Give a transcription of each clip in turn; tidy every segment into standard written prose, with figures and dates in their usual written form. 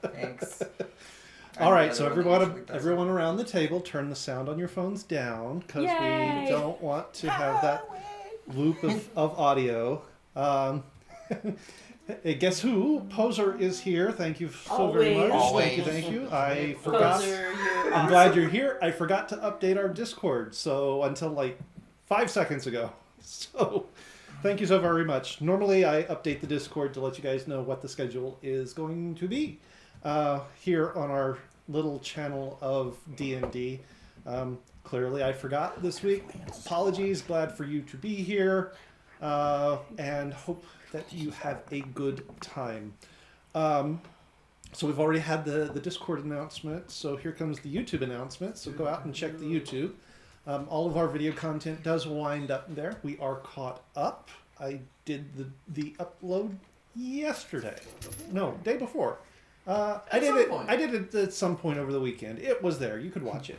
Thanks. All right, so everyone around the table, turn the sound on your phones down because we don't want to have that loop of audio. Hey, guess who? Poser is here. Thank you so very much. Always. Thank you. I forgot. Poser, you're I'm glad you're here. I forgot to update our Discord, so until like 5 seconds ago. So thank you so very much. Normally I update the Discord to let you guys know what the schedule is going to be here on our little channel of D&D. Clearly I forgot this week. Apologies. Glad for you to be here and hope that you have a good time. So we've already had the Discord announcement, so here comes the YouTube announcement. So go out and check the YouTube. All of our video content does wind up there. We are caught up. I did the upload yesterday. No, day before. I did it at some point over the weekend. It was there. You could watch it.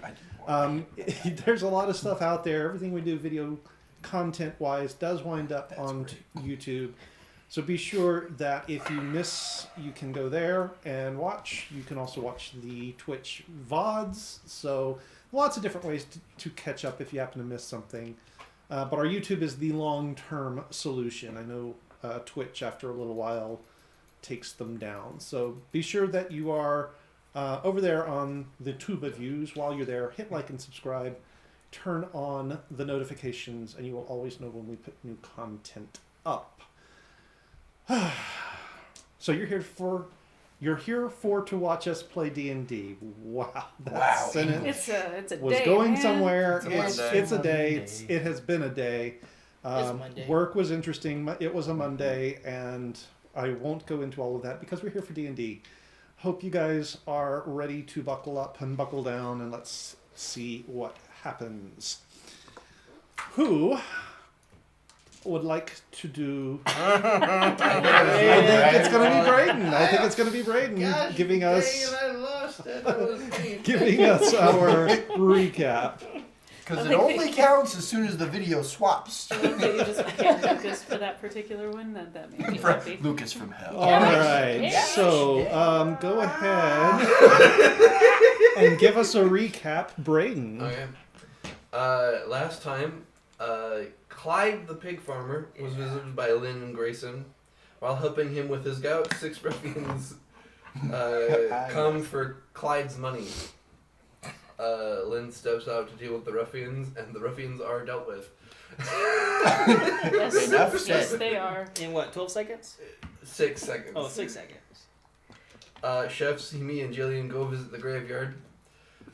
There's a lot of stuff out there. Everything we do video content-wise does wind up on YouTube. So be sure that if you miss, you can go there and watch. You can also watch the Twitch VODs. So lots of different ways to catch up if you happen to miss something. But our YouTube is the long-term solution. I know Twitch, after a little while, takes them down. So be sure that you are over there on the Tuba views. While you're there, hit like and subscribe. Turn on the notifications, and you will always know when we put new content up. So you're here to watch us play D&D. Wow, that sentence it's a was day, going man. somewhere. It's a Monday. It has been a day. Monday. Work was interesting. It was a Monday, and I won't go into all of that because we're here for D&D. Hope you guys are ready to buckle up and buckle down, and let's see what happens. Who would like to do? I think it's going to be Braden. Gosh, giving us dang it, I lost it. That was me. giving us our recap. Because it only counts as soon as the video swaps. I love that you just picked Lucas for that particular one. That made me happy. Lucas from hell. All right, Yeah. so go ahead and give us a recap, Braden. Okay. Last time, Clyde the pig farmer was visited by Lynn and Grayson. While helping him with his gout, 6 ruffians come for Clyde's money. Lynn steps out to deal with the ruffians, and the ruffians are dealt with. Yes, Enough said. yes, they are. In what, 12 seconds? 6 seconds. Oh, 6 seconds. Chef, Simi, and Jillian go visit the graveyard.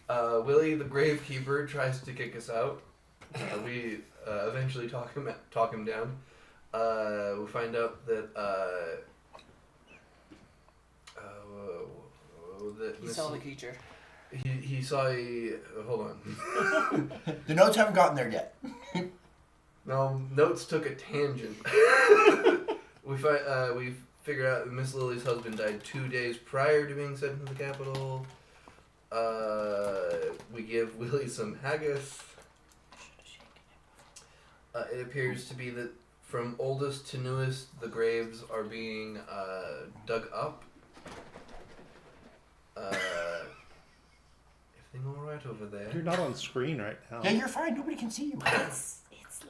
Willie, the gravekeeper, tries to kick us out. We eventually talk him down. We find out that He saw the creature. he saw a hold on. The notes haven't gotten there yet. No, notes took a tangent. we figured out that Miss Lily's husband died 2 days prior to being sent to the capital. We give Willie some haggis. It appears to be that from oldest to newest, the graves are being dug up. Everything all right over there? You're not on screen right now. Yeah, you're fine. Nobody can see you. It's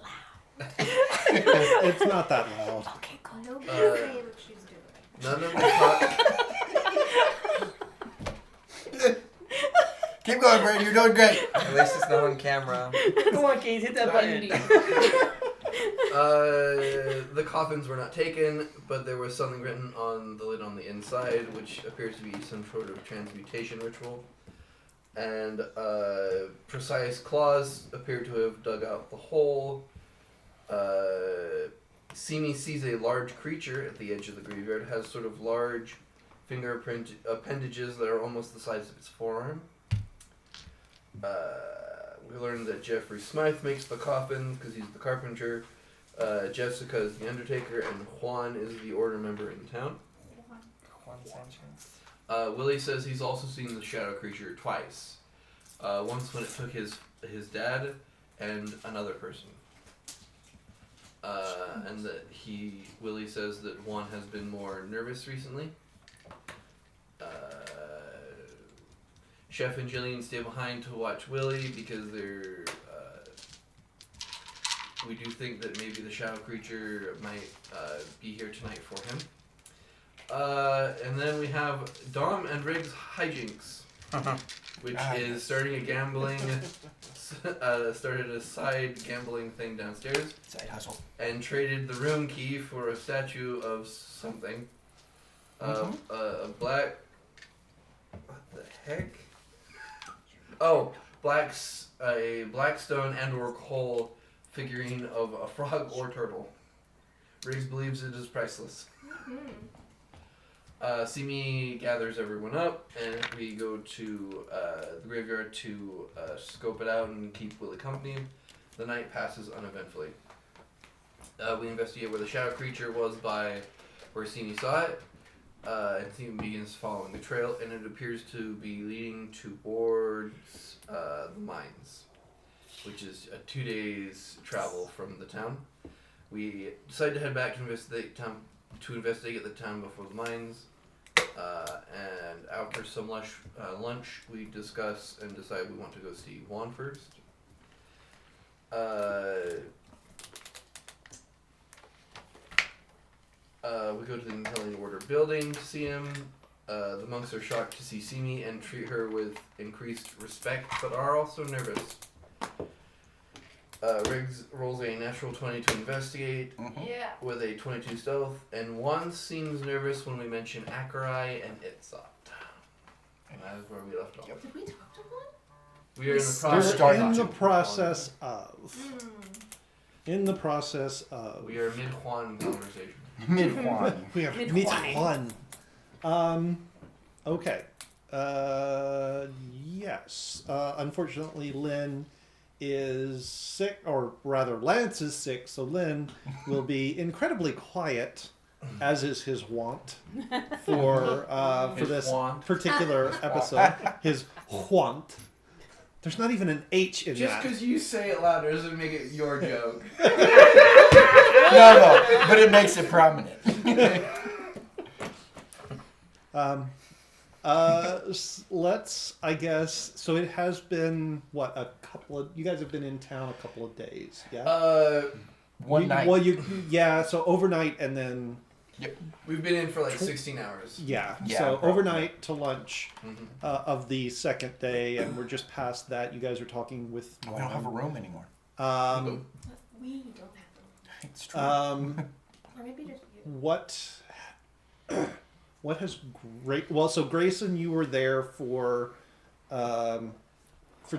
loud. It's not that loud. Okay, cool. Nobody's saying what she's doing. None of the Keep going, Brady. You're doing great. At least it's not on camera. Come on, Keith, hit that button. the coffins were not taken, but there was something written on the lid on the inside, which appears to be some sort of transmutation ritual. And precise claws appear to have dug out the hole. Simi sees a large creature at the edge of the graveyard. It has sort of large fingerprint appendages that are almost the size of its forearm. We learned that Jeffrey Smythe makes the coffins because he's the carpenter. Jessica is the undertaker, and Juan is the order member in town. Juan Sanchez. Willie says he's also seen the shadow creature twice. Once when it took his dad and another person. And that Willie says that Juan has been more nervous recently. Chef and Jillian stay behind to watch Willie because they're. We do think that maybe the shadow creature might be here tonight for him. And then we have Dom and Riggs hijinks, which is starting a gambling, started a side gambling thing downstairs. Side hustle. And traded the room key for a statue of something. A black. What the heck? Oh, a blackstone and/or coal figurine of a frog or turtle. Riggs believes it is priceless. Simi gathers everyone up, and we go to the graveyard to scope it out and keep Willie company. The night passes uneventfully. We investigate where the shadow creature was by where Simi saw it. And Simi begins following the trail, and it appears to be leading towards the mines, which is a 2 days travel from the town. We decide to head back to investigate the town before the mines. And after some lunch, we discuss and decide we want to go see Juan first. We go to the Impelling Order building to see him. The monks are shocked to see Simi and treat her with increased respect, but are also nervous. Riggs rolls a natural 20 to investigate Yeah. with a 22 stealth, and Juan seems nervous when we mention Akarai and Itzot. And that is where we left off. Did we talk to one? We are in the We're process. starting in to. the process of. In the process of. We are mid Juan conversation. Mid-Juan. We have Mid- meet Juan. Juan. Okay. Yes. Unfortunately, Lynn is sick, or rather, Lance is sick, so Lynn will be incredibly quiet, as is his wont, for His this wont. particular episode. His wont. There's not even an H in Just that. because you say it louder doesn't make it your joke. No, but it makes it prominent. Let's, I guess, so it has been, what, you guys have been in town a couple of days, yeah? One night. Well, yeah, so overnight and then, We've been in for like 16 hours. yeah. Yeah, So probably. overnight to lunch Mm-hmm. of the second day, and we're just past that. You guys are talking with... We don't have a room anymore. We don't have them. It's true. Or maybe just you. What has so Grayson, you were there for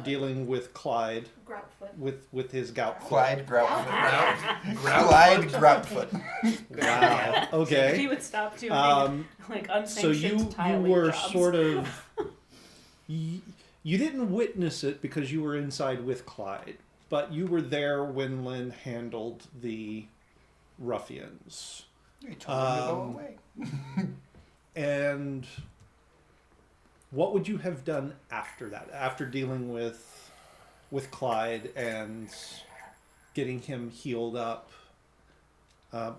dealing with Clyde Groutfoot. with his gout. Clyde Groutfoot. Grout. Clyde Groutfoot. Wow. He Okay. would stop doing like So unsanctioned you tiling were jobs. sort of you didn't witness it because you were inside with Clyde, but you were there when Lynn handled the ruffians. You told him to go away. And what would you have done after that? After dealing with Clyde and getting him healed up?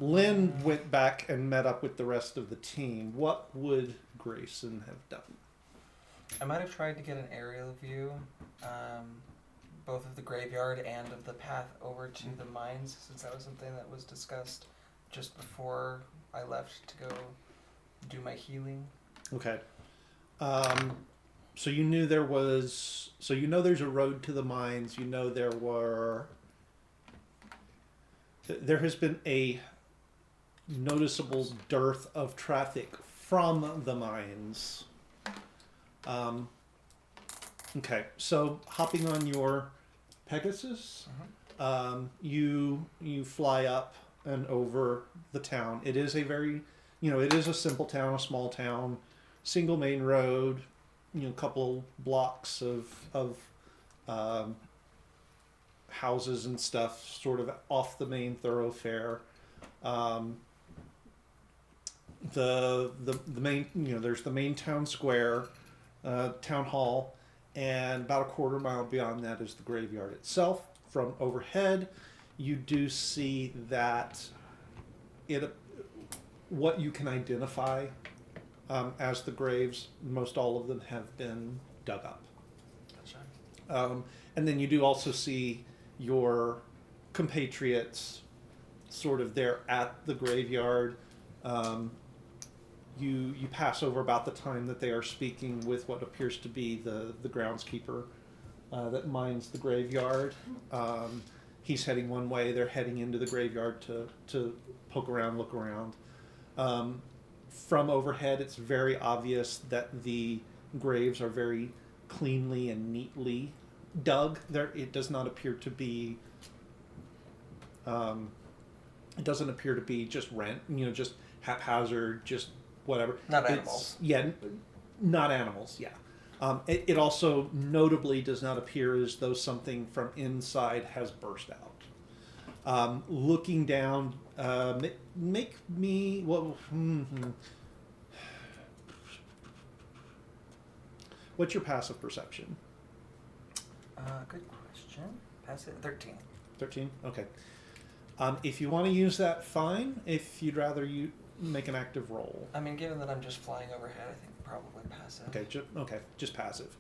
Lynn went back and met up with the rest of the team. What would Grayson have done? I might have tried to get an aerial view, both of the graveyard and of the path over to the mines, since that was something that was discussed just before I left to go do my healing. Okay. So you knew there was... So you know there's a road to the mines. You know there were... There has been a noticeable dearth of traffic from the mines. Okay, so hopping on your Pegasus, you fly up and over the town. It is a very... it is a simple town, a small town, single main road, couple blocks of houses and stuff, sort of off the main thoroughfare. The main, there's the main town square, town hall, and about a quarter mile beyond that is the graveyard itself. From overhead, you do see that what you can identify as the graves. Most all of them have been dug up. Gotcha. And then you do also see your compatriots sort of there at the graveyard. You pass over about the time that they are speaking with what appears to be the groundskeeper that mines the graveyard. He's heading one way, they're heading into the graveyard to poke around, look around. From overhead, it's very obvious that the graves are very cleanly and neatly dug. It does not appear to be. It doesn't appear to be just just haphazard, just whatever. Not animals. Not animals. Yeah. It also notably does not appear as though something from inside has burst out. Looking down, make me What's your passive perception? Good question. Pass it. 13. 13? Okay. If you want to use that, fine. If you'd rather you make an active roll. I mean, given that I'm just flying overhead, I think probably passive. Okay, just passive.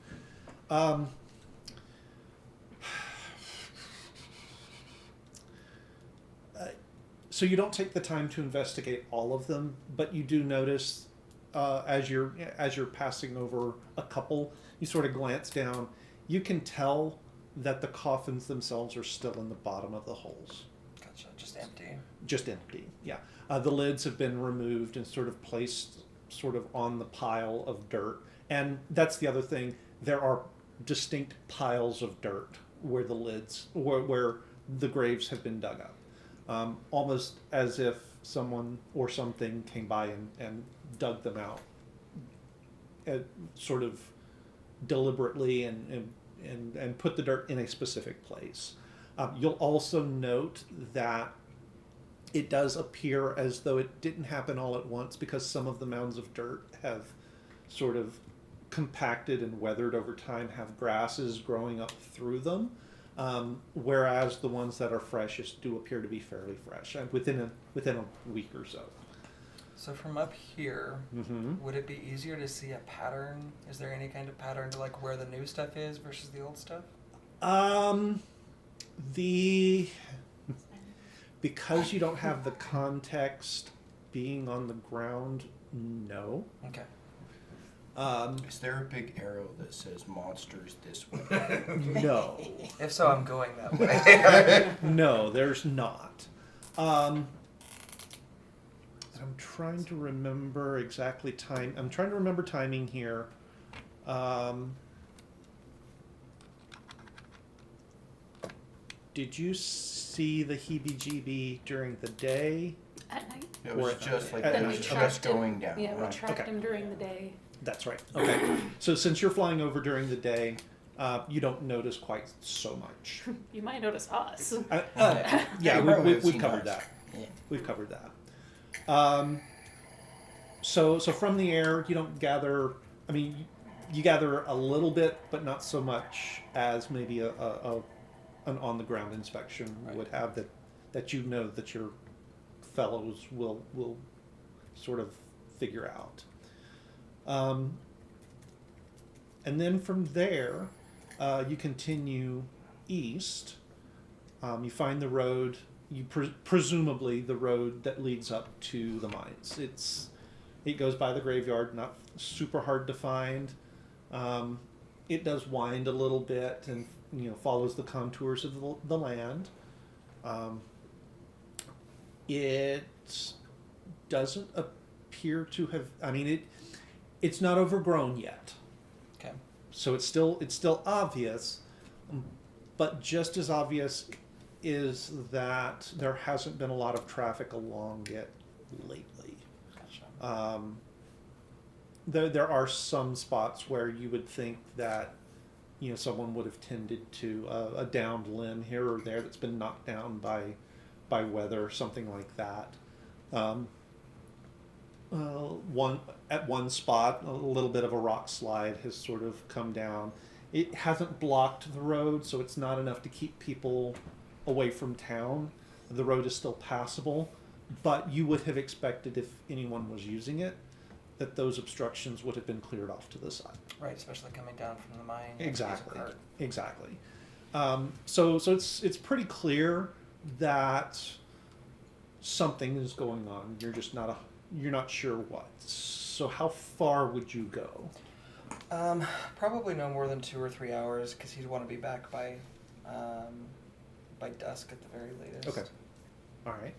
So you don't take the time to investigate all of them, but you do notice as you're passing over a couple, you sort of glance down. You can tell that the coffins themselves are still in the bottom of the holes. Gotcha. Just empty. Just empty, yeah. The lids have been removed and sort of placed sort of on the pile of dirt. And that's the other thing. There are distinct piles of dirt where the lids, where the graves have been dug up. Almost as if someone or something came by and dug them out. Sort of deliberately and put the dirt in a specific place. You'll also note that it does appear as though it didn't happen all at once, because some of the mounds of dirt have sort of compacted and weathered over time, have grasses growing up through them, whereas the ones that are freshest do appear to be fairly fresh, within a week or so. So from up here, Mm-hmm. would it be easier to see a pattern? Is there any kind of pattern to like where the new stuff is versus the old stuff? Because you don't have the context being on the ground, no. Okay. Is there a big arrow that says monsters this way? No. If so, I'm going that way. No, there's not. I'm trying to remember exactly time. I'm trying to remember timing here. Did you see the heebie-jeebie during the day? At night. It was just like Then it we was just tracked him. going down. Yeah, we right. tracked Okay. him during the day. That's right. Okay. So since you're flying over during the day, you don't notice quite so much. You might notice us. Yeah, You probably have we've seen covered us. that. Yeah. We've covered that. So from the air, you don't gather. I mean, you gather a little bit, but not so much as maybe an on the ground inspection would have. That you know that your fellows will sort of figure out. And then from there, you continue east. You find the road. You presumably the road that leads up to the mines. It goes by the graveyard, not super hard to find. It does wind a little bit and follows the contours of the land. It doesn't appear to have. I mean, it's not overgrown yet. Okay. So it's still obvious, but just as obvious is that there hasn't been a lot of traffic along it lately. Gotcha. There are some spots where you would think that someone would have tended to a downed limb here or there that's been knocked down by weather, something like that. One spot, a little bit of a rock slide has sort of come down. It hasn't blocked the road, so it's not enough to keep people away from town. The road is still passable, but you would have expected, if anyone was using it, that those obstructions would have been cleared off to the side. Right, especially coming down from the mine. Exactly. Cart. Exactly. So it's pretty clear that something is going on. You're just you're not sure what. So how far would you go? Probably no more than 2 or 3 hours, because he'd want to be back by dusk at the very latest. Okay. All right.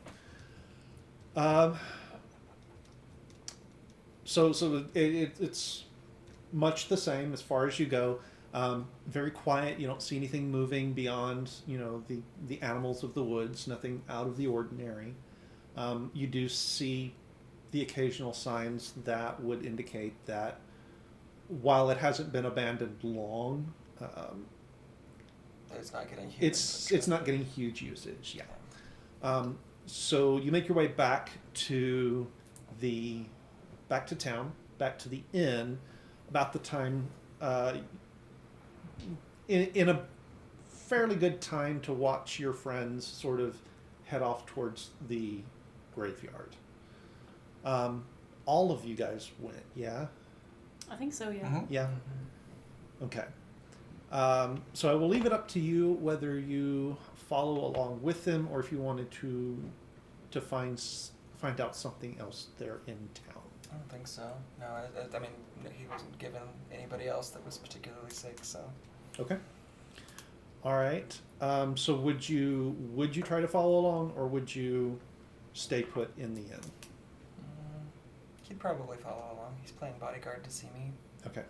So it's much the same as far as you go. Very quiet. You don't see anything moving beyond, the animals of the woods. Nothing out of the ordinary. You do see the occasional signs that would indicate that while it hasn't been abandoned long, It's not getting huge. it's not getting huge usage. Yeah. So you make your way back to town, back to the inn, about the time, in a fairly good time to watch your friends sort of head off towards the graveyard. All of you guys went, yeah? I think so, yeah. Mhm. Yeah? Okay. So I will leave it up to you whether you follow along with them or if you wanted to find out something else there in town. I don't think so. No, I mean, he wasn't given anybody else that was particularly sick, so. Okay. All right. So would you try to follow along or would you stay put in the inn? He'd probably follow along. He's playing bodyguard to see me. Okay.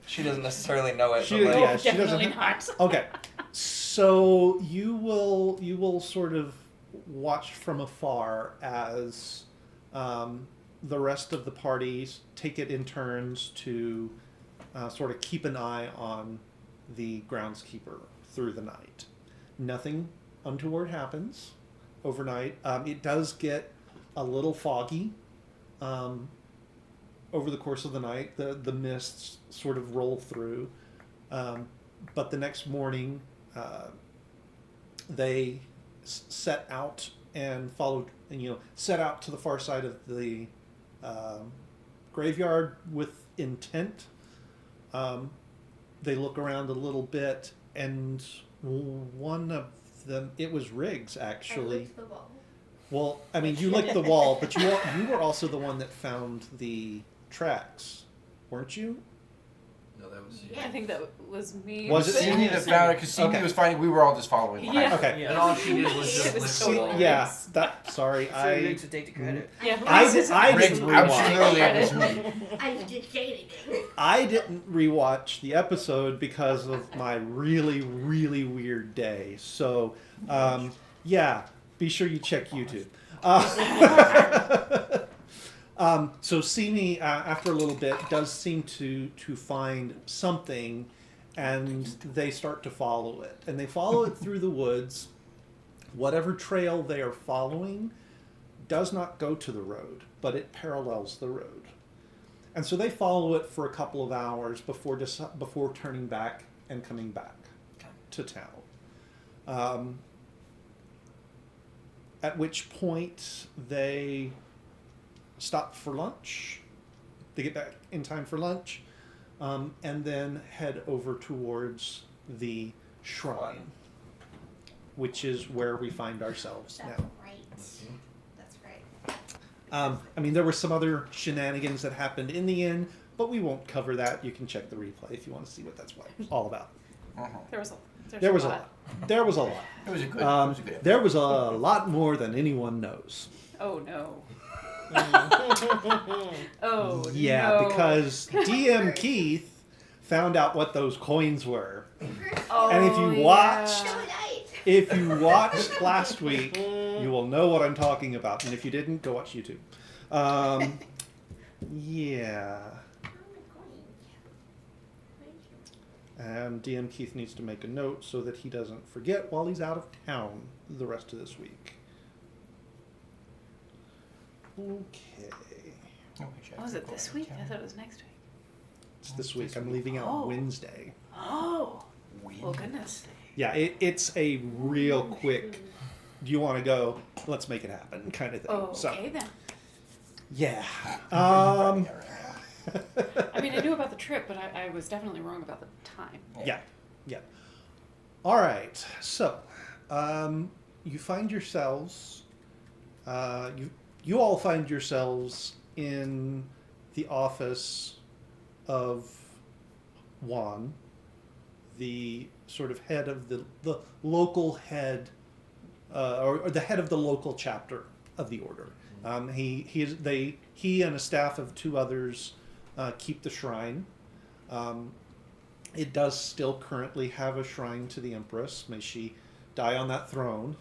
She doesn't necessarily know it. She- but like, yeah, she Definitely doesn't- not. Okay. So you will sort of watch from afar as the rest of the parties take it in turns to sort of keep an eye on the groundskeeper through the night. Nothing untoward happens overnight. It does get a little foggy over the course of the night. The mists sort of roll through. But the next morning, they set out and followed, and set out to the far side of the graveyard with intent. They look around a little bit, and one of them, it was Riggs I actually. licked the ball. Well, I mean, you licked the wall, but you were also the one that found the tracks, weren't you? No, that was Yeah. I think that was me. Was it Cindy that found it because Cindy Okay. was finding. We were all just following behind. Yeah. Okay. And all she did was just It was lick so the wall. Riggs. Yeah. Sorry. So I Riggs would take the credit. Yeah, I Riggs did- is I Riggs, didn't absolutely, it was me. I didn't say anything. I didn't rewatch the episode because of my really, really weird day. So, yeah, be sure you check YouTube. So Simi, after a little bit, does seem to find something, and they start to follow it. And they follow it through the woods. Whatever trail they are following does not go to the road, but it parallels the road. And so they follow it for a couple of hours before turning back and coming back to town. At which point they stop for lunch. They get back in time for lunch, and then head over towards the shrine, which is where we find ourselves That's now. right. That's right. I mean, there were some other shenanigans that happened in the inn, but we won't cover that. You can check the replay if you want to see what that's all about. There was a There was a lot. There was a lot. It was a good. It was a good. There was a lot more than anyone knows. Oh no. Oh Yeah, no. because DM Keith found out what those coins were. Oh, and if you watched- So nice. If you watched last week, you will know what I'm talking about. And if you didn't, go watch YouTube. Yeah. And DM Keith needs to make a note so that he doesn't forget while he's out of town the rest of this week. Okay. Oh, is it this week? I thought it was next week. It's this week. I'm leaving out Oh. Wednesday. Oh. Well, goodness. Yeah, it's a real quick, do you want to go? Let's make it happen kind of thing. Oh, So, okay then. Yeah. I mean, I knew about the trip, but I was definitely wrong about the time. Yeah. All right. So, you find yourselves. You all find yourselves in the office of Juan, the sort of head of the local head, or the head of the local chapter of the order. He and a staff of 2 others keep the shrine. It does still currently have a shrine to the Empress. May she die on that throne.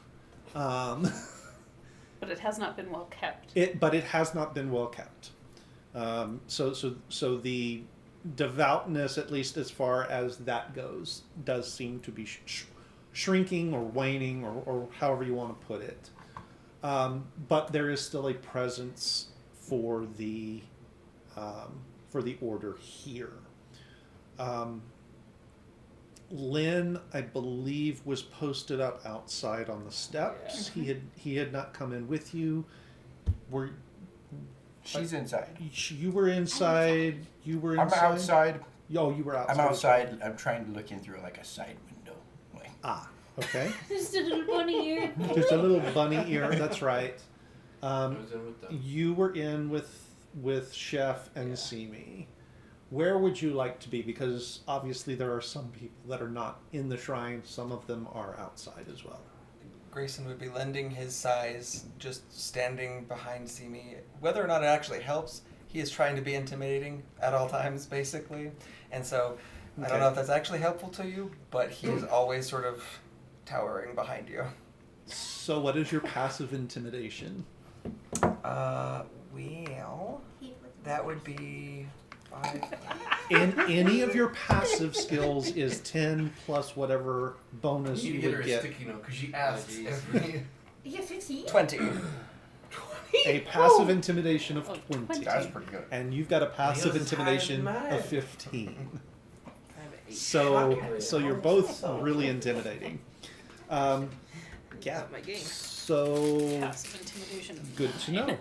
But it has not been well kept. But it has not been well kept. So the devoutness, at least as far as that goes, does seem to be shrinking or waning, or however you want to put it. But there is still a presence for the order here. Lynn, I believe, was posted up outside on the steps. Yeah. He had not come in with you. She's inside. You were inside. You were I'm inside. outside. Oh, you were outside. I'm outside. I'm trying to look in through like a side window. Like, Okay. Just a little bunny ear. Just a little bunny ear. That's right. I was in with them. You were in with Chef and Simi. Where would you like to be? Because obviously there are some people that are not in the shrine. Some of them are outside as well. Grayson would be lending his size, just standing behind Simi. Whether or not it actually helps, he is trying to be intimidating at all times, basically. And so, I don't know if that's actually helpful to you, but he is always sort of towering behind you. So what is your passive intimidation? Well, that would be 5. In any of your passive skills is 10 plus whatever bonus You you get her would a get. sticky note because she asked geez. every. You get 15? 20. A passive intimidation of Oh, 20. 20. that's pretty good. And you've got a passive Yours is higher intimidation than mine. of 15. I have 8. So you're both really intimidating. Yeah. Not my game. So Passive intimidation. good to know.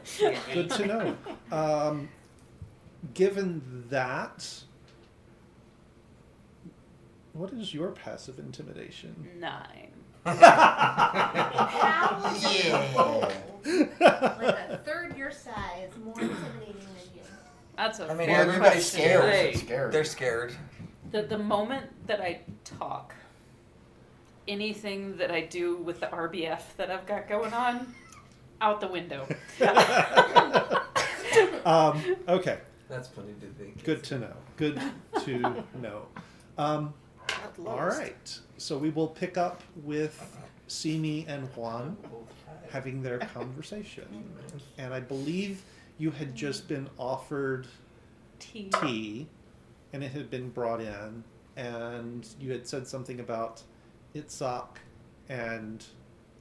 Good to know. Given that, what is your passive intimidation? 9. How is it a whole? Like a third your size, more intimidating than you. That's a I mean, Well, fair everybody's everybody's question. scared. Hey, It's scary. they're scared. The moment that I talk, anything that I do with the RBF that I've got going on, out the window. Okay. That's funny to think. Good to know. Good to know. All right. So we will pick up with Simi and Juan having their conversation. And I believe you had just been offered tea, and it had been brought in, and you had said something about Itzhak and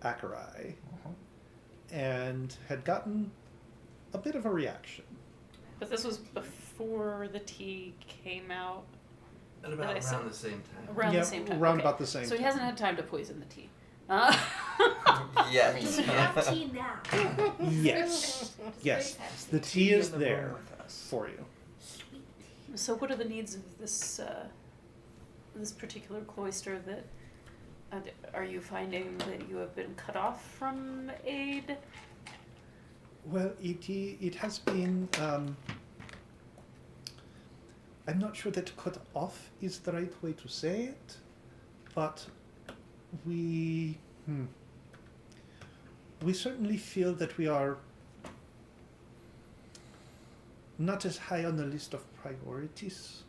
Akarai, and had gotten a bit of a reaction. But this was before the tea came out. At about Did I say- around the same time. Around Yeah, the same time. around okay. about the same So he time. hasn't had time to poison the tea. Yeah. So we have tea now. Yes. It's Yes. very fast. The tea is in the room there with us. for you. Sweet. So what are the needs of this this particular cloister that are you finding that you have been cut off from aid? Well, it has been. I'm not sure that cut off is the right way to say it, but we certainly feel that we are not as high on the list of priorities,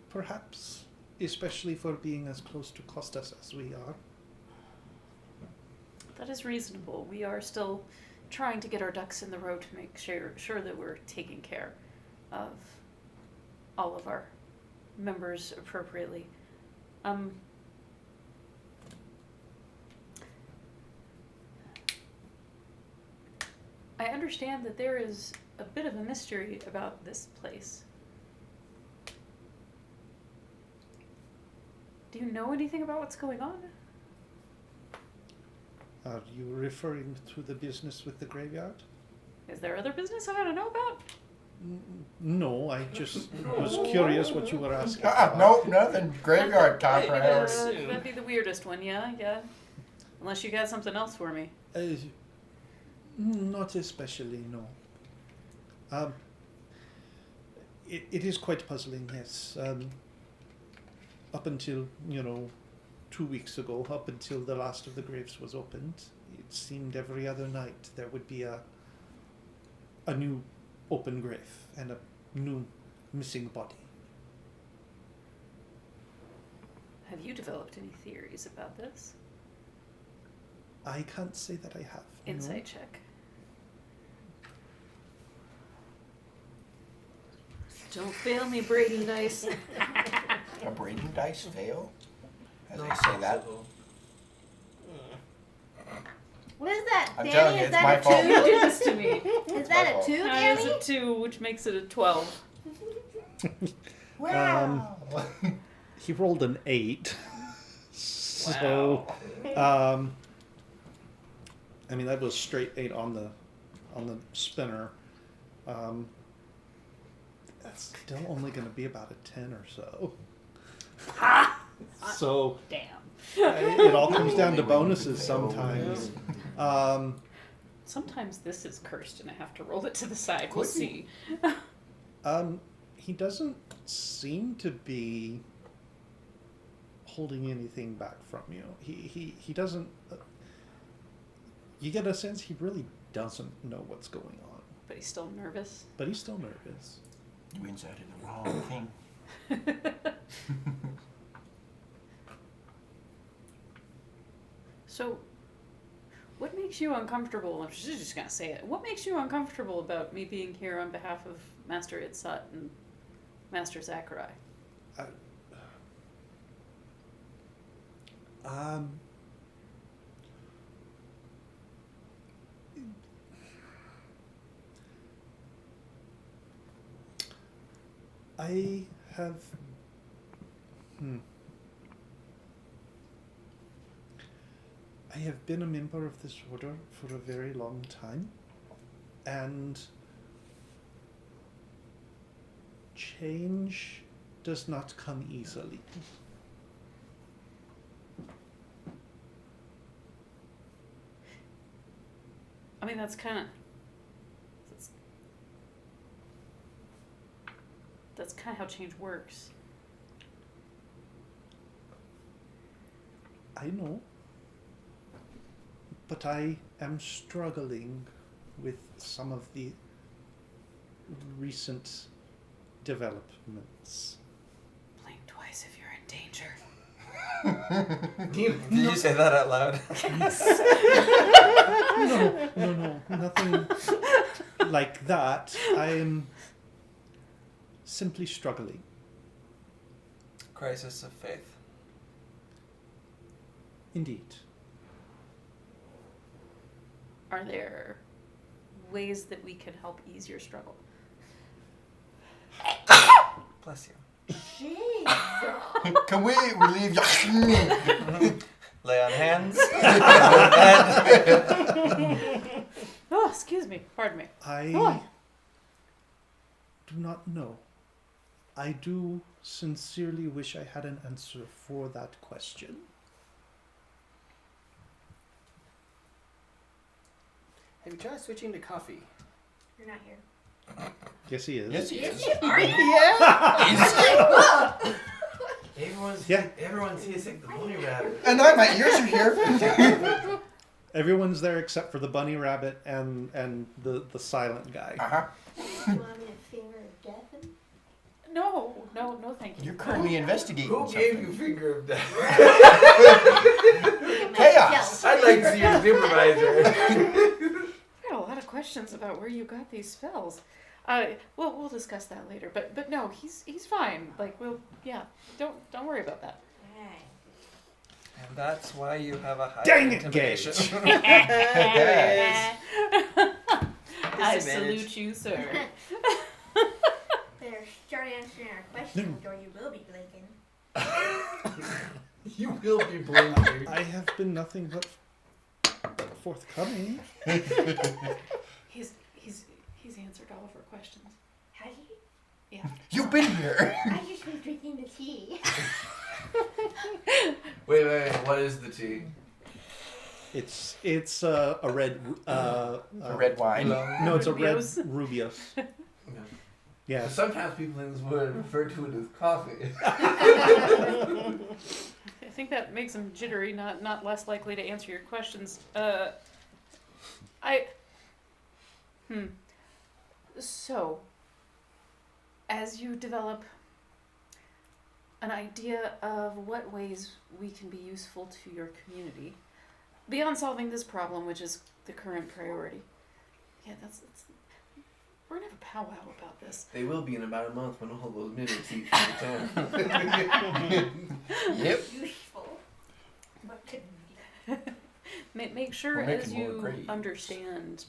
perhaps, especially for being as close to Costas as we are. That is reasonable. We are still trying to get our ducks in the row to make sure that we're taking care of all of our members appropriately. I understand that there is a bit of a mystery about this place. Do you know anything about what's going on? Are you referring to the business with the graveyard? Is there other business I gotta know about? No, I just was curious what you were asking. Nope, nothing. Graveyard talk right now. That'd be the weirdest one, yeah. Unless you got something else for me. Not especially, no. It is quite puzzling, yes. Up until, 2 weeks ago, up until the last of the graves was opened, it seemed every other night there would be a new open grave and a new missing body. Have you developed any theories about this? I can't say that I have. no. Insight check. Don't fail me, Brady Dice. A Braden dice fail? As No, they say that. What is that, I'm Danny? telling you, Is it's that my a fault. You two? did this to me. Is that a fault. two, That is Danny? a 2, which makes it a 12. Wow. He rolled an 8. So, I mean, that was straight 8 on the spinner. That's still only going to be about a 10 or so. So Damn. it all comes down to bonuses sometimes. Sometimes this is cursed and I have to roll it to the side. Could We'll be. see. He doesn't seem to be holding anything back from you. He doesn't. You get a sense he really doesn't know what's going on, But he's still nervous. but he's still nervous. You inserted the wrong thing. So, what makes you uncomfortable? I'm just gonna say it. What makes you uncomfortable about me being here on behalf of Master Itzat and Master Zachary? I have. I have been a member of this order for a very long time, and change does not come easily. I mean, that's kind of how change works. I know, but I am struggling with some of the recent developments. Blink twice if you're in danger. Did you say that out loud? No, nothing like that. I am simply struggling. Crisis of faith. Indeed. Are there ways that we can help ease your struggle? Bless you. Jeez. Can we relieve your... Lay on hands. Oh, excuse me. Pardon me. I What? do not know. I do sincerely wish I had an answer for that question. Have you tried switching to coffee? You're not here. Yes, he is. Yes, he Yes, is. you are. Yeah. Everyone's here except the bunny rabbit. And now my ears are here. Everyone's there except for the bunny rabbit and the silent guy. Uh-huh. You want me to finger death him? No, thank you. You're currently investigating Who something. gave you finger of death? Chaos. I'd like to see your supervisor. I got a lot of questions about where you got these spells. We'll discuss that later. But no, he's fine. Like don't worry about that. Alright. And that's why you have a high Dang it, intimidation. Yes. I Disadvantage. salute you, sir. Better start answering our questions or you will be blinking. You will be blinking. I have been nothing but forthcoming. He's answered all of our questions. Has he? Yeah. You've been here. I just was drinking the tea. Wait. What is the tea? It's a red A red wine. no, it's Rubios. a red Rubios. Yeah. Sometimes people in this would refer to it as coffee. I think that makes him jittery, not less likely to answer your questions. So, as you develop an idea of what ways we can be useful to your community, beyond solving this problem, which is the current priority. Yeah, that's we're gonna have a powwow about this. They will be in about a month when all those mimics eat through the town. Yep. Useful. What could Make sure We're as making more you graves. understand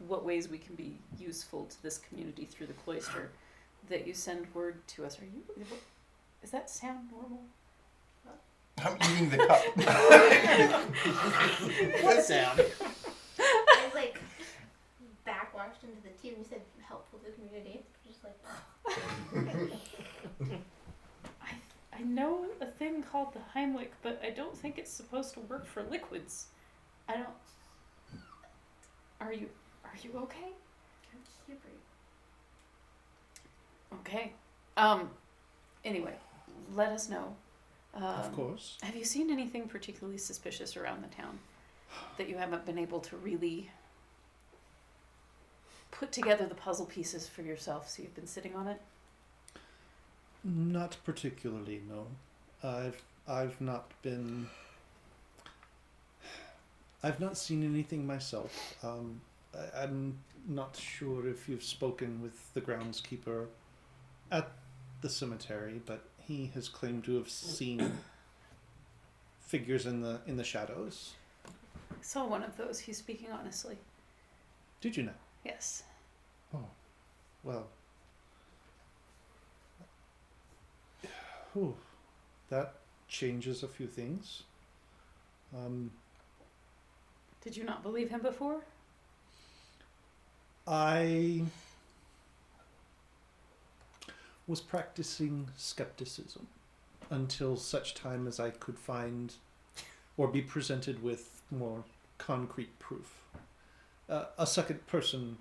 what ways we can be useful to this community through the cloister, that you send word to us. Is that sound normal? I'm eating the cup. What sound? I was like backwashed into the tea when you said helpful to the community. Just like I know a thing called the Heimlich, but I don't think it's supposed to work for liquids. I don't. Are you okay? I'm super. Okay. Anyway, let us know. Of course. Have you seen anything particularly suspicious around the town that you haven't been able to really put together the puzzle pieces for yourself, so you've been sitting on it? Not particularly, no. I've not seen anything myself. I'm not sure if you've spoken with the groundskeeper at the cemetery, but he has claimed to have seen figures in the shadows. I saw one of those. He's speaking honestly. Did you know? Yes. Oh, well. Whew, that changes a few things. Did you not believe him before? I was practicing skepticism until such time as I could find or be presented with more concrete proof. A second person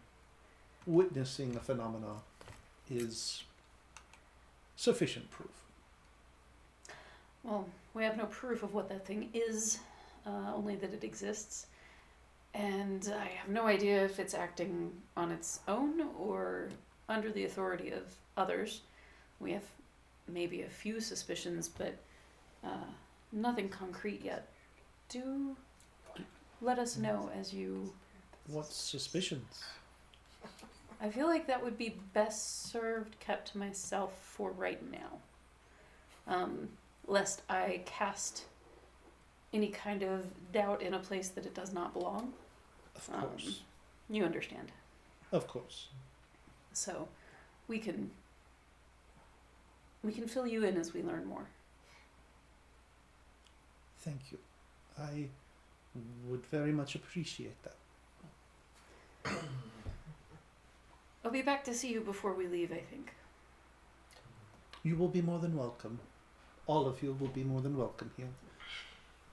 witnessing a phenomena is sufficient proof. Well, we have no proof of what that thing is, only that it exists. And I have no idea if it's acting on its own or under the authority of others. We have maybe a few suspicions, but nothing concrete yet. Do let us know as you... What suspicions? I feel like that would be best served kept to myself for right now. Lest I cast any kind of doubt in a place that it does not belong. Of course. You understand. Of course. So we can fill you in as we learn more. Thank you. I would very much appreciate that. I'll be back to see you before we leave, I think. You will be more than welcome. All of you will be more than welcome here.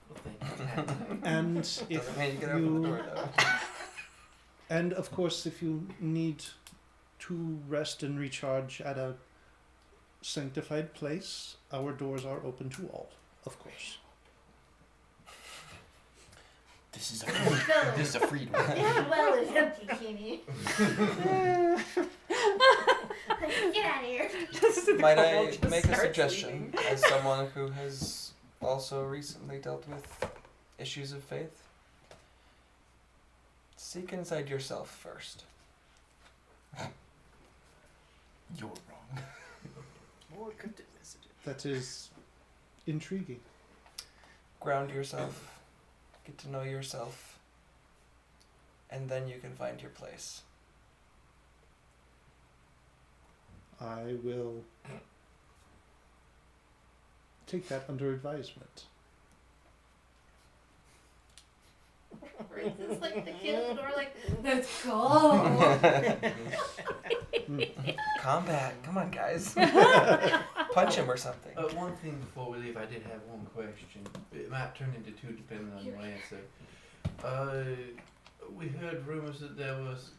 Well, thank you. And if Doesn't mean you can open the door though. and of course, if you need to rest and recharge at a sanctified place, our doors are open to all, of course. This is a freed one. Yeah, well, it's empty, Kenny. Get out of here. Might I make a suggestion as someone who has also recently dealt with issues of faith? Seek inside yourself first. You're wrong. More cryptic messages. That is intriguing. Ground yourself. Get to know yourself. And then you can find your place. I will take that under advisement. Very It's like the kid at the door, like, let's go. Combat. Come on, guys. Punch him or something. One thing before we leave, I did have one question. It might turn into two depending on your answer. We heard rumors that there was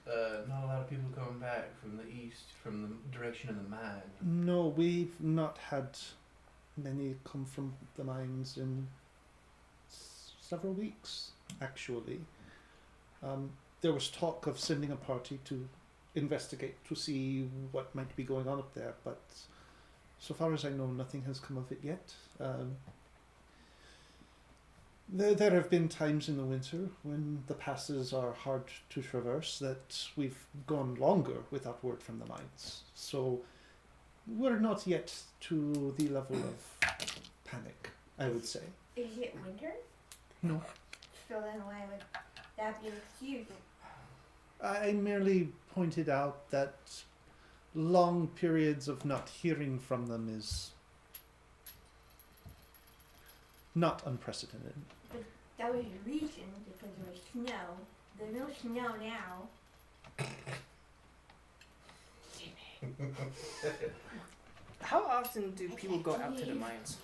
not a lot of people coming back from the east, from the direction of the mine. No, we've not had many come from the mines in several weeks, actually. There was talk of sending a party to investigate to see what might be going on up there, but so far as I know, nothing has come of it yet. There have been times in the winter when the passes are hard to traverse that we've gone longer without word from the mines. So we're not yet to the level of panic, I would say. Is it winter? No. So then why would that be an excuse? I merely pointed out that long periods of not hearing from them is not unprecedented. That was your reason, because there was snow. There's no snow now. How often do people go out to the mines?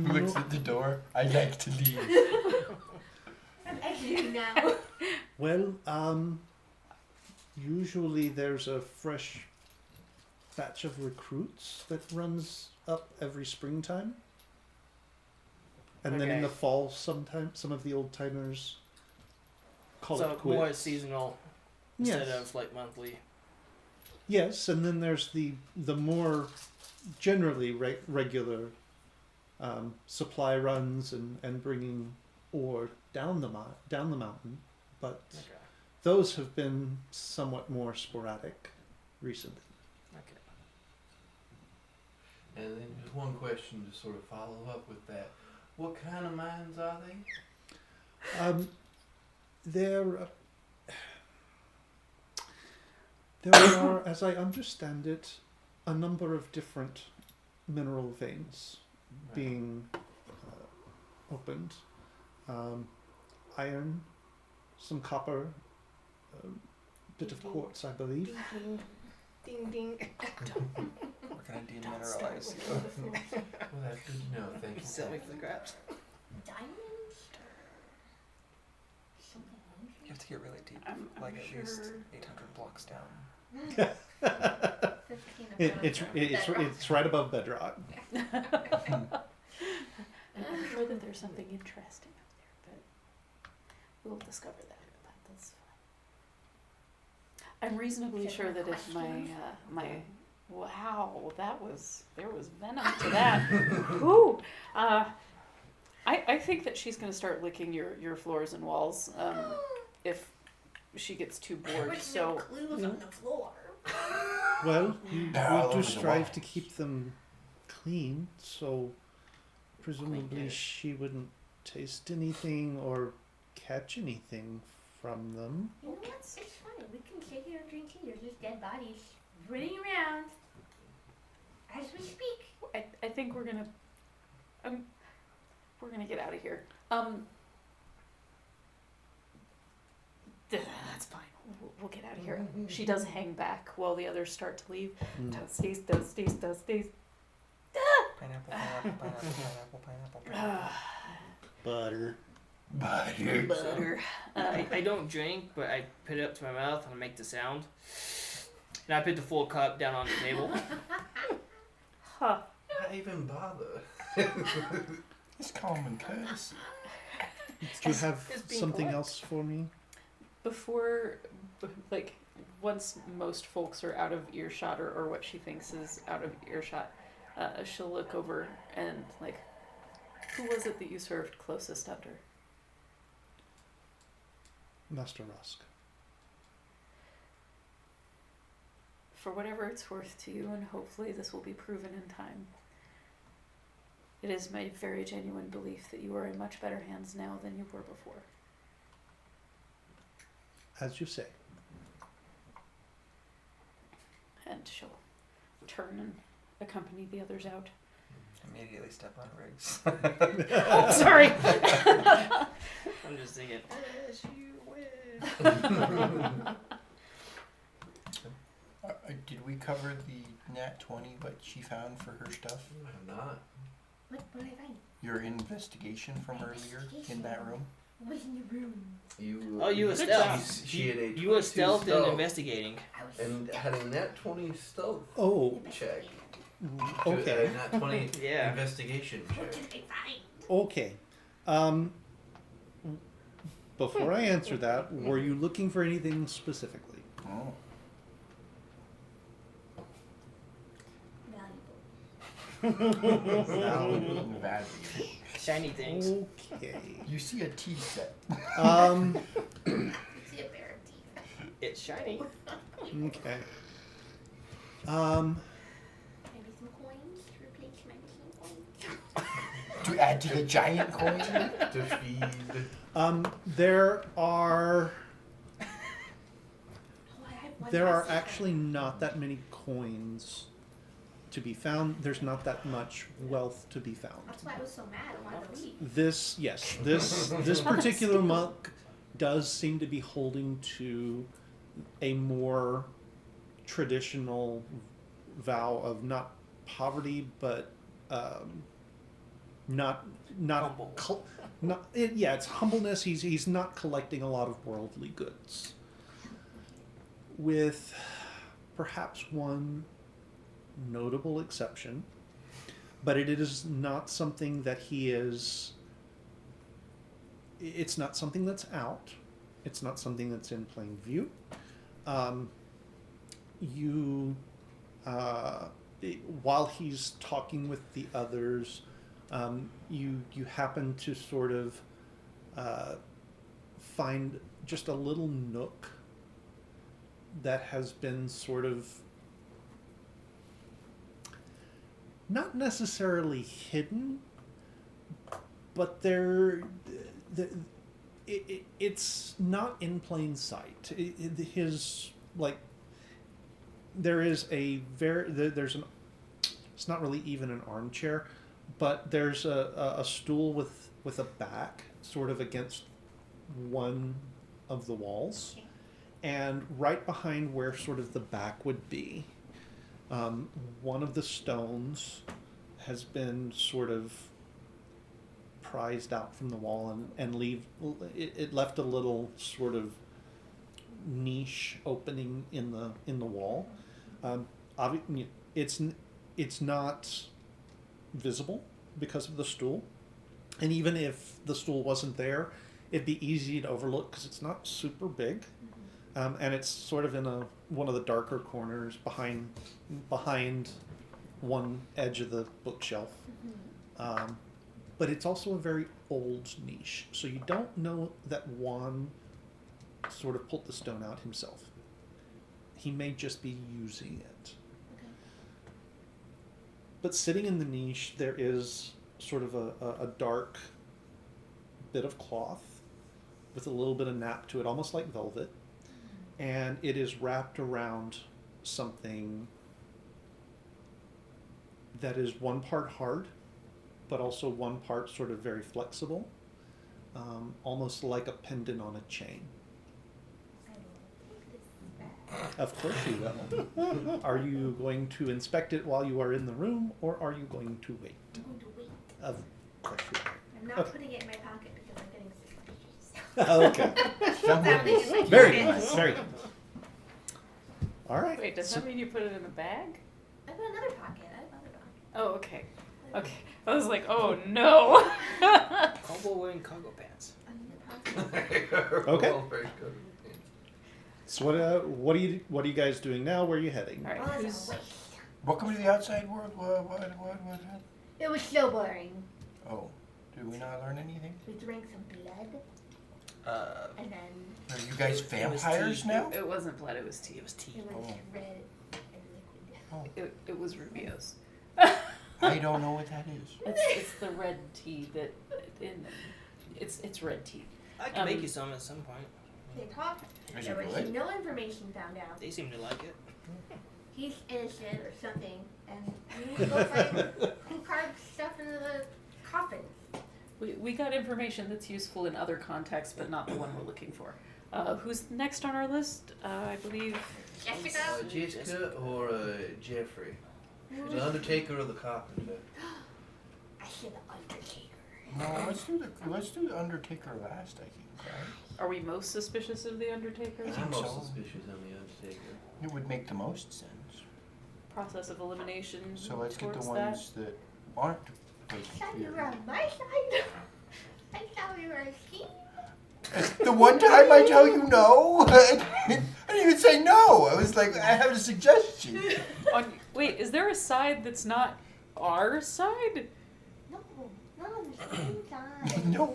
Looks at the door. I like to leave. I do now. Well, usually there's a fresh batch of recruits that runs up every springtime. And then in Okay. the fall, sometimes some of the old timers call So it quits. more seasonal instead Yes. of like monthly. Yes, and then there's the more generally regular supply runs and bringing ore down the mountain, but Okay. those have been somewhat more sporadic recently. Okay. And then just one question to sort of follow up with that. What kind of mines are they? There are, as I understand it, a number of different mineral veins being opened. Iron, some copper, a bit of quartz, I believe. Ding, ding, ding, ding. We're gonna demineralize you. Well, that's good to know. Thank you. Sell me for the scraps. Diamonds? You have to get really deep, I'm like at sure. least 800 blocks down. 15 of It's right above bedrock. I'm sure that there's something interesting up there, but we'll discover that. That's fine. I'm reasonably sure that if my wow, there was venom to that. Whew. I think that she's gonna start licking your floors and walls if she gets too bored. With So no clues on the floor. Well, we all do over the strive wall. to keep them clean, so presumably Clean. she wouldn't taste anything or catch anything from them. You know what? It's fine. We can sit here and drink tea. There's just dead bodies running around as we speak. I think we're gonna get out of here. That's fine. We'll get out of here. She does hang back while the others start to leave. Toasties. Pineapple, pineapple. Butter. Butter. I don't drink, but I put it up to my mouth and I make the sound. And I put the full cup down on the table. Huh. Why even bother? It's common courtesy. Do you have It's being something polite. else for me? Before, like, once most folks are out of earshot or what she thinks is out of earshot, she'll look over and, like, who was it that you served closest under? Master Rusk. For whatever it's worth to you, and hopefully this will be proven in time, it is my very genuine belief that you are in much better hands now than you were before. As you say. And she'll turn and accompany the others out. Immediately step on Riggs. Oh, sorry. I'm just thinking, as you win. Did we cover the Nat 20, what she found for her stuff? I have not. What did I find? Your investigation from earlier in that room? What was in the room? You. Oh, you were Good stealth. She had a You were 22 stealth and stealth investigating. I was and had a nat 20 stealth Oh, check. okay. A nat 20 Yeah. investigation What check. did I find? Okay. Before I answer that, were you looking for anything specifically? Oh. Valuable. Value. Shiny things. Okay. You see a tea set. Um, You see a bear of teeth. It's shiny. okay. Maybe some coins to replace my missing coins. To add to the giant coin? To feed. There are Oh, I have one there are last actually not that many coins to be found. There's not that much wealth to be found. That's why I was so mad. I wanted to leave. This particular monk does seem to be holding to a more traditional vow of not poverty, but not Humble. it's humbleness. He's not collecting a lot of worldly goods, with perhaps one notable exception, but it is not something that he is. It's not something that's out. It's not something that's in plain view. While he's talking with the others, you happen to sort of find just a little nook that has been sort of not necessarily hidden, but it's not in plain sight. It's not really even an armchair, but there's a stool with a back sort of against one of the walls, Okay. and right behind where sort of the back would be, one of the stones has been sort of prized out from the wall and it left a little sort of niche opening in the wall. It's not visible because of the stool, and even if the stool wasn't there, it'd be easy to overlook because it's not super big. And it's sort of in one of the darker corners behind one edge of the bookshelf. But it's also a very old niche, so you don't know that Juan sort of pulled the stone out himself. He may just be using it. Okay. But sitting in the niche, there is sort of a dark bit of cloth with a little bit of nap to it, almost like velvet. And it is wrapped around something that is one part hard, but also one part sort of very flexible, almost like a pendant on a chain. I don't think this is bad. Of course you will. Are you going to inspect it while you are in the room, or are you going to wait? I'm going to wait. Of course you I'm not Okay. putting it in my pocket because I'm getting suspicious. are. Okay. That was my Very pocket. nice. Very nice. All right. Wait, does So- that mean you put it in a bag? I put another pocket. I have another pocket. Oh, okay. Okay. I was like, oh no. Combo wearing cargo pants. Another pocket. Okay. Well, very good. So what are you guys doing now? Where are you heading? All right. Well, Who's, that's a waste. Welcome to the outside world. What? It was so boring. Oh, did we not learn anything? We drank some blood and then Are you guys It was vampires tea. now? it wasn't blood, it was tea. It was tea. it went Oh. red and liquid. It was Rubio's. I don't know what that is. It's the red tea that it's red tea. I can make Um, you some at some point. They talked. Is There it was good? no information found out. They seem to like it. He's innocent or something, and we need to go find carve stuff into the coffin. We got information that's useful in other contexts, but not the one we're looking for. Who's next on our list? I believe. Jessica? Jessica or Jeffrey? The Undertaker or the Carpenter? I hear the Undertaker. No, let's do the Undertaker last. I think, right? Are we most suspicious of the Undertaker? think I'm most so. suspicious on the Undertaker. It would make the most sense. Process of elimination. So let's get the towards ones that aren't I taken thought you were here. on my side. I thought we were a team. The one time I tell you no, I didn't even say no. I was like, I have a suggestion. Wait, is there a side that's not our side? No, not on the same side. No.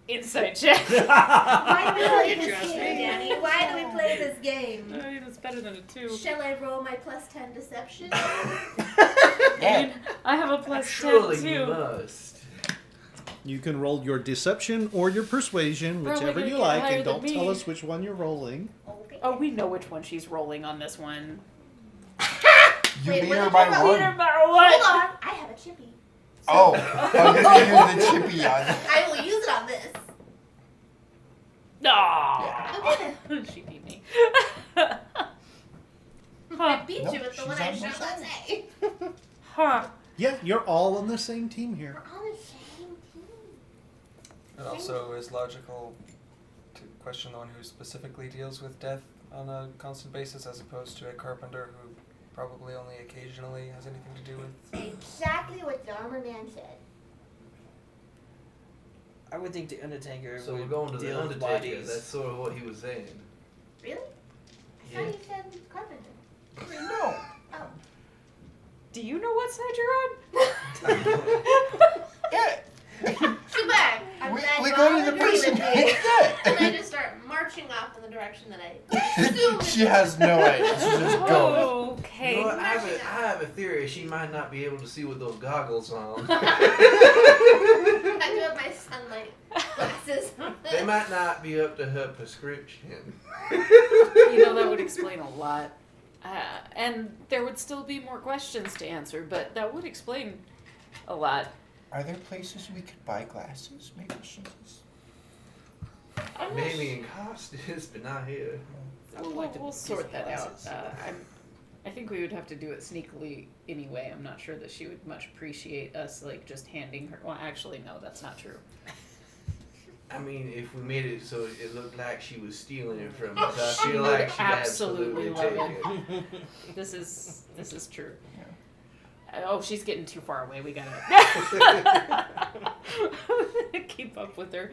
Inside check. Why do we play this Trust me. game, Danny? Why do we play this game? I mean, it's better than a 2. Shall I roll my plus 10 deception? I have a plus 10 Surely you too. must. You can roll your deception or your persuasion, Probably whichever gonna you get like, higher and than don't me. tell us which one you're rolling. Okay. Oh, we know which one she's rolling on this one. You Wait, beat what her did by you roll? one. No matter Hold what. on. I have a chippy. Oh, I'm gonna use the chippy on. I will use it on this. No. Okay. She beat me. I Huh. beat Nope, you with the she's one I on my shot that side. day. Huh. Yeah, you're all on the same team We're here. on the same team. It also is logical to question the one who specifically deals with death on a constant basis as opposed to a carpenter who probably only occasionally has anything to do with. Exactly what the armor man said. I would think the Undertaker So would we're going to the deal with Undertaker. bodies. That's sort of what he was saying. Really? I Yeah. thought you said carpenter. No. Oh. Do you know what side you're on? Yeah. Too bad. I'm We, glad we you go all to the agree person. with me. And I Yeah. just start marching off in the direction that I assume She has no idea. She just goes. Okay. You know what? I have a theory. She might not be able to see with those goggles on. I do have my sunlight glasses. They might not be up to her prescription. You know, that would explain a lot. And there would still be more questions to answer, but that would explain a lot. Are there places we could buy glasses? Maybe she's. I'm not Maybe in Costas, but not here. I would like to We'll use sort that out. glasses. I think we would have to do it sneakily anyway. I'm not sure that she would much appreciate us like just handing her. Well, actually, no, that's not true. I mean, if we made it so it looked like she was stealing it from us, I She feel would like she'd absolutely absolutely love take it. This is true. Yeah. Oh, she's getting too far away. We gotta keep up with her.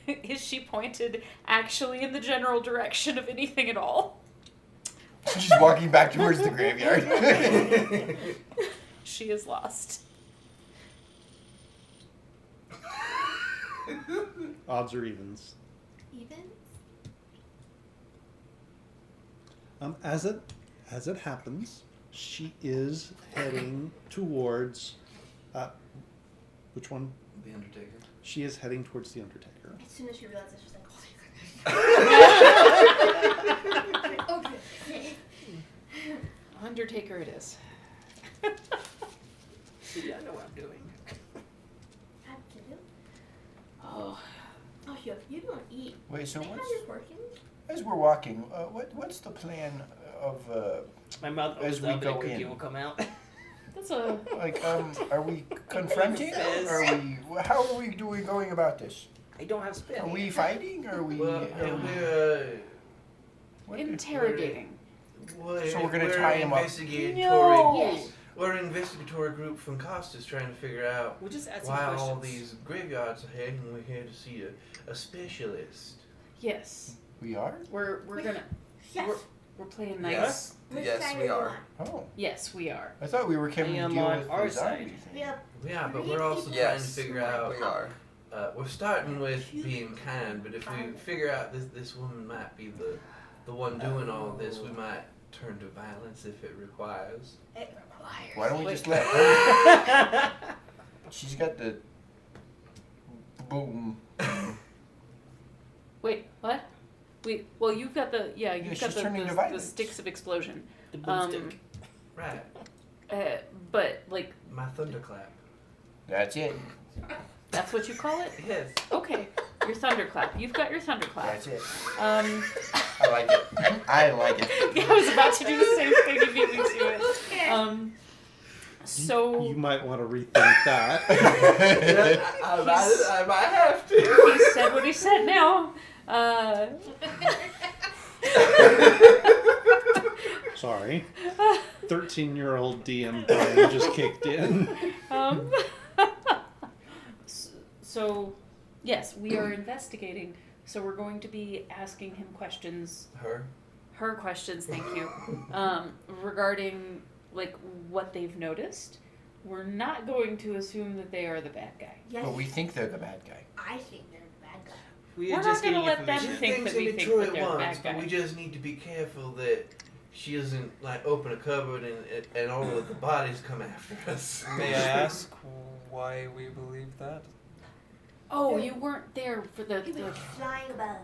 Is she pointed actually in the general direction of anything at all? She's walking back towards the graveyard. She is lost. Odds or evens. Even? As it happens, she is heading towards. Which one? The Undertaker. She is heading towards the Undertaker. As soon as she realizes, she's like, oh my goodness. Okay. Undertaker it is. See, I know what I'm doing. Absolutely. Oh, Oh, you don't eat. Wait, so They have what's your portions? as we're walking? What's the plan of My mouth As opens we up and a go cookie in. will come out. that's a. like are we confronting? Fizz. Are we? How are we going about this? I don't have spit. Are we fighting? Are we? Well, what- Interrogating. So we're gonna tie him up. investigatory. No. Yes. We're an investigatory group from Costas trying to figure out We'll just ask some why questions. all these graveyards are here, and we're here to see a specialist. Yes, We are? we're gonna Yes. we're playing nice. Yes? Which Yes, side we you are. on? Oh, Yes, we are. I thought we were coming I to am deal on with our the zombie side. thing. We have Yeah, but Three we're also people. trying to Yes, figure out. we are. We're starting with being kind, but if we figure out this woman might be the one doing all this, we might turn to violence if it requires. it requires. Why don't we Wait. just let her? She's got the boom. Wait, what? Well, you've got the Yeah, you've she's got turning to the violence. sticks of explosion. The boomstick. Right. But like My thunderclap. That's it. that's what you call it? Yes. Okay, your thunderclap. You've got your thunderclap. That's it. Um, I like it. I like it. I was about to do the same thing. You beat me to it. So You might want to rethink that. I might have to. he said what he said. Now. Sorry. 13-year-old DM brain just kicked in. Um, so, yes, we are investigating. So we're going to be asking him questions, her questions, thank you, regarding like what they've noticed. We're not going to assume that they are the bad guy. Yes, But we think they're the bad guy. I think they're the bad guy. We We're are not just gonna getting let them information. think Things that can we be think true that at they're the once, bad but guy. we just need to be careful that she doesn't like open a cupboard and all of the bodies come after us. May I ask why we believe that? Oh, you weren't there for the. He was flying above.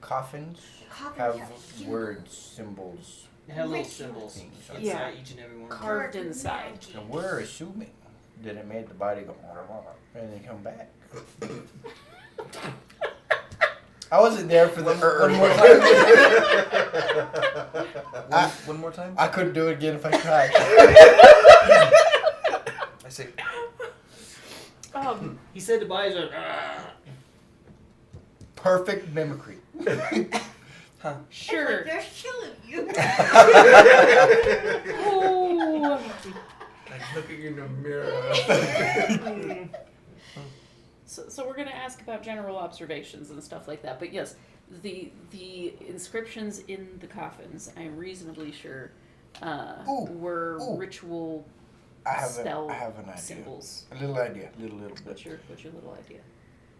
Coffins Coffins have have symbols. words, symbols. They have little Ritual symbols things. inside Yeah. each and every one. Carved Dark inside. magic. And we're assuming that it made the body go and then come back. I wasn't there for the one more time. One more time? I couldn't do it again if I tried. I say, He said the bodies are. "Ah." Perfect mimicry. huh. Sure. It's like there's two of you. Oh. Like looking in the mirror. So we're gonna ask about general observations and stuff like that. But yes, the inscriptions in the coffins, I'm reasonably sure, were ooh. ritual I have spell an idea. symbols. A little idea. Little What's bit. your little idea?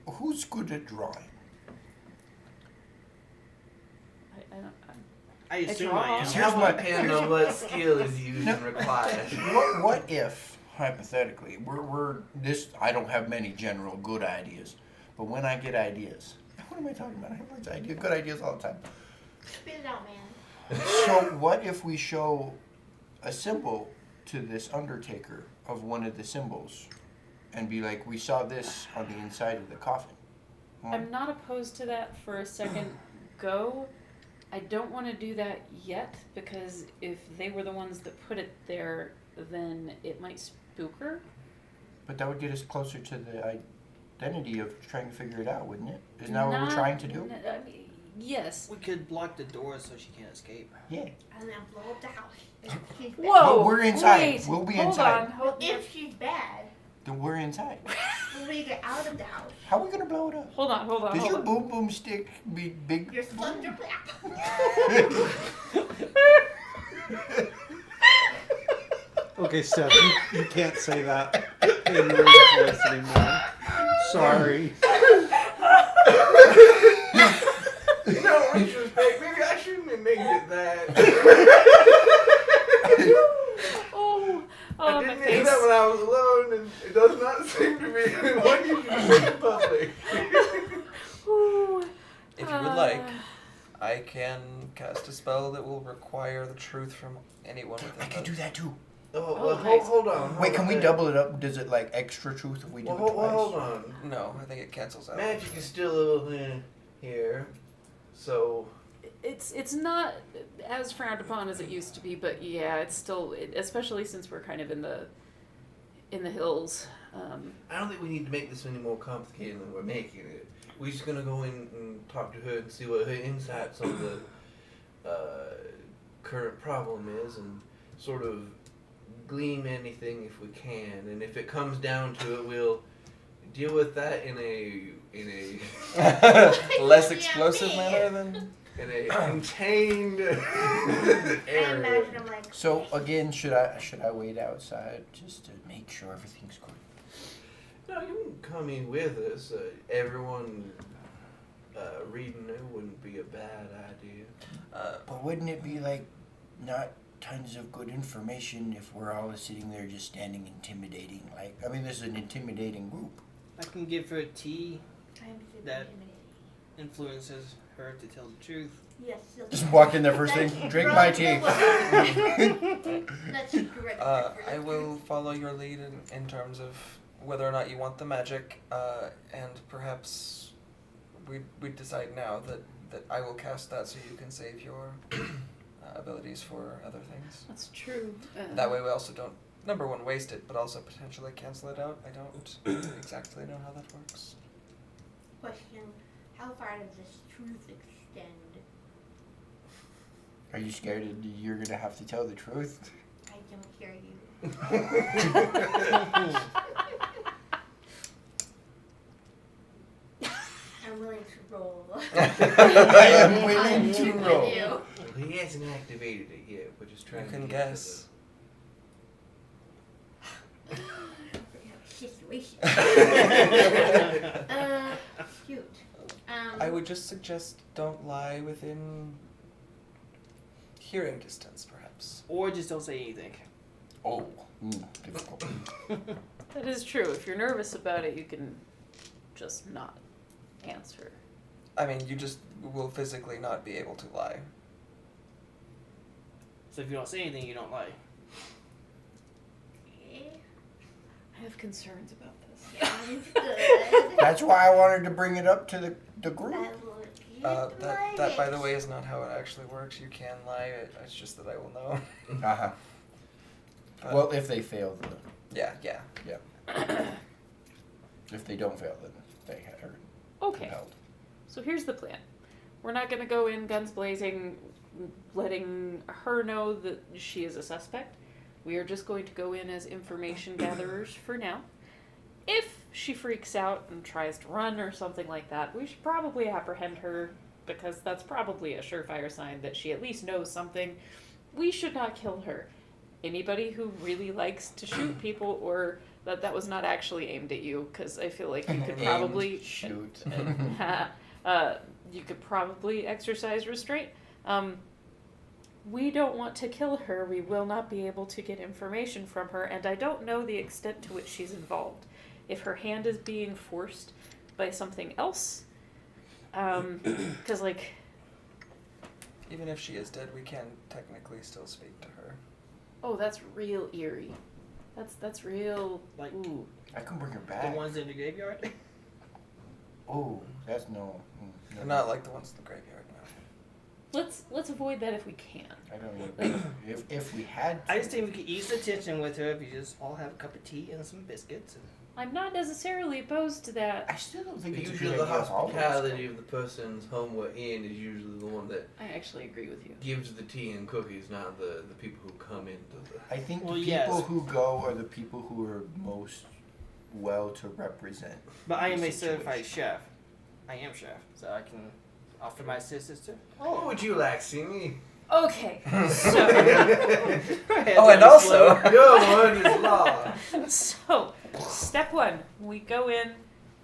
Who's good at drawing? I assume draw. I am. Here's How my- depend on what skill is used and required. What if, hypothetically, we're this? I don't have many general good ideas, but when I get ideas, what am I talking about? I have lots of ideas, good ideas all the time. Spit it out, man. So what if we show a symbol to this undertaker of one of the symbols, and be like, we saw this on the inside of the coffin? I'm not opposed to that for a second go. I don't want to do that yet because if they were the ones that put it there, then it might spook her. But that would get us closer to the identity of trying to figure it out, wouldn't it? Isn't that what we're trying to do? I mean, yes. We could block the doors so she can't escape. Yeah. And then blow up the house. If she's bad. Whoa! We're inside. Wait, We'll be hold inside. On, Well, if she's bad, Then we're inside. when we get out of the house, How are we gonna blow it up? hold on. Does your Hold on. boom boom stick be big? your thunderclap. Okay, Steph, you can't say that in your voice anymore. Sorry. No retrospect. Maybe I shouldn't have named it that. Oh, I my didn't name face. that when I was alone, and it does not seem to be what you should say in public. Ooh. If you would like, I can cast a spell that will require the truth from anyone within I can do that too. Oh, Oh, well, nice. hold on. Wait, can we on. double it up? Does it like extra truth if we do Well, it twice? hold on. No, I think it cancels out. Magic is still a little in here, so It's not as frowned upon as it used to be, but yeah, it's still, especially since we're kind of in the hills. I don't think we need to make this any more complicated than we're making it. We're just gonna go in and talk to her and see what her insights on the current problem is, and sort of glean anything if we can. And if it comes down to it, we'll deal with that in a Less explosive manner than. contained I area. imagine I'm like, So again, should I wait outside just to make sure everything's good? No, you can come in with us. Everyone reading it wouldn't be a bad idea. But wouldn't it be like not tons of good information if we're all sitting there just standing intimidating? Like, I mean, this is an intimidating group. I can give her tea I'm super That- intimidated. influences her to tell the truth. Yes. Just walk in there first thing, drink my tea. That's correct. I will follow your lead in terms of whether or not you want the magic, and perhaps we decide now that I will cast that so you can save your abilities for other things. That's true. That way we also don't, number one, waste it, but also potentially cancel it out. I don't exactly know how that works. Question: how far does this truth extend? Are you scared that you're gonna have to tell the truth? I don't hear you. I'm willing to roll. I am willing to roll. I do. Well, he hasn't activated it yet. We're just trying You to can get to guess. Situation. Shoot. I would just suggest don't lie within hearing distance, perhaps. Or just don't say anything. Oh, difficult. That is true. If you're nervous about it, you can just not answer. I mean, you just will physically not be able to lie. So if you don't say anything, you don't lie. I have concerns about this. Sounds good. That's why I wanted to bring it up to the group. I will get That by the my way is not how it actually works. You can lie. It's just that I will know. Uh-huh. But Well, if they fail, yeah. if they don't fail, then they are Okay. compelled. So here's the plan. We're not going to go in guns blazing, letting her know that she is a suspect. We are just going to go in as information gatherers for now. If she freaks out and tries to run or something like that, we should probably apprehend her because that's probably a surefire sign that she at least knows something. We should not kill her. Anybody who really likes to shoot people, or that was not actually aimed at you, because I feel like you could probably shoot. you could probably exercise restraint. We don't want to kill her. We will not be able to get information from her, and I don't know the extent to which she's involved. If her hand is being forced by something else, because like, Even if she is dead, we can technically still speak to her. oh, that's real eerie. That's real. Like Ooh. I can bring her the back. ones in the graveyard. Oh, that's no. They're not like the ones in the graveyard now. Let's avoid that if we can. I don't know. If we had to. I just think we could ease the tension with her if you just all have a cup of tea and some biscuits. I'm not necessarily opposed to that. I still don't think it's a Usually good the idea to always hospitality of the person's home we're in is usually the one that I actually agree with you. gives the tea and cookies, not the people who come into the... I think Well, the people yes. who go are the people who are most well to represent. But I am a the certified situation. chef. I am chef, so I can offer my assistance to. What would you like, Simi? Okay, so Oh, and also, Your word is law. so step one, we go in,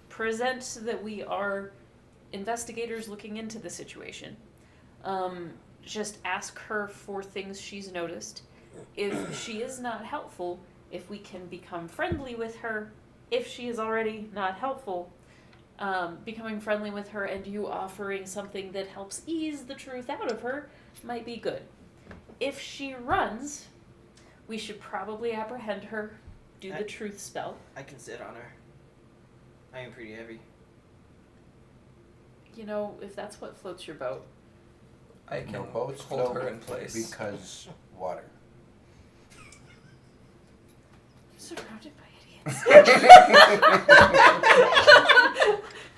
present that we are investigators looking into the situation. Just ask her for things she's noticed. If she is not helpful, if we can become friendly with her. If she is already not helpful, becoming friendly with her and you offering something that helps ease the truth out of her might be good. If she runs, we should probably apprehend her, do the truth spell. I can sit on her. I am pretty heavy. You know, if that's what floats your boat. I can No boats hold her float in place. because water. Surrounded by idiots.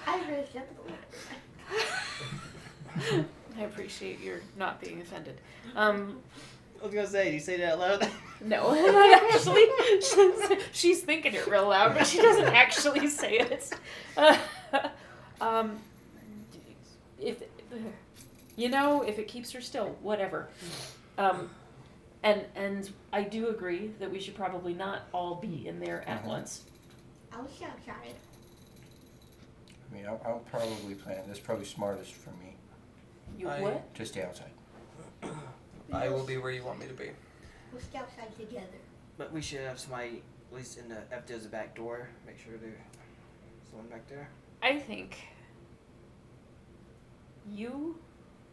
I resemble it. I appreciate your not being offended. I was gonna say, do you say that out loud? No, not actually. She's thinking it real loud, but she doesn't actually say it. If if it keeps her still, whatever. And I do agree that we should probably not all be in there at once. I'll stay outside. I mean, I'll probably plan. That's probably smartest for me You I- what? to stay outside. I will be where you want me to be. We'll stay outside together. But we should have somebody, at least in the, if there's a back door, make sure there's someone back there. I think you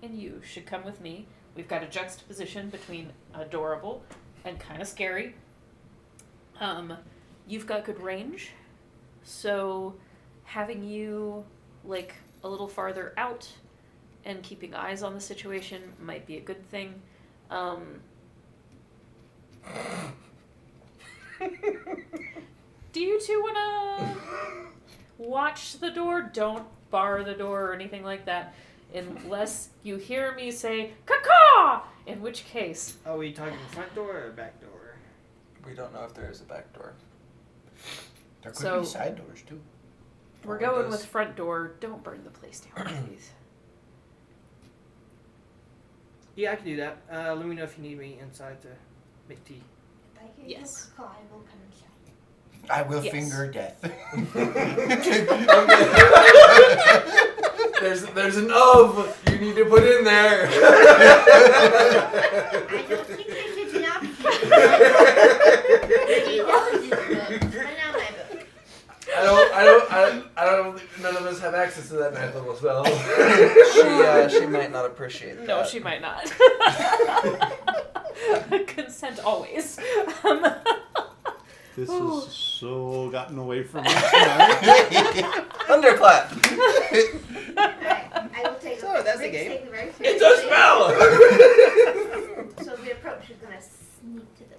and you should come with me. We've got a juxtaposition between adorable and kind of scary. You've got good range, so having you like a little farther out and keeping eyes on the situation might be a good thing. Do you two wanna watch the door? Don't bar the door or anything like that, unless you hear me say "caw-caw," in which case. Are we talking front door or back door? We don't know if there is a back door. There could So- be side doors too. We're Or going does- with front door. Don't burn the place down, please. Yeah, I can do that. Let me know if you need me inside to make tea. If I hear Yes. you call, I will come inside. I will Yes. finger death. There's an of you need to put in there. I don't think I should not be. Right now, my book. I don't think none of us have access to that nice little spell. She might not appreciate that. No, she might not. Consent always. This Ooh. has so gotten away from me tonight. Thunderclap! Alright, I will take So, that's the Rick's game. taking very It's a seriously. spell. So as we approach, she's gonna sneak to the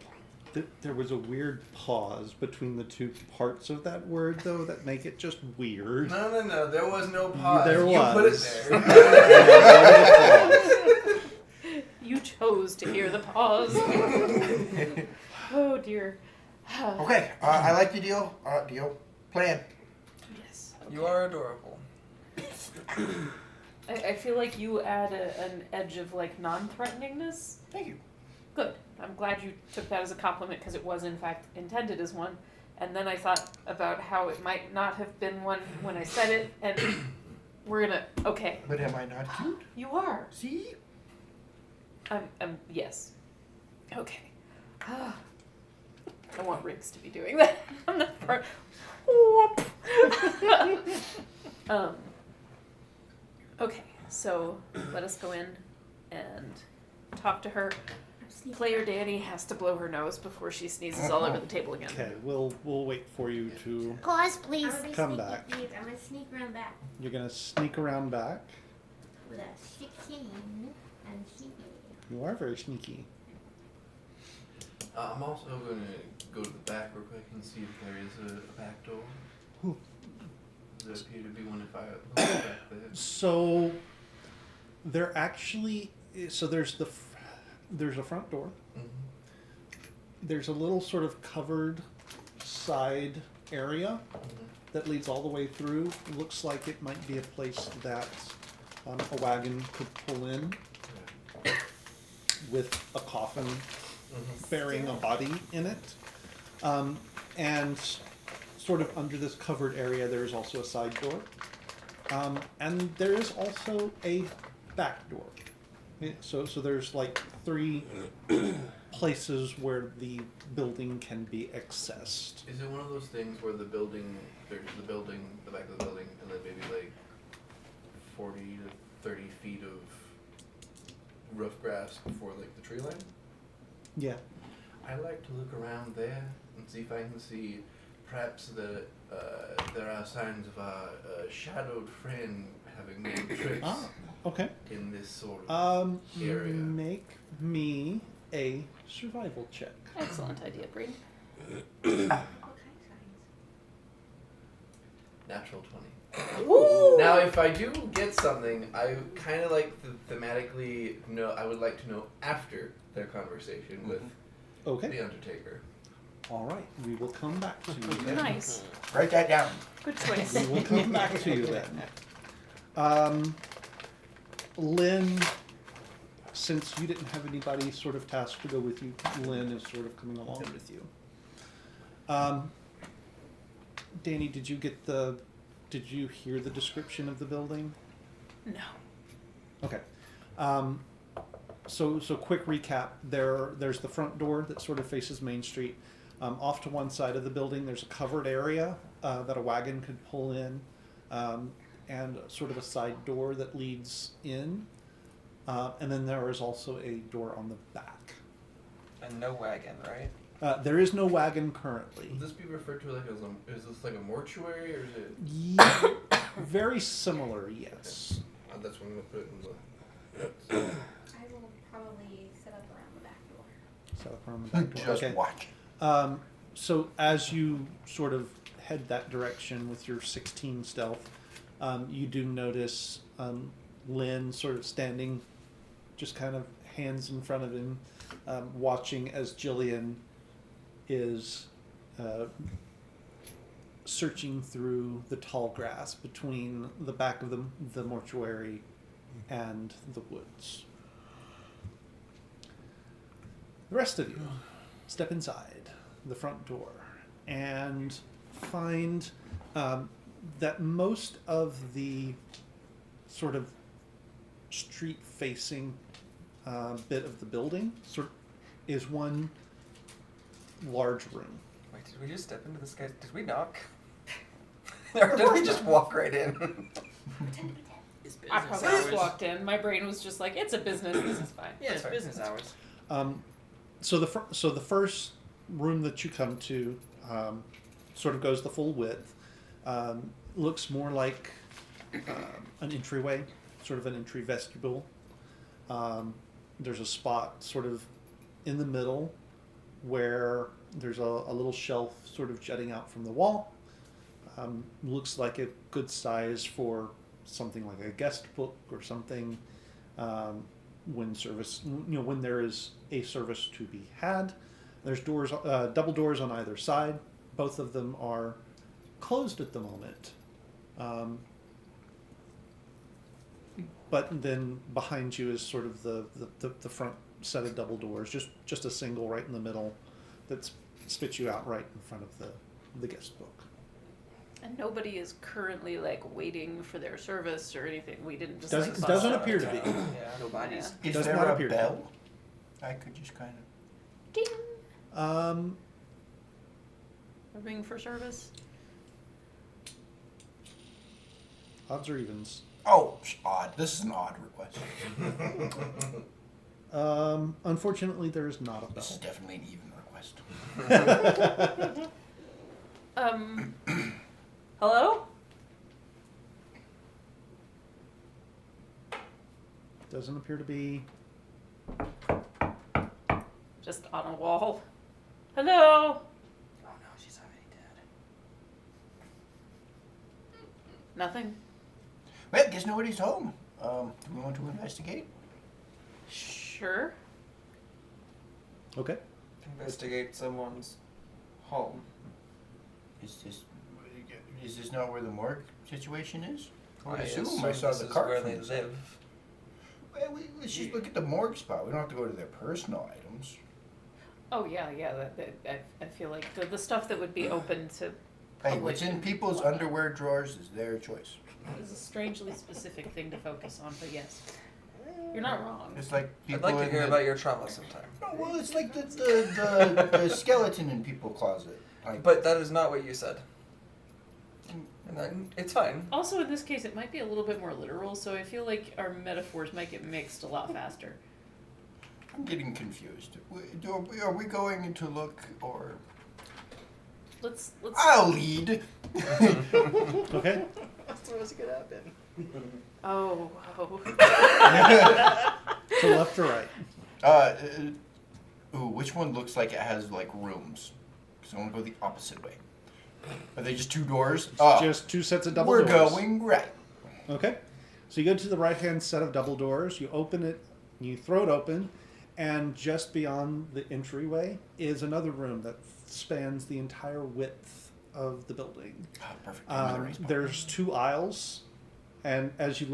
back. There was a weird pause between the two parts of that word, though, that make it just weird. No. There was no pause. There you was. put it there. You chose to hear the pause. Oh dear. Okay, I like the deal. Plan. Yes. You are adorable. I feel like you add an edge of like non-threateningness. Thank you. Good. I'm glad you took that as a compliment because it was in fact intended as one. And then I thought about how it might not have been one when I said it, and we're gonna. Okay. But am I not cute? You are. See? Yes. Okay. I want Riggs to be doing that on the front. Whoop. Okay, so let us go in and talk to her. Player Danny has to blow her nose before she sneezes all over the table again. Okay, we'll wait for you to. Pause, please. I'm gonna Come sneaky, back. please. I'm gonna sneak around back You're gonna sneak around back. with a 16 and sneaky. You are very sneaky. I'm also going to go to the back real quick and see if there is a back door. Ooh. There appear to be one if I look back there. So there actually there's there's a front door. Mhm. There's a little sort of covered side area that leads all the way through. Looks like it might be a place that a wagon could pull in with a coffin bearing a body in it. And sort of under this covered area, there is also a side door. And there is also a back door. So there's like 3 places where the building can be accessed. Is it one of those things where there's the building, the back of the building, and then maybe like 40 to 30 feet of rough grass before like the tree line? Yeah. I like to look around there and see if I can see perhaps there are signs of our shadowed friend having made trips Ah, okay. in this sort of area. Make me a survival check. Excellent idea, Bree. What kind of signs? Natural 20. Ooh. Now, if I do get something, I kind of like thematically know. I would like to know after their conversation with Okay. the Undertaker. All right. We will come back to you then. Nice. Write that down. Good choice. We will come back to you then. Lynn, since you didn't have anybody sort of tasked to go with you, Lynn is sort of coming along with you. Danny, did you hear the description of the building? No. Okay. So quick recap. There's the front door that sort of faces Main Street. Off to one side of the building, there's a covered area that a wagon could pull in. and sort of a side door that leads in. And then there is also a door on the back. And no wagon, right? There is no wagon currently. Would this be referred to like as is this like a mortuary or is it? Yeah, very similar, yes. That's what I'm gonna put in the. I will probably set up around the back door. So from the back door. Just Okay. watch. So as you sort of head that direction with your 16 stealth, you do notice Lynn sort of standing, just kind of hands in front of him, watching as Jillian is searching through the tall grass between the back of the mortuary and the woods. The rest of you step inside the front door and find that most of the sort of street-facing bit of the building is one large room. Wait, did we just step into this guy? Did we knock? Or did we just walk right in? Pretend to pretend. It's business I probably hours. just walked in. My brain was just like, it's a business. This is fine. Yeah, it's That's business hours. So the first room that you come to sort of goes the full width. Looks more like an entryway, sort of an entry vestibule. There's a spot sort of in the middle where there's a little shelf sort of jutting out from the wall. Looks like a good size for something like a guest book or something. When there is a service to be had. There's doors, double doors on either side. Both of them are closed at the moment. But then behind you is sort of the front set of double doors, just a single right in the middle that spits you out right in front of the guest book. And nobody is currently like waiting for their service or anything. We didn't just Doesn't- like, bust doesn't out. appear to be. Yeah. Nobody's. Is Does there not a appear to be. bell? I could just kind of. Ding. Um, We're being for service. odds or evens? Oh, odd. This is an odd request. Unfortunately, there is not a This is bell. definitely an even request. Hello? Doesn't appear to be. Just on a wall. Hello? Oh no, she's already dead. Nothing. Well, guess nobody's home. Do we want to investigate? Sure. Okay. Investigate someone's home. Is this not where the morgue situation is? I would I assume assume I saw this the is cart where from they the side. live. Well, let's just look at the morgue spot. We don't have to go to their personal items. Oh yeah. I feel like the stuff that would be open to Hey, public what's in and people's whatnot underwear drawers is their choice. is a strangely specific thing to focus on, but yes, you're not wrong. It's like I'd people like to in hear the, about your trauma sometime. No, well, it's like the skeleton in people's closet. Like, But that is not what you said. And that, it's fine. Also, in this case, it might be a little bit more literal, so I feel like our metaphors might get mixed a lot faster. I'm getting confused. Are we going to look or? Let's. I'll lead. Okay. That's what's gonna happen. Oh. So left or right? Ooh, which one looks like it has like rooms? Because I want to go the opposite way. Are they just two doors? Just two sets of double we're doors. going right. Okay. So you go to the right-hand set of double doors. You open it. You throw it open, and just beyond the entryway is another room that spans the entire width of the building. Ah, perfect. I'm in the right spot. There's two aisles, and as you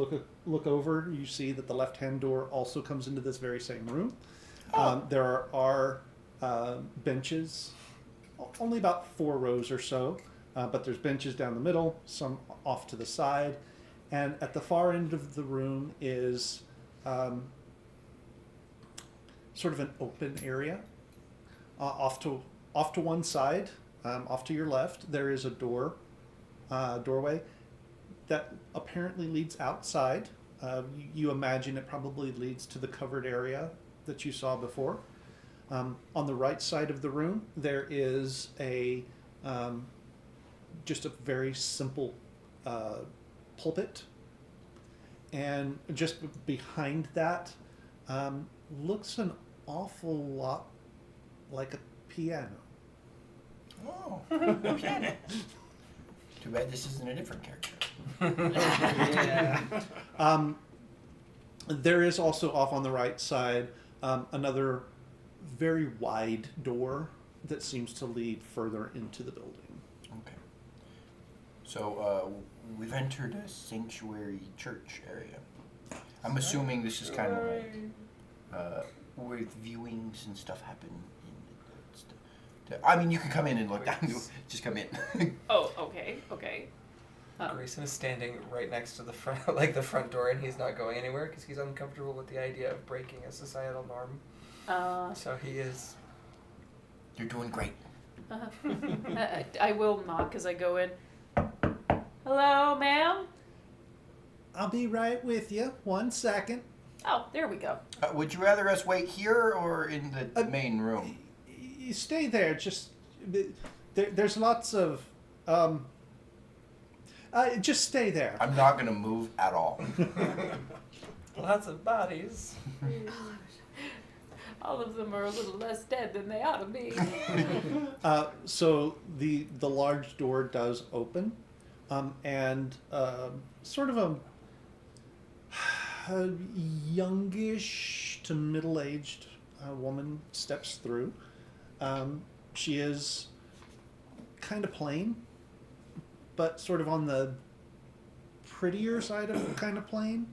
look over, you see that the left-hand door also comes into this very same room. There are benches, only about 4 rows or so, but there's benches down the middle, some off to the side, and at the far end of the room is sort of an open area. Off to one side, off to your left, there is a doorway. that apparently leads outside. You imagine it probably leads to the covered area that you saw before. On the right side of the room, there is a just a very simple pulpit, and just behind that looks an awful lot like a piano. Oh, a piano. Too bad this isn't a different character. Yeah. There is also off on the right side another very wide door that seems to lead further into the building. Okay. So we've entered a sanctuary church area. I'm assuming this is kind of like where viewings and stuff happen. I mean, you can come in and look down. Just come in. Oh, okay. Grayson is standing right next to the front, like the front door, and he's not going anywhere because he's uncomfortable with the idea of breaking a societal norm. So he is. You're doing great. I will knock as I go in. Hello, ma'am? I'll be right with you. 1 second. Oh, there we go. Would you rather us wait here or in the main room? You stay there. Just there's lots of just stay there. I'm not gonna move at all. Lots of bodies. All of them are a little less dead than they ought to be. So the large door does open, and sort of a youngish to middle-aged woman steps through. She is kind of plain, but sort of on the prettier side of kind of plain.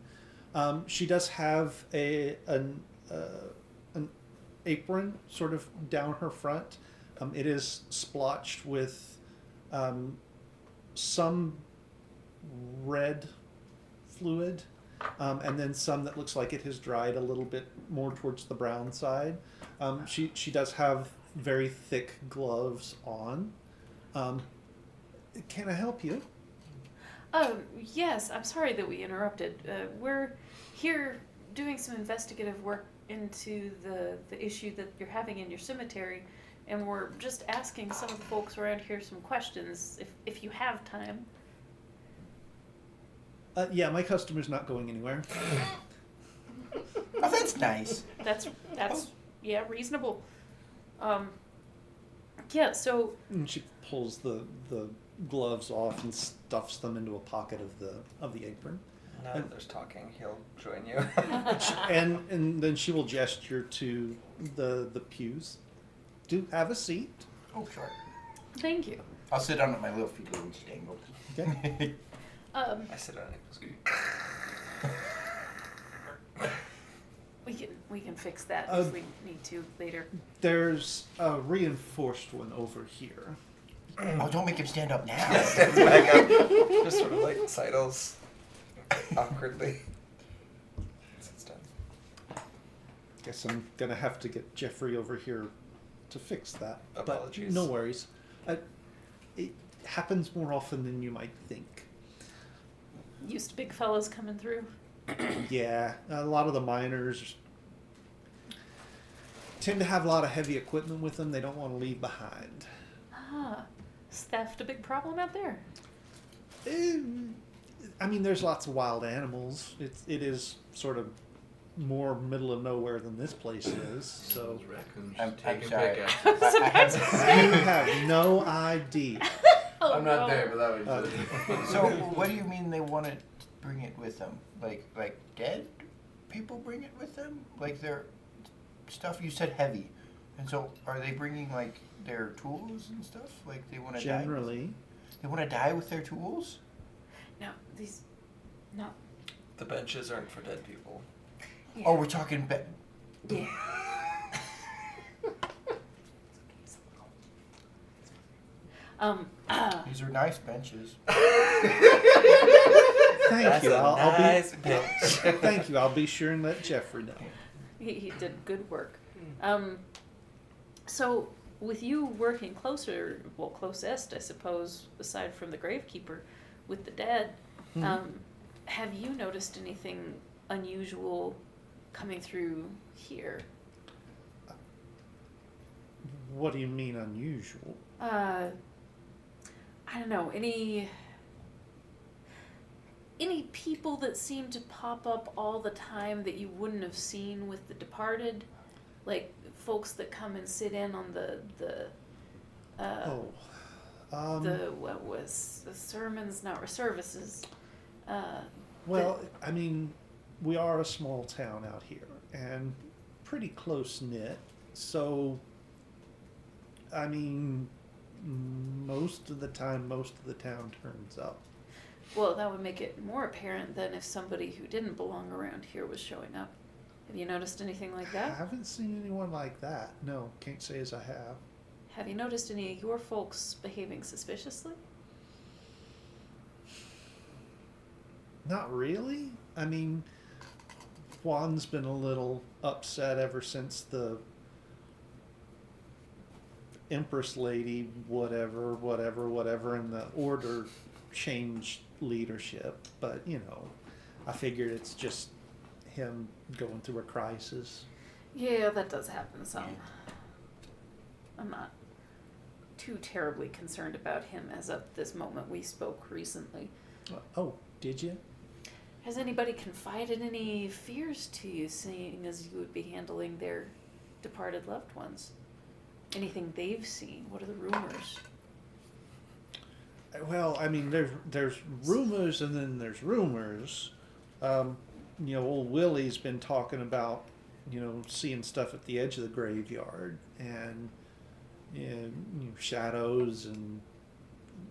She does have an apron sort of down her front. It is splotched with some red fluid, and then some that looks like it has dried a little bit more towards the brown side. She does have very thick gloves on. Can I help you? Yes, I'm sorry that we interrupted. We're here doing some investigative work into the issue that you're having in your cemetery, and we're just asking some of the folks around here some questions, if you have time. Yeah, my customer's not going anywhere. Oh, that's nice. That's yeah, reasonable. Yeah, so And she pulls the gloves off and stuffs them into a pocket of the apron. Now that there's talking, he'll join you. And then she will gesture to the pews. Do have a seat. Oh, sure. thank you. I'll sit down at my little feet will just dangle. Okay. I sit on it. We can fix that if we need to later. There's a reinforced one over here. Oh, don't make him stand up now. Stands back up, just sort of like sidles awkwardly. Sits down. Guess I'm gonna have to get Jeffrey over here to fix that. Apologies. But no worries. It happens more often than you might think. Used to big fellas coming through. Yeah, a lot of the miners tend to have a lot of heavy equipment with them they don't want to leave behind. Is theft a big problem out there? I mean, there's lots of wild animals. It is sort of more middle of nowhere than this place is. So Those raccoons I'm taking sorry. pickaxes. I was about to say. you have no idea. Oh, I'm not no. there, but that was So, what do you mean they want to bring it with them? Like dead people bring it with them? Like their stuff? You said heavy, and so are they bringing like their tools and stuff? Like they want to die? Generally, They want to die with their tools? No, these. No. The benches aren't for dead people. Yeah. Oh, we're talking. Yeah. These are nice benches. thank That's you. a I'll nice be bench. thank you. I'll be sure and let Jeffrey know. He did good work. So with you working closest, I suppose, aside from the gravekeeper, with the dead, Have you noticed anything unusual coming through here? What do you mean unusual? I don't know, any people that seem to pop up all the time that you wouldn't have seen with The Departed? Like folks that come and sit in on the what was the sermons, not services. Well, I mean, we are a small town out here and pretty close knit. So, I mean, most of the time, most of the town turns up. Well, that would make it more apparent than if somebody who didn't belong around here was showing up. Have you noticed anything like I that? haven't seen anyone like that. No, can't say as I have. Have you noticed any of your folks behaving suspiciously? Not really. I mean, Juan's been a little upset ever since the Empress Lady, whatever, and the Order changed leadership. But, you know, I figured it's just him going through a crisis. Yeah, that does happen some. I'm not too terribly concerned about him as of this moment. We spoke recently. Oh, did you? Has anybody confided any fears to you, seeing as you would be handling their departed loved ones? Anything they've seen? What are the rumors? Well, I mean, there's rumors and then there's rumors. You know, old Willie's been talking about, you know, seeing stuff at the edge of the graveyard and you know, shadows and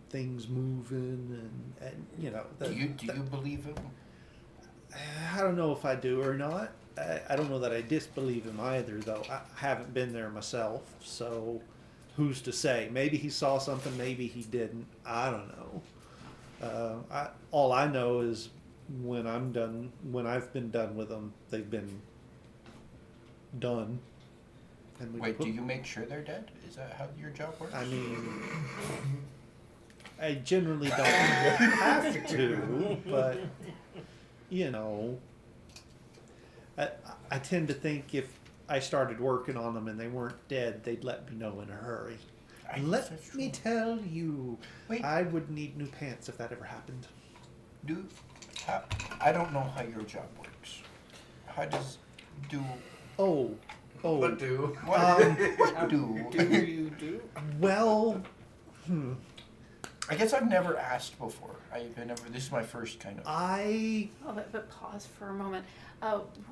things moving and you know. Do you believe him? I don't know if I do or not. I don't know that I disbelieve him either, though. I haven't been there myself, so who's to say? Maybe he saw something, maybe he didn't. I don't know. All I know is when I've been done with them, they've been done. And we Wait, do you make sure they're dead? Is that how your job works? I mean, I generally don't have to, but you know, I tend to think if I started working on them and they weren't dead, they'd let me know in a hurry. I guess Let that's me true. tell you, Wait. I would need new pants if that ever happened. I don't know how your job works. How does do Oh, What do? what do? Do you do? well, I guess I've never asked before. This is my first kind of. I Oh, but pause for a moment.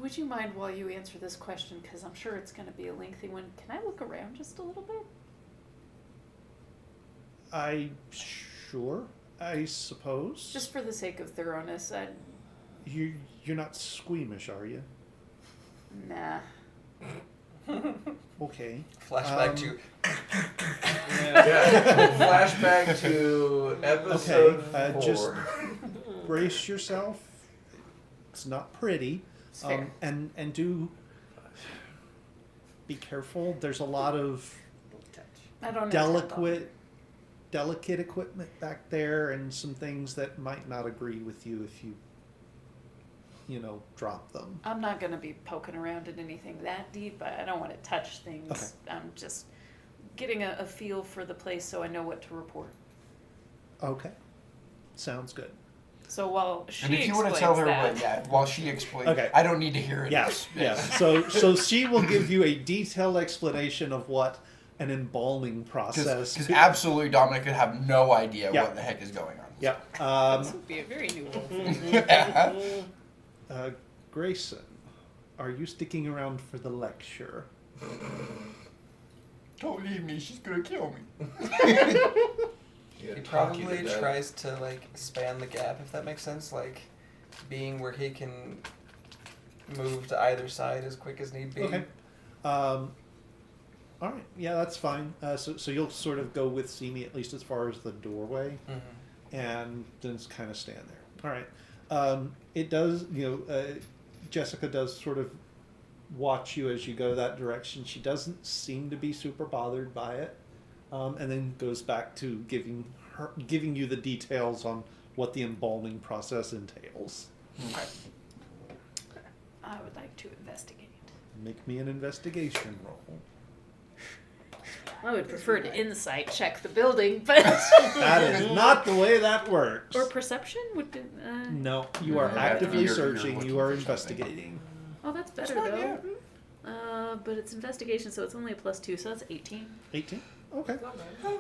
Would you mind while you answer this question, because I'm sure it's going to be a lengthy one, can I look around just a little bit? sure, I suppose. Just for the sake of thoroughness, You're not squeamish, are you? nah. Okay. Flashback Um, to Yeah. Flashback to episode Okay, just 4. brace yourself. It's not pretty. It's fair. And do be careful. There's a lot of I don't know. delicate equipment back there and some things that might not agree with you if you know, drop them. I'm not going to be poking around in anything that deep. I don't want to touch things. Okay. I'm just getting a feel for the place so I know what to report. Okay. Sounds good. So while she And if you explains want to tell her that, what, while she explains, Okay. I don't need to hear it. Yes, yes. So she will give you a detailed explanation of what an embalming process. Because absolutely Dominic could have no idea Yeah. what the heck is going on. Yeah. this would be a very new role. Grayson, are you sticking around for the lecture? Don't leave me. She's gonna kill me. he probably tries to like span the gap, if that makes sense, like being where he can move to either side as quick as need be. Okay. All right. Yeah, that's fine. So you'll sort of go with Simi at least as far as the doorway, and then just kind of stand there. All right. It does. Jessica does sort of watch you as you go that direction. She doesn't seem to be super bothered by it, and then goes back to giving you the details on what the embalming process entails. I would like to investigate. Make me an investigation roll. I would prefer to insight check the building, but That is not the way that works. or perception would be. No, you are No. actively You're searching. looking You are for something. investigating. Oh, that's better not though. bad. But it's investigation, so it's only a +2, so that's 18. 18. Okay, It's not bad.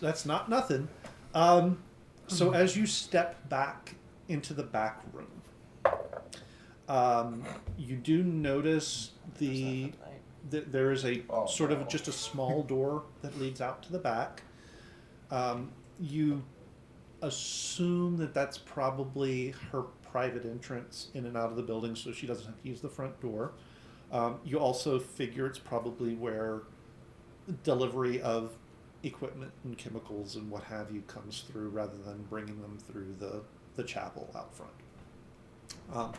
that's not nothing. So as you step back into the back room, you do notice Night. there is a Oh, sort no. of just a small door that leads out to the back. You assume that that's probably her private entrance in and out of the building, so she doesn't have to use the front door. You also figure it's probably where delivery of equipment and chemicals and what have you comes through, rather than bringing them through the chapel out front.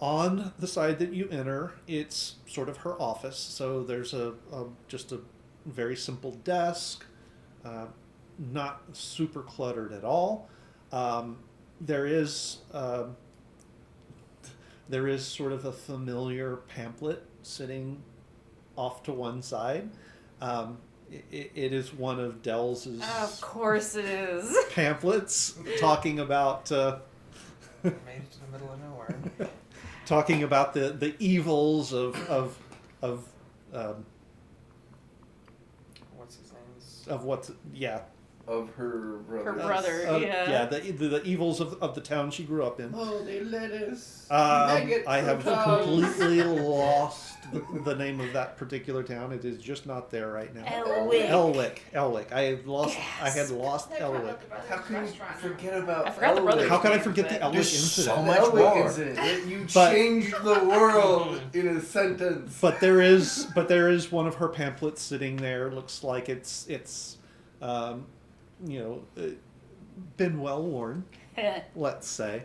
On the side that you enter, it's sort of her office. So there's just a very simple desk, not super cluttered at all. There is sort of a familiar pamphlet sitting off to one side. It is one of Dell's Of course it is. pamphlets talking about Made it to the middle of nowhere. talking about the evils of What's his name? of what's Of her brother. Her brother, yeah. yeah, the evils of the town she grew up in. Oh, they let us. I have completely lost the name of that particular town. It is just not there right now. Elwick. I had lost They're talking Elwick. about the brothers How can you restaurant. forget about I forgot the brother. How can I names, forget the but- Elwick There's incident? so much Elwick more. incident. You But- changed the world in a sentence. But there is one of her pamphlets sitting there. Looks like it's been well worn, let's say.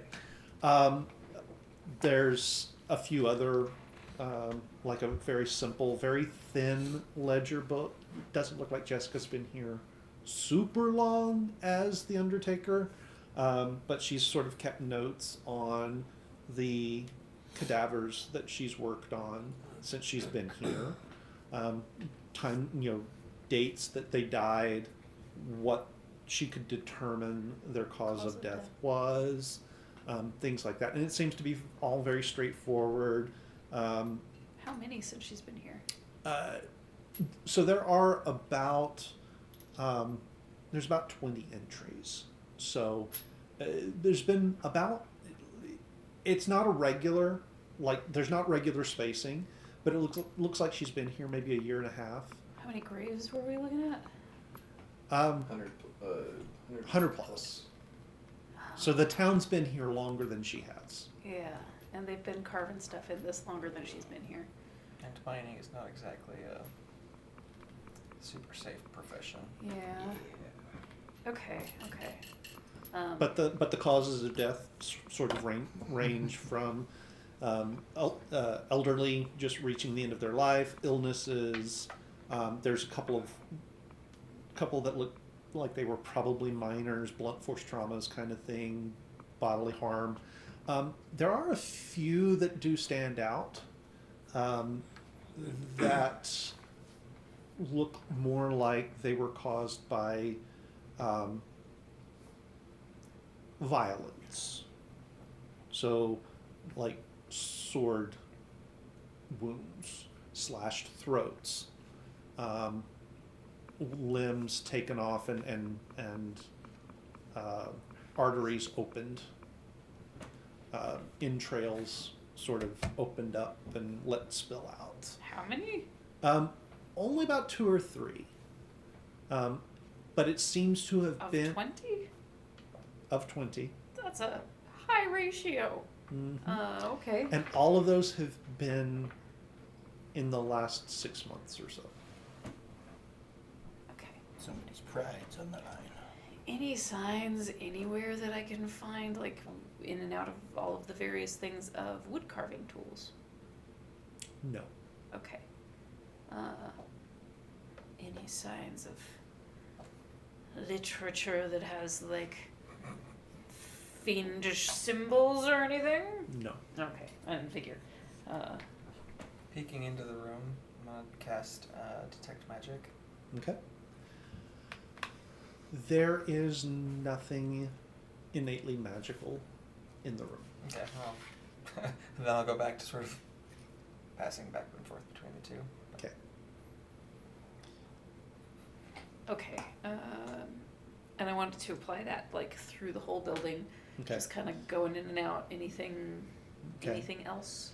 There's a few other, like a very simple, very thin ledger book. Doesn't look like Jessica's been here super long as the Undertaker, but she's sort of kept notes on the cadavers that she's worked on since she's been here. Time, dates that they died, what she could determine their cause of death was, things like that. And it seems to be all very straightforward. How many since she's been here? So there are about there's about 20 entries. So there's been about, it's not a regular, like there's not regular spacing, but it looks like she's been here maybe a year and a half. How many graves were we looking at? 100 plus. So the town's been here longer than she has. Yeah, and they've been carving stuff in this longer than she's been here. And mining is not exactly a super safe profession. Yeah. Okay. But the causes of death sort of range from elderly just reaching the end of their life, illnesses. There's a couple that look like they were probably minors, blunt force traumas kind of thing, bodily harm. There are a few that do stand out that look more like they were caused by violence. So, like sword wounds, slashed throats, limbs taken off and arteries opened, entrails sort of opened up and let spill out. How many? Only about 2 or 3, but it seems to have Of been 20? of 20. That's a high ratio. Mhm. Okay. And all of those have been in the last 6 months or so. Okay. Somebody's pride's on the line. Any signs anywhere that I can find, like in and out of all of the various things of wood carving tools? No. Okay. Any signs of literature that has like fiendish symbols or anything? No. Okay, I didn't figure. Peeking into the room, I'm gonna cast Detect Magic. Okay. There is nothing innately magical in the room. Okay, well, then I'll go back to sort of passing back and forth between the two. Okay. Okay, and I wanted to apply that like through the whole building, Okay. just kind of going in and out. Anything Okay. else?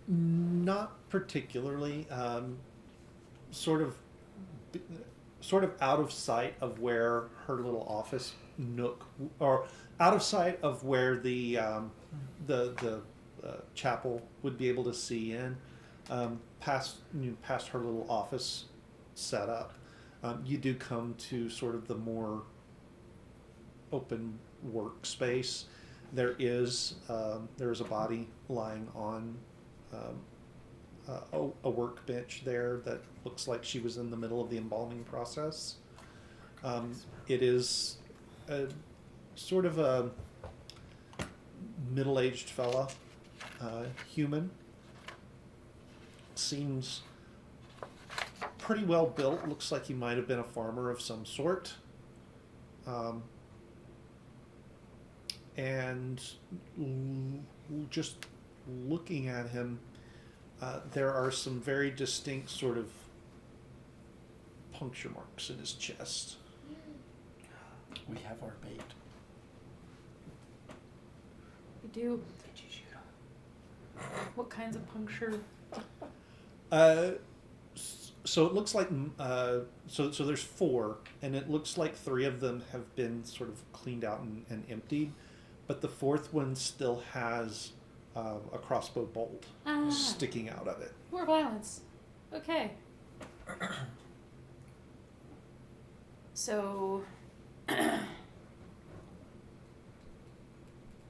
Not particularly. Sort of out of sight of where her little office nook, or out of sight of where the chapel would be able to see in. Past her little office setup, you do come to sort of the more open workspace. There is a body lying on a workbench there that looks like she was in the middle of the embalming process. It is a sort of a middle-aged fella, human. Seems pretty well built. Looks like he might have been a farmer of some sort. And just looking at him, there are some very distinct sort of puncture marks in his chest. We have our bait. We do. What kinds of puncture? So it looks like so there's 4, and it looks like 3 of them have been sort of cleaned out and emptied, but the 4th one still has a crossbow bolt sticking out of it. More violence. Okay. So,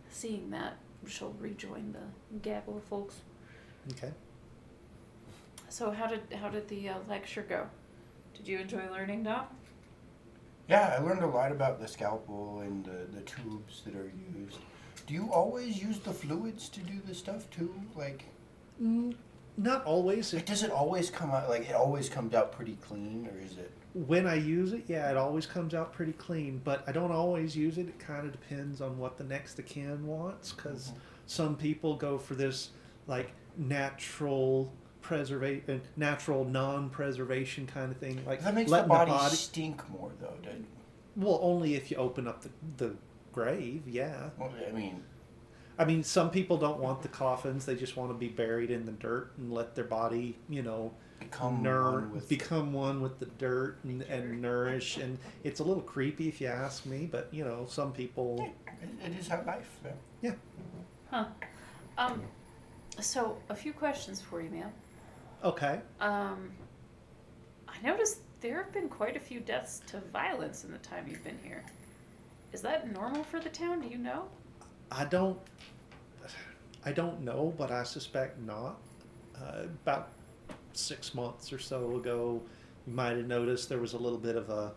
seeing that, she'll rejoin the gaggle of folks. Okay. So how did the lecture go? Did you enjoy learning, Doc? Yeah, I learned a lot about the scalpel and the tubes that are used. Do you always use the fluids to do this stuff too? Like, Not always. does it always come out, like, it always comes out pretty clean, or is it? When I use it, yeah, it always comes out pretty clean, but I don't always use it. It kind of depends on what the next of kin wants, because some people go for this, like, natural non-preservation kind of thing. Like, That makes the letting body stink more, though, doesn't it? Well, only if you open up the grave, yeah. Well, I mean, some people don't want the coffins. They just want to be buried in the dirt and let their body, become one with the dirt and nourish. And it's a little creepy if you ask me, but, some people... It is how life, Yeah. Huh. So a few questions for you, ma'am. Okay. I noticed there have been quite a few deaths to violence in the time you've been here. Is that normal for the town? Do you know? I don't know, but I suspect not. About 6 months or so ago, you might have noticed there was a little bit of a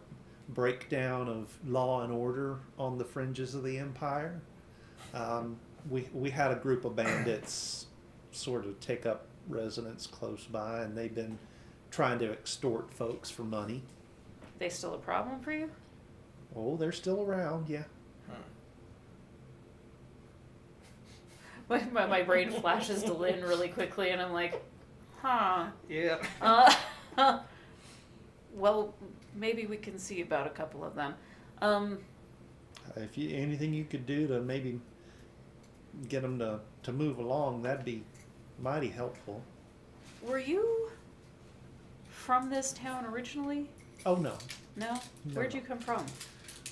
breakdown of law and order on the fringes of the empire. We had a group of bandits sort of take up residence close by, and they've been trying to extort folks for money. They still a problem for you? Oh, they're still around, yeah. My brain flashes to Lynn really quickly, and I'm like, huh. Yeah. Well, maybe we can see about a couple of them. If anything you could do to maybe get them to move along, that'd be mighty helpful. Were you from this town originally? Oh, no. No? No, Where'd no. you come from?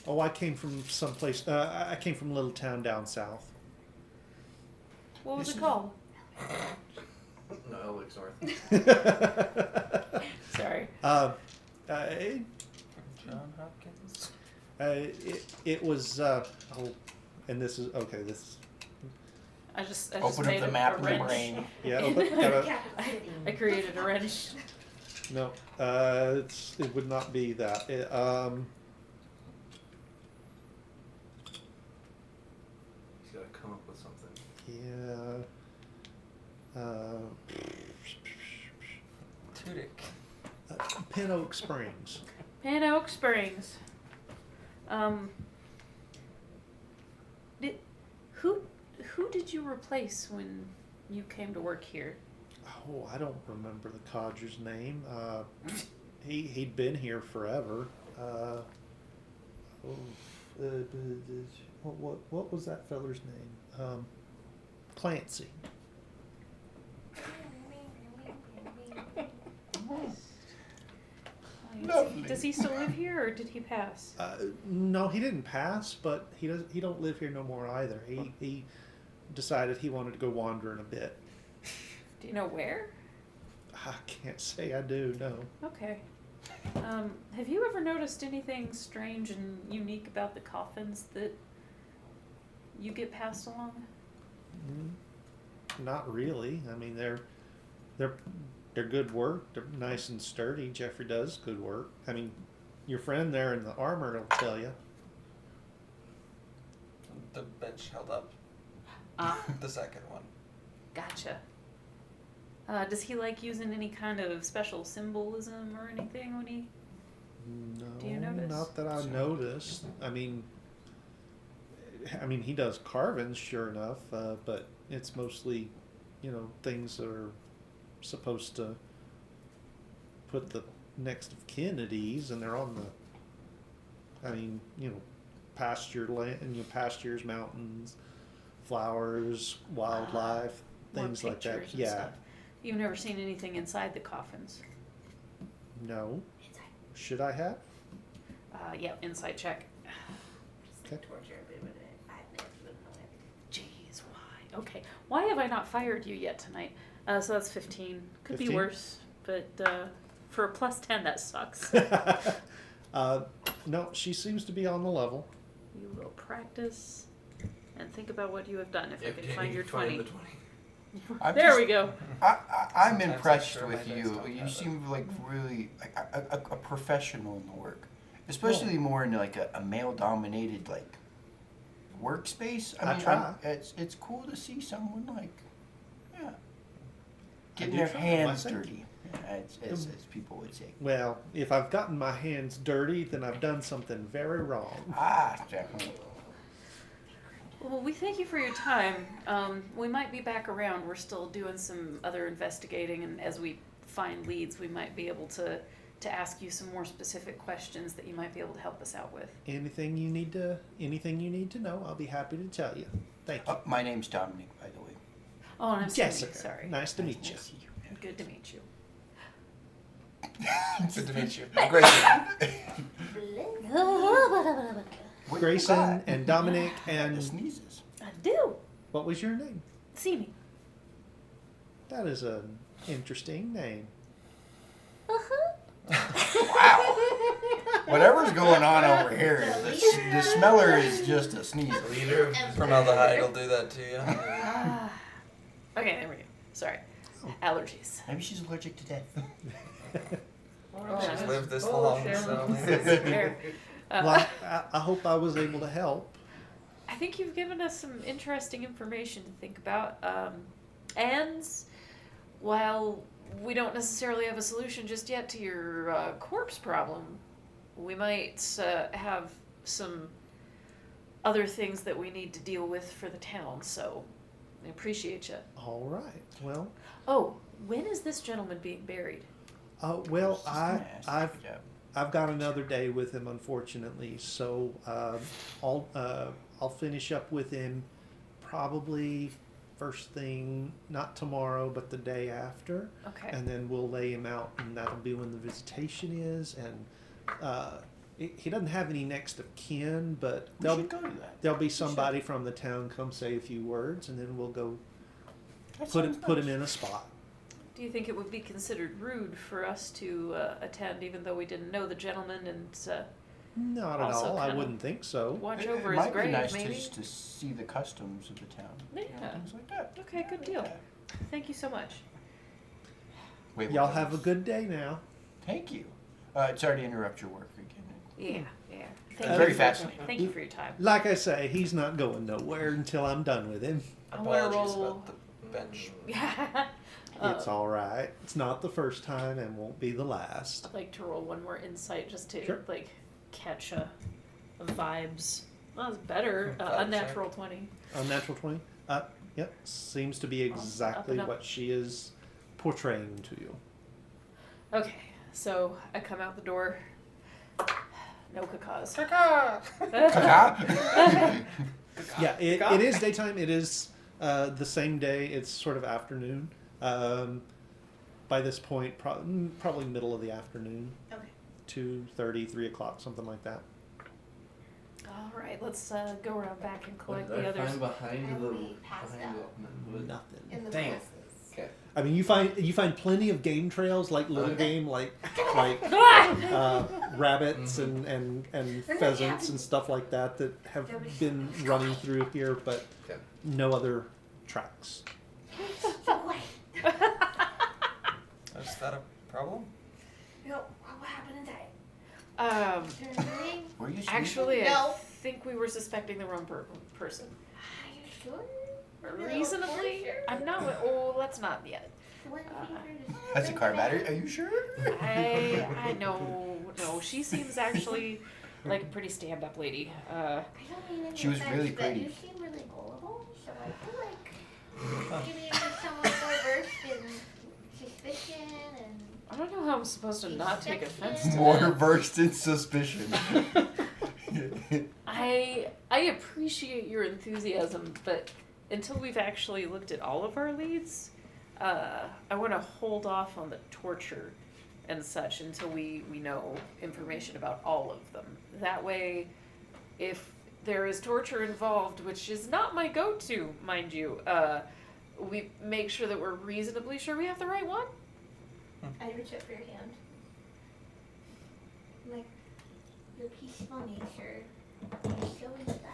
Oh, I came from someplace. I came from a little town down south. What was This it is- called? No, Alex North. Sorry. John Hopkins. It was. And this is okay. This. I just Open made up the a map in the wrench. brain. Yeah. I created a wrench. No. It would not be that. He's got to come up with something. Yeah. Tudyk. Pin Oak Springs. Pan Oak Springs. Who did you replace when you came to work here? Oh, I don't remember the codger's name. He'd been here forever. What was that feller's name? Clancy. Lovely. Does he still live here, or did he pass? No, he didn't pass, but he don't live here no more either. He decided he wanted to go wandering a bit. Do you know where? I can't say I do. No. Okay. Have you ever noticed anything strange and unique about the coffins that you get passed along? Not really. I mean, they're good work. They're nice and sturdy. Jeffrey does good work. I mean, your friend there in the armor will tell you. The bench held up. The second one. Gotcha. Does he like using any kind of special symbolism or anything when he? No, Do you notice? not that I noticed. I mean, he does carvings, sure enough, but it's mostly, things that are supposed to put the next of kin at ease, and they're on the, pasture land, pastures, mountains, flowers, wildlife, More things like that. pictures and Yeah. stuff. You've never seen anything inside the coffins? No. Should I have? Yeah, inside check. Okay. Torture everybody. I've never been on it. Jeez, why? Okay, why have I not fired you yet tonight? So that's 15. Could be 15? worse, but for a plus 10, that sucks. No, she seems to be on the level. You will practice and think about what you have done if I can Danny find your can find 20. the 20. I'm There just- we go. I'm Sometimes impressed I sure with my dice you. don't You have seem like really like a professional in the work, especially more in like a male-dominated like workspace. I try. It's cool to see someone like, yeah, getting do their try. hands Why, thank dirty, as people would say. Well, if I've gotten my hands dirty, then I've done something very wrong. Definitely. Well, we thank you for your time. We might be back around. We're still doing some other investigating, and as we find leads, we might be able to ask you some more specific questions that you might be able to help us out with. Anything you need to know, I'll be happy to tell you. Thank you. My name's Dominic, by the way. Oh, and I'm Jessica. sorry. Nice to meet you. Nice to see you. Good to meet you. Good to meet you. What Grayson you got? and Dominic The and sneezes. I do. what was your name? See me. That is an interesting name. Whatever's going on over here, the smeller is just a sneezer. Leader. Formaldehyde will do that to you. Okay, there we go. Sorry. Allergies. Maybe she's allergic to death. She's lived this long, so. There. Well, I hope I was able to help. I think you've given us some interesting information to think about. And while we don't necessarily have a solution just yet to your corpse problem, we might have some other things that we need to deal with for the town. So I appreciate you. All right. Well, Oh, when is this gentleman being buried? well, I've Yeah. I've got another day with him, unfortunately. So I'll finish up with him probably first thing, not tomorrow, but the day after, Okay. and then we'll lay him out, and that'll be when the visitation is. And he doesn't have any next of kin, but We should go to that. there'll be somebody from the town come say a few words, and then we'll go That put sounds him nice. in a spot. Do you think it would be considered rude for us to attend, even though we didn't know the gentleman, and Not at Also all. I kinda wouldn't think so. watch It over his might grave, be nice maybe? to see the customs of the town. Yeah. Things like that. Okay, good deal. Yeah. Thank you so much. Wait, Y'all what have a was- good day now. Thank you. Sorry to interrupt your work again. Yeah. Yeah. Very for- fascinating. Thank you for your time. Like I say, he's not going nowhere until I'm done with him. I wanna Apologies roll- about the bench. Yeah. It's all right. It's not the first time and won't be the last. I'd like to roll one more insight just to Sure. like catch a vibes. Well, it's better. Vibe Unnatural 20. Unnatural 20? Yep. Seems to be exactly and up. what she is portraying to you. Okay, so I come out the door. No cacas. Yeah, it is daytime. It is the same day. It's sort of afternoon. By this point, probably middle of the afternoon. Okay. 2:30, 3 o'clock, something like that. All right, let's go around back and What collect did the I others. find behind And the we passed behind out. the Nothing. In the Dang it. classes. Okay. I mean, you find plenty of game trails, like little game, like rabbits and pheasants and stuff like that have been running through here, but Okay. no other tracks. Is that a problem? No, what happened inside? Um, Were you sleeping? actually, No. I think we were suspecting the wrong person. Are you sure? Reasonably, Sure. I'm not. Oh, let's not yet. One finger is That's a car battery. Are you sure? I know. No, she seems actually like a pretty stand-up lady. I don't mean any She was offense, really but pretty. you seem really gullible, so I feel like maybe you're someone more versed in suspicion and I don't know how I'm supposed to not take offense to More that. versed in suspicion. I appreciate your enthusiasm, but until we've actually looked at all of our leads, I want to hold off on the torture and such until we know information about all of them. That way, if there is torture involved, which is not my go-to, mind you, we make sure that we're reasonably sure we have the right one. I reach up for your hand. I'm like, your peaceful nature is so inspiring.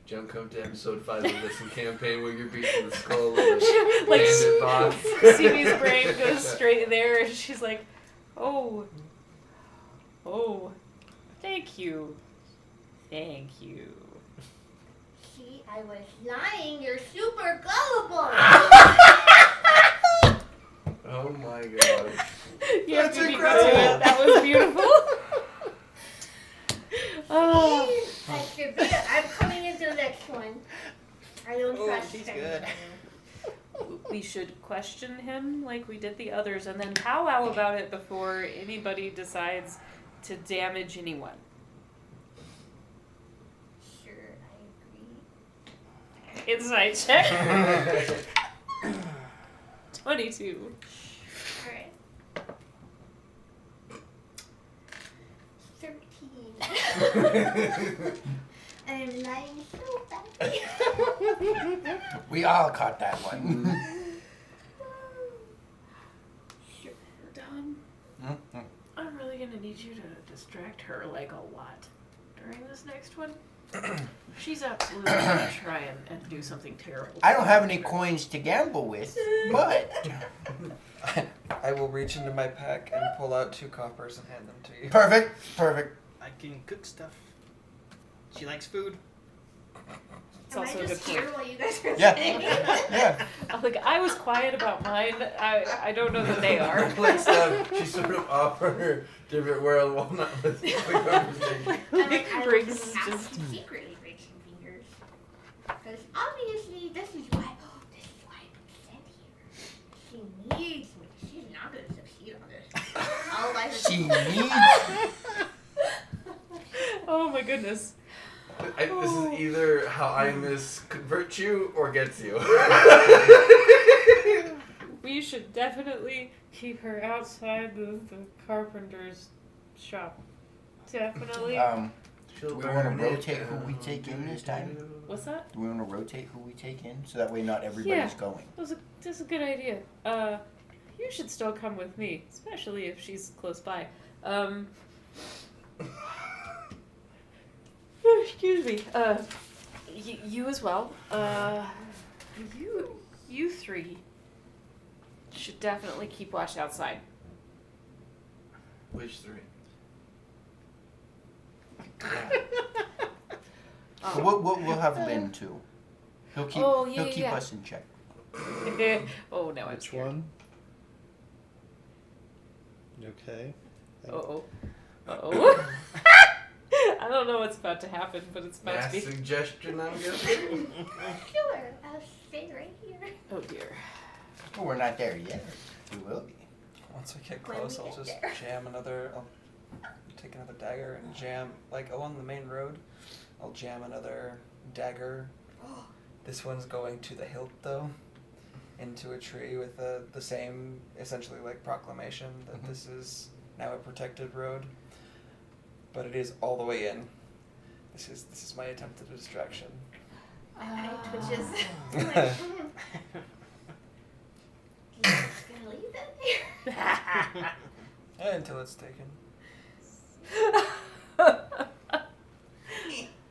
Jump come to episode 5 of this campaign where you're beating the skull with a Like, bandit boss. Stevie's brain goes straight there, and she's like, oh, thank you. See, I was lying. You're super gullible. Oh my god. Yeah, That's you beat me to incredible. it. That was beautiful. Oh, I should be. I'm coming into the next one. I don't trust she's him. good. we should question him like we did the others, and then powwow about it before anybody decides to damage anyone. Sure, I agree. Insight check. 22. All right. 13. I'm lying so bad. We all caught that one. Dom, Mhm. I'm really gonna need you to distract her like a lot during this next one. She's absolutely gonna try and do something terrible. I don't have any coins to gamble with, but I will reach into my pack and pull out 2 coppers and hand them to you. perfect. I can cook stuff. She likes food. It's Am also I a just good here point. while you guys are Yeah. saying? Yeah. Like, I was quiet about mine. I don't know that they are. Like she sort of offer different world while not listening to the conversation. I'm like, I Briggs was is just just- secretly breaking fingers. Because obviously this is why I'm sent here. She needs me. She's not going to succeed on this. Otherwise, She needs. Oh my goodness. This is either how I misconvert you or gets you. We should definitely keep her outside the carpenter's shop. Definitely. Do we want to rotate who we take in this time? What's that? Do we want to rotate who we take in so that way not everybody's going? That's a good idea. You should still come with me, especially if she's close by. Excuse me. You as well. You three should definitely keep watch outside. Which 3? But we'll have Lynn too. He'll keep yeah. us in check. Oh, no, I'm Which scared. one? Okay. Uh-oh. Uh-oh. I don't know what's about to happen, but it's about Mass to be. suggestion, I'm guessing. Sure, I'll stay right here. Oh, dear. But we're not there yet. We will be. Once we get When close, we I'll get just there. jam another. I'll take another dagger and jam like along the main road. I'll jam another dagger. This one's going to the hilt though, into a tree with the same essentially like proclamation that this is now a protected road. But it is all the way in. This is my attempt at a distraction. I twitches. Like, just gonna leave that there. Until it's taken.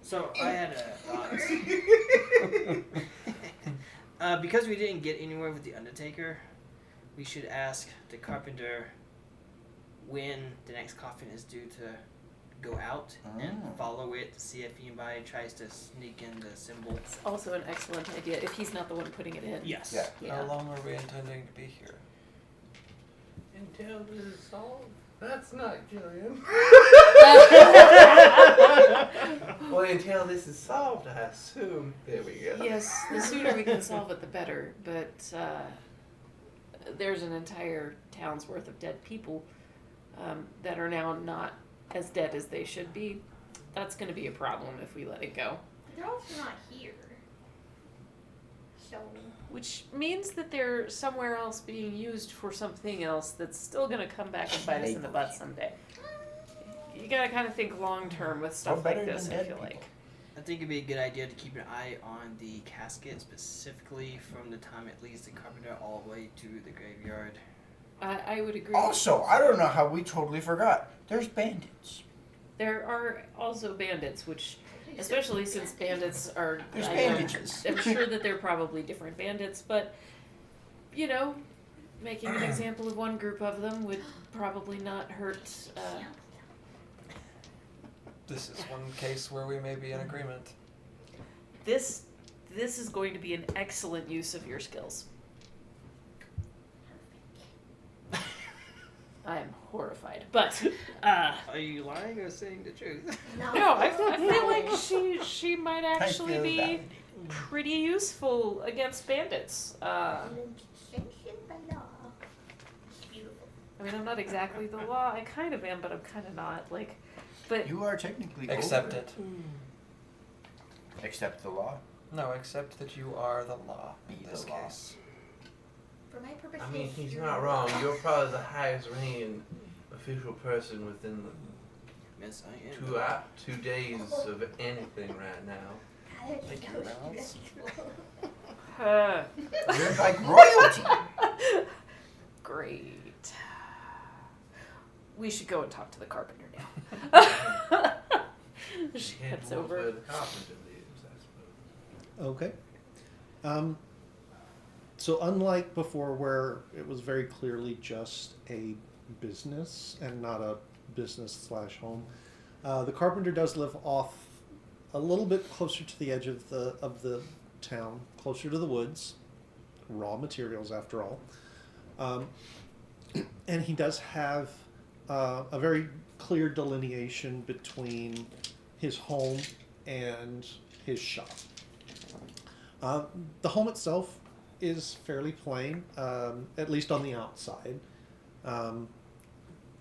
So I had a thought. Because we didn't get anywhere with the Undertaker, we should ask the carpenter when the next coffin is due to go out and follow it to see if anybody tries to sneak in the symbol. It's also an excellent idea if he's not the one putting it in. Yes. Yeah. Yeah. How long are we intending to be here? Until this is solved. That's not Jillian. Well, until this is solved, I assume. There we go. Yes, the sooner we can solve it, the better. But there's an entire town's worth of dead people that are now not as dead as they should be. That's going to be a problem if we let it go. They're also not here. So, Which means that they're somewhere else being used for something else that's still going to come back and bite us in the butt someday. You got to kind of think long term with stuff better like this, than I dead feel people. like. I think it'd be a good idea to keep an eye on the casket, specifically from the time it leaves the carpenter all the way to the graveyard. I would agree. Also, I don't know how we totally forgot. There's bandits. There are also bandits, which, especially since bandits are, There's I know- bandages. I'm sure that they're probably different bandits, but, you know, making an example of one group of them would probably not hurt. This is one case where we may be in agreement. This is going to be an excellent use of your skills. I am horrified, but Are you lying or saying the truth? no, I feel like she might actually feel be validated. pretty useful against bandits. sanctioned by law. It's beautiful. I mean, I'm not exactly the law. I kind of am, but I'm kind of not. Like, but You are technically Accept over. it. Accept the law. No, accept that you are the law Be in the this law. case. For my purposes, I mean, he's you're not wrong. You're probably the highest ranking official person within the Yes, I am. 2 days of anything right now. Thank you, Reynolds. You're like royalty. great. We should go and talk to the carpenter now. She Can't heads walk over. where the carpenter lives, I suppose. Okay. So unlike before where it was very clearly just a business and not a business/home, the carpenter does live off a little bit closer to the edge of the town, closer to the woods, raw materials after all. And he does have a very clear delineation between his home and his shop. The home itself is fairly plain, at least on the outside.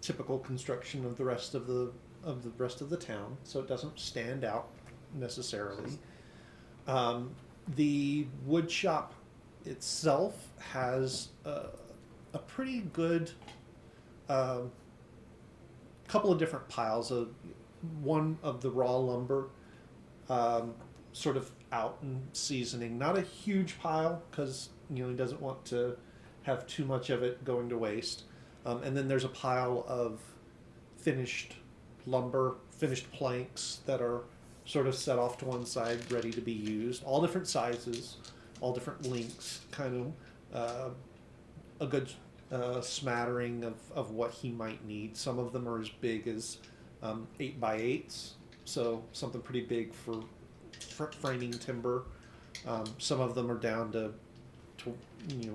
Typical construction of the rest of the town, so it doesn't stand out necessarily. The wood shop itself has a pretty good couple of different piles of one of the raw lumber, sort of out and seasoning. Not a huge pile because he doesn't want to have too much of it going to waste. And then there's a pile of finished lumber, finished planks that are sort of set off to one side, ready to be used. All different sizes, all different lengths, kind of a good smattering of what he might need. Some of them are as big as 8x8s. so something pretty big for framing timber. Some of them are down to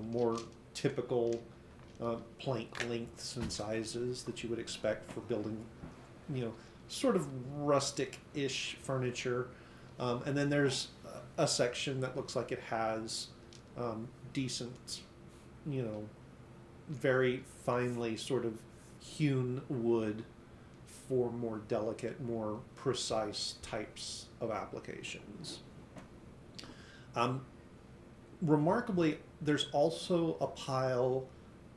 more typical plank lengths and sizes that you would expect for building, sort of rustic-ish furniture. And then there's a section that looks like it has decent, very finely sort of hewn wood for more delicate, more precise types of applications. Remarkably, there's also a pile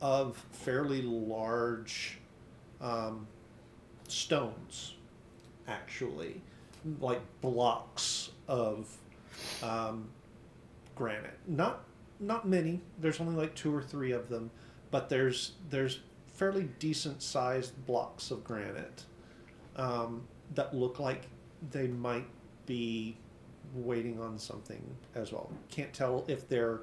of fairly large stones, actually, like blocks of granite. Not many. There's only like 2 or 3 of them, but there's fairly decent sized blocks of granite that look like they might be waiting on something as well. Can't tell if they're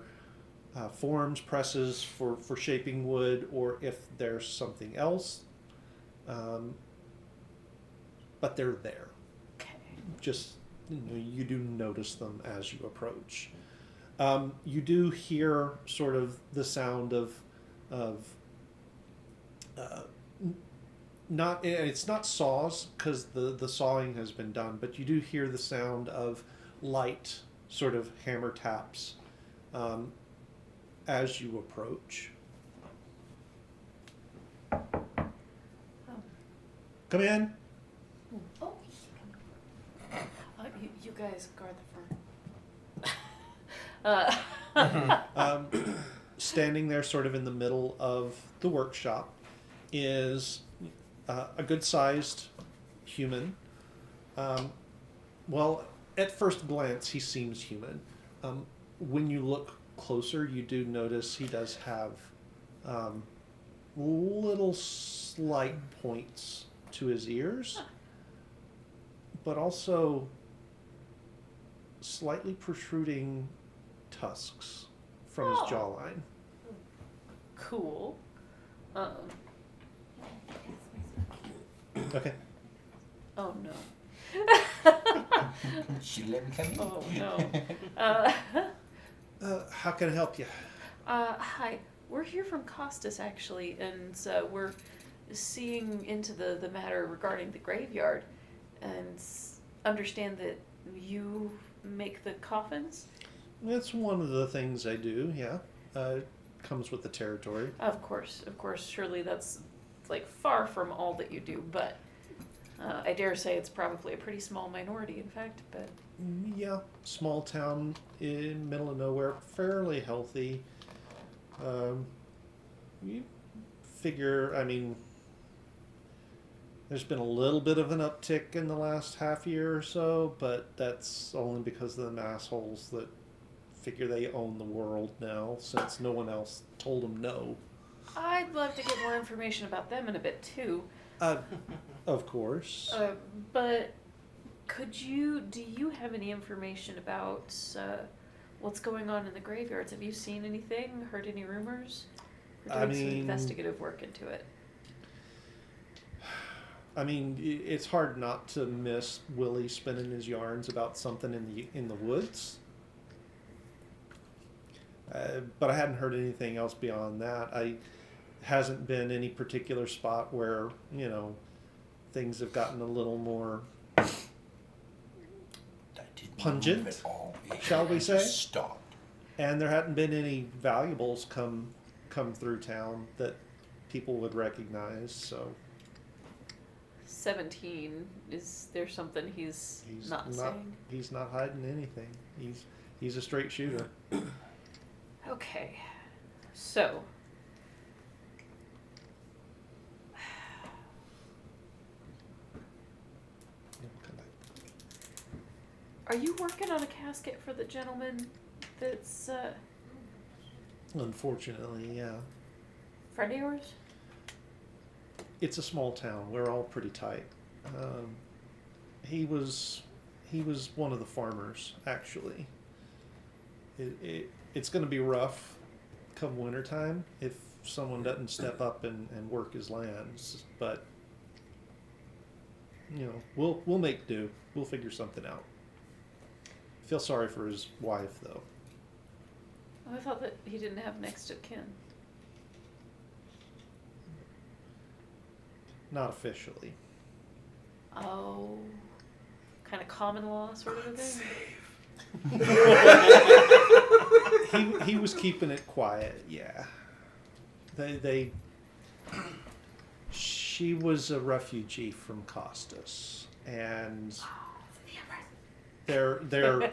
forms, presses for shaping wood, or if there's something else. But they're there. Okay. Just, you do notice them as you approach. You do hear sort of the sound of not, it's not saws because the sawing has been done, but you do hear the sound of light sort of hammer taps as you approach. Come in. Oh, You guys guard the front. Standing there sort of in the middle of the workshop is a good-sized human. Well, at first glance, he seems human. When you look closer, you do notice he does have little slight points to his ears, but also slightly protruding tusks from his jawline. Cool. Okay. Oh no. She let me come in. Oh no. How can I help you? Hi. We're here from Costas actually, and we're seeing into the matter regarding the graveyard, and understand that you make the coffins. That's one of the things I do. Yeah, comes with the territory. Of course. Surely that's like far from all that you do, but I dare say it's probably a pretty small minority, in fact. But Yeah, small town in middle of nowhere, fairly healthy. You figure, I mean, there's been a little bit of an uptick in the last half year or so, but that's only because of them assholes that figure they own the world now, since no one else told them no. I'd love to get more information about them in a bit too. Of course. But do you have any information about what's going on in the graveyards? Have you seen anything, heard any rumors? We're doing some investigative work into it. I mean, it's hard not to miss Willie spinning his yarns about something in the woods. But I hadn't heard anything else beyond that. Hasn't been any particular spot where, things have gotten a little more pungent, At all. shall we say? Stopped. and there hadn't been any valuables come through town that people would recognize, so 17. Is there something he's not saying? He's not hiding anything. He's a straight shooter. Okay. So. Are you working on a casket for the gentleman that's Unfortunately, yeah. friend of yours? It's a small town. We're all pretty tight. He was one of the farmers, actually. It's going to be rough come wintertime if someone doesn't step up and work his lands, but you know, we'll make do. We'll figure something out. Feel sorry for his wife, though. I thought that he didn't have next of kin. Not officially. Oh, kind of common law sort of a thing. He was keeping it quiet. Yeah. She was a refugee from Costas, and they're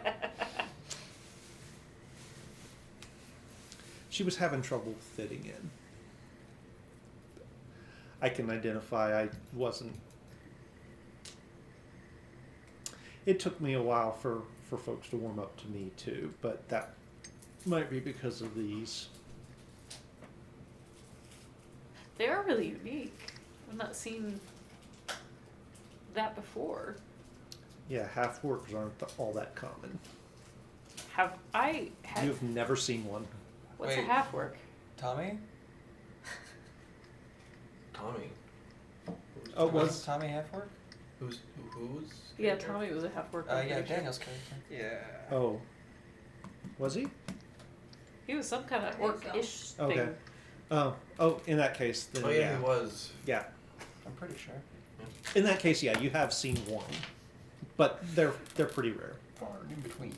she was having trouble fitting in. I can identify I wasn't. It took me a while for folks to warm up to me too, but that might be because of these. They are really unique. I've not seen that before. Yeah, half workers aren't all that common. Have I had You've never seen one. what's a Wait. half work? Tommy? Tommy. Oh, Was Tommy half work? Who's? Yeah, Tommy was a half work. I'm Yeah, pretty sure. Daniel's character. Yeah. Oh, was he? He was some kind of I think orc-ish thing. Okay. Oh, in that case, then Oh yeah, he was. yeah. I'm pretty sure. In that case, yeah, you have seen one, but they're pretty rare. Far in between.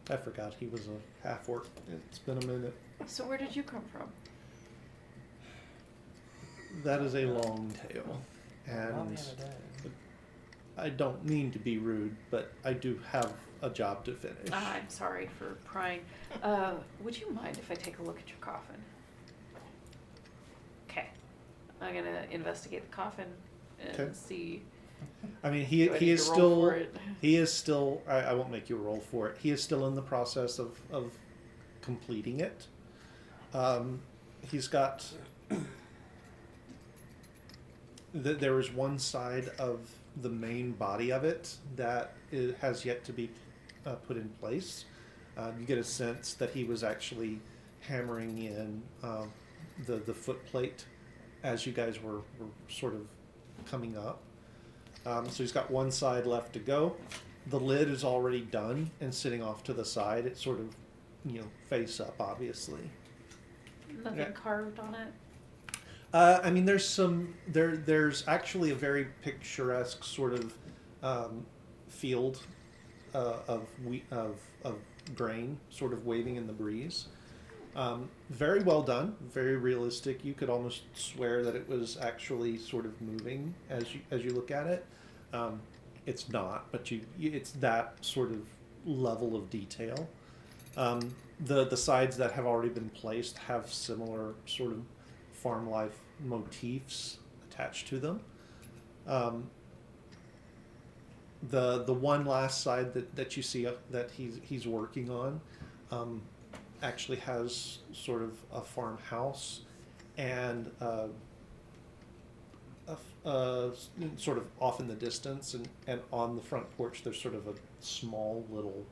I forgot he was a half orc. It's been a minute. So where did you come from? That is a long tale, Not and the other day. I don't mean to be rude, but I do have a job to finish. I'm sorry for prying. Would you mind if I take a look at your coffin? Okay. I'm gonna investigate the coffin and Okay. see. I mean, Do I he need is to roll still for it? he is still. I won't make you roll for it. He is still in the process of completing it. He's got. There is one side of the main body of it that has yet to be put in place. You get a sense that he was actually hammering in the foot plate as you guys were sort of coming up. So he's got one side left to go. The lid is already done and sitting off to the side. It's sort of, face up, obviously. Nothing Yeah. carved on it. I mean, there's actually a very picturesque sort of field of grain sort of waving in the breeze. Very well done, very realistic. You could almost swear that it was actually sort of moving as you look at it. It's not, but it's that sort of level of detail. The sides that have already been placed have similar sort of farm life motifs attached to them. The one last side that you see that he's working on actually has sort of a farmhouse and sort of off in the distance and on the front porch there's sort of a small little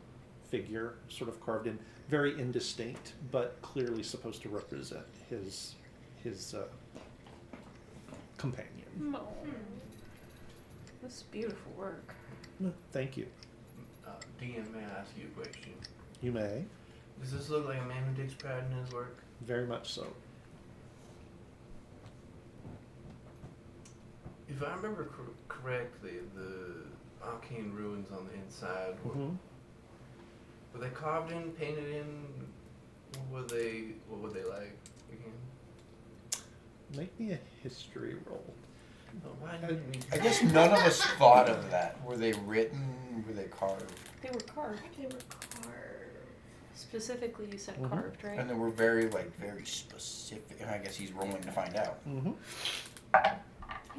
figure sort of carved in, very indistinct but clearly supposed to represent his companion. No. This is beautiful work. Thank you. DM, may I ask you a question? You may. Does this look like a man who takes pride in his work? Very much so. If I remember correctly, the arcane ruins on the inside were they carved in, painted in? What were they like again? Make me a history roll. Why didn't we? I guess none of us thought of that. Were they written? Were they carved? They were carved. They were carved. Specifically, you said Mhm. carved, right? And they were very specific. I guess he's rolling to find out. Mm-hmm.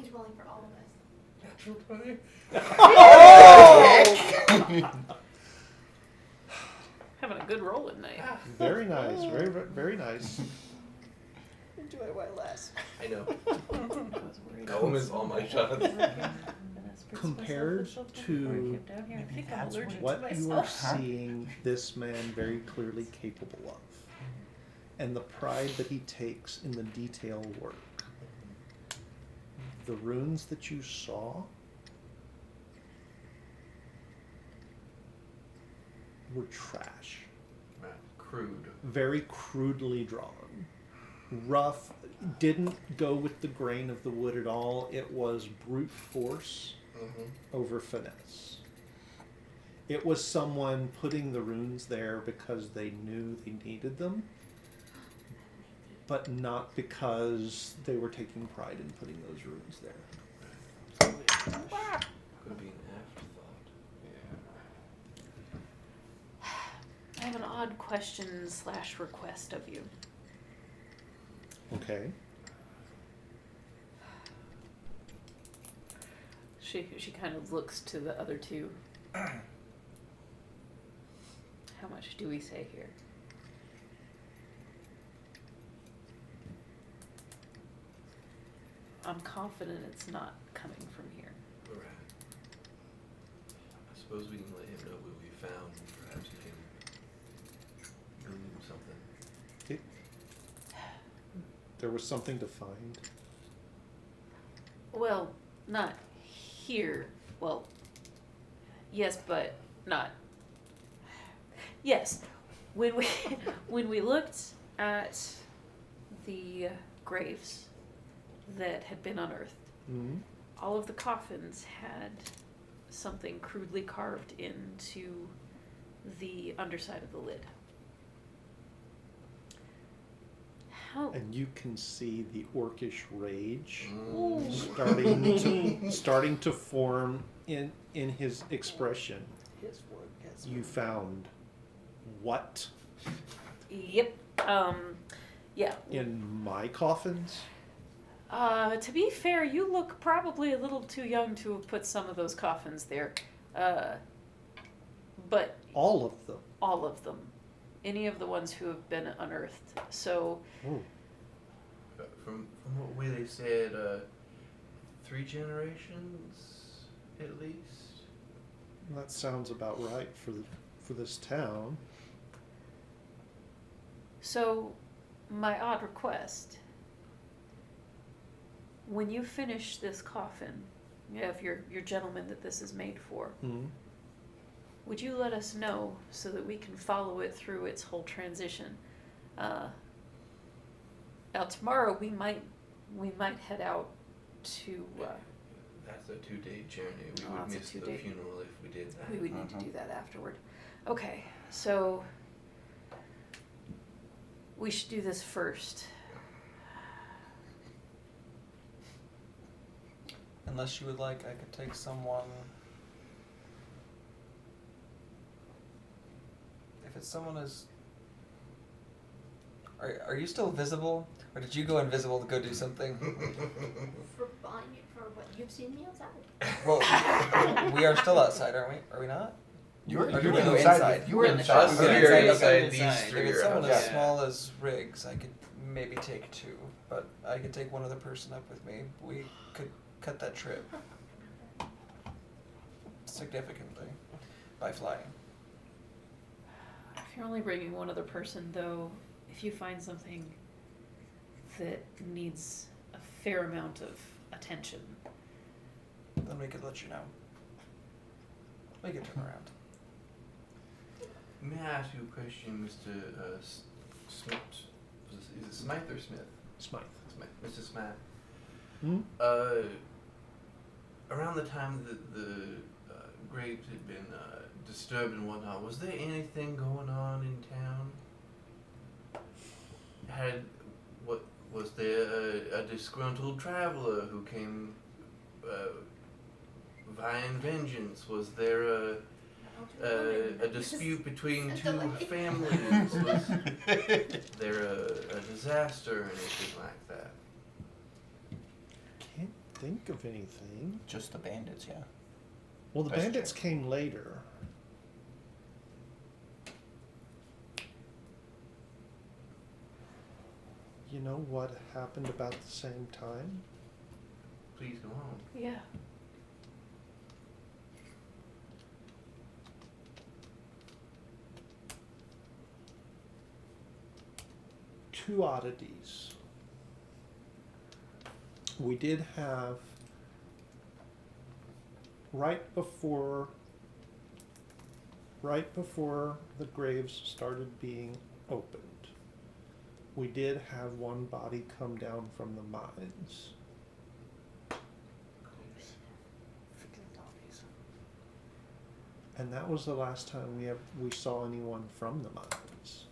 He's rolling for all of us. Natural 20? Having a good roll at night. Very nice. Very very nice. Enjoy it while it lasts. I know. I was worried. Go miss all my shots. Compared to I think I'm allergic to what you are myself. seeing this man very clearly capable of. and the pride that he takes in the detail work. The runes that you saw were trash. Right. Crude. Very crudely drawn. Rough, didn't go with the grain of the wood at all. It was brute force over finesse. It was someone putting the runes there because they knew they needed them, but not because they were taking pride in putting those runes there. Could be an afterthought. I have an odd question / request of you. Okay. She kind of looks to the other two. How much do we say here? I'm confident it's not coming from here. Right. I suppose we can let him know what we found. Perhaps he can glean something. There was something to find. Well, not here. Well, yes, but not. Yes, when we when we looked at the graves that had been unearthed, Mm-hmm. all of the coffins had something crudely carved into the underside of the lid. How? And you can see the orcish rage Ooh. starting to form in his expression. His word gets You found what Yep. Yeah. in my coffins? To be fair, you look probably a little too young to have put some of those coffins there. But All of them. all of them. Any of the ones who have been unearthed. So, Oh, From what way they said, 3 generations at least. that sounds about right for this town. so my odd request. When you finish this coffin, if your gentleman that this is made for, Mm-hmm. would you let us know so that we can follow it through its whole transition? Now tomorrow we might head out to. That's a 2-day journey. We Oh, would that's a miss the 2-day. funeral if we did that. We would need to do that afterward. Okay, so we should do this first. Unless you would like, I could take someone. If it's someone as. Are you still visible? Or did you go invisible to go do something? For what you've seen me outside. Well, we are still outside, aren't we? Are we not? You were Or do you we were go inside. You were We're in the inside. shop. We Us go here inside. inside these Inside. If 3 it's are someone outside. as small as Riggs, I could maybe take 2, but I could take one other person up with me. We could cut that trip significantly by flying. If you're only bringing one other person, though, if you find something that needs a fair amount of attention, Then we could let you know. We could turn around. May I ask you a question, Mr. Smith? Is it Smythe or Smith? Smythe. Smith. Mr. Smythe. Hmm? Around the time that the graves had been disturbed and whatnot, was there anything going on in town? Was there a disgruntled traveler who came vying vengeance? Was there a dispute between 2 families? Was there a disaster or anything like that? Can't think of anything. Just the bandits, yeah. Well, the That's bandits true. came later. You know what happened about the same time? Please go on. yeah. 2 oddities. We did have right before the graves started being opened, we did have one body come down from the mines. Freaking zombies. And that was the last time we saw anyone from the mines.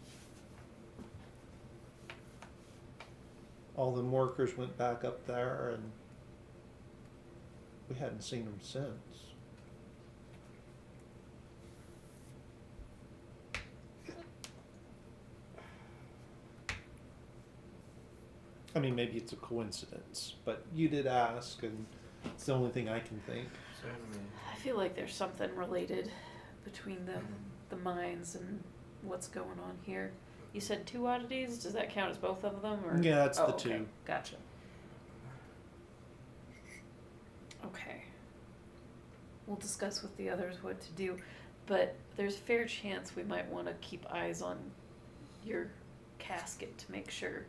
All the workers went back up there, and we hadn't seen them since. I mean, maybe it's a coincidence, but you did ask, and it's the only thing I can think. Certainly. I feel like there's something related between the mines and what's going on here. You said 2 oddities. Does that count as both of them? Or? Yeah, it's the okay. 2. Gotcha. Okay. We'll discuss with the others what to do, but there's a fair chance we might want to keep eyes on your casket to make sure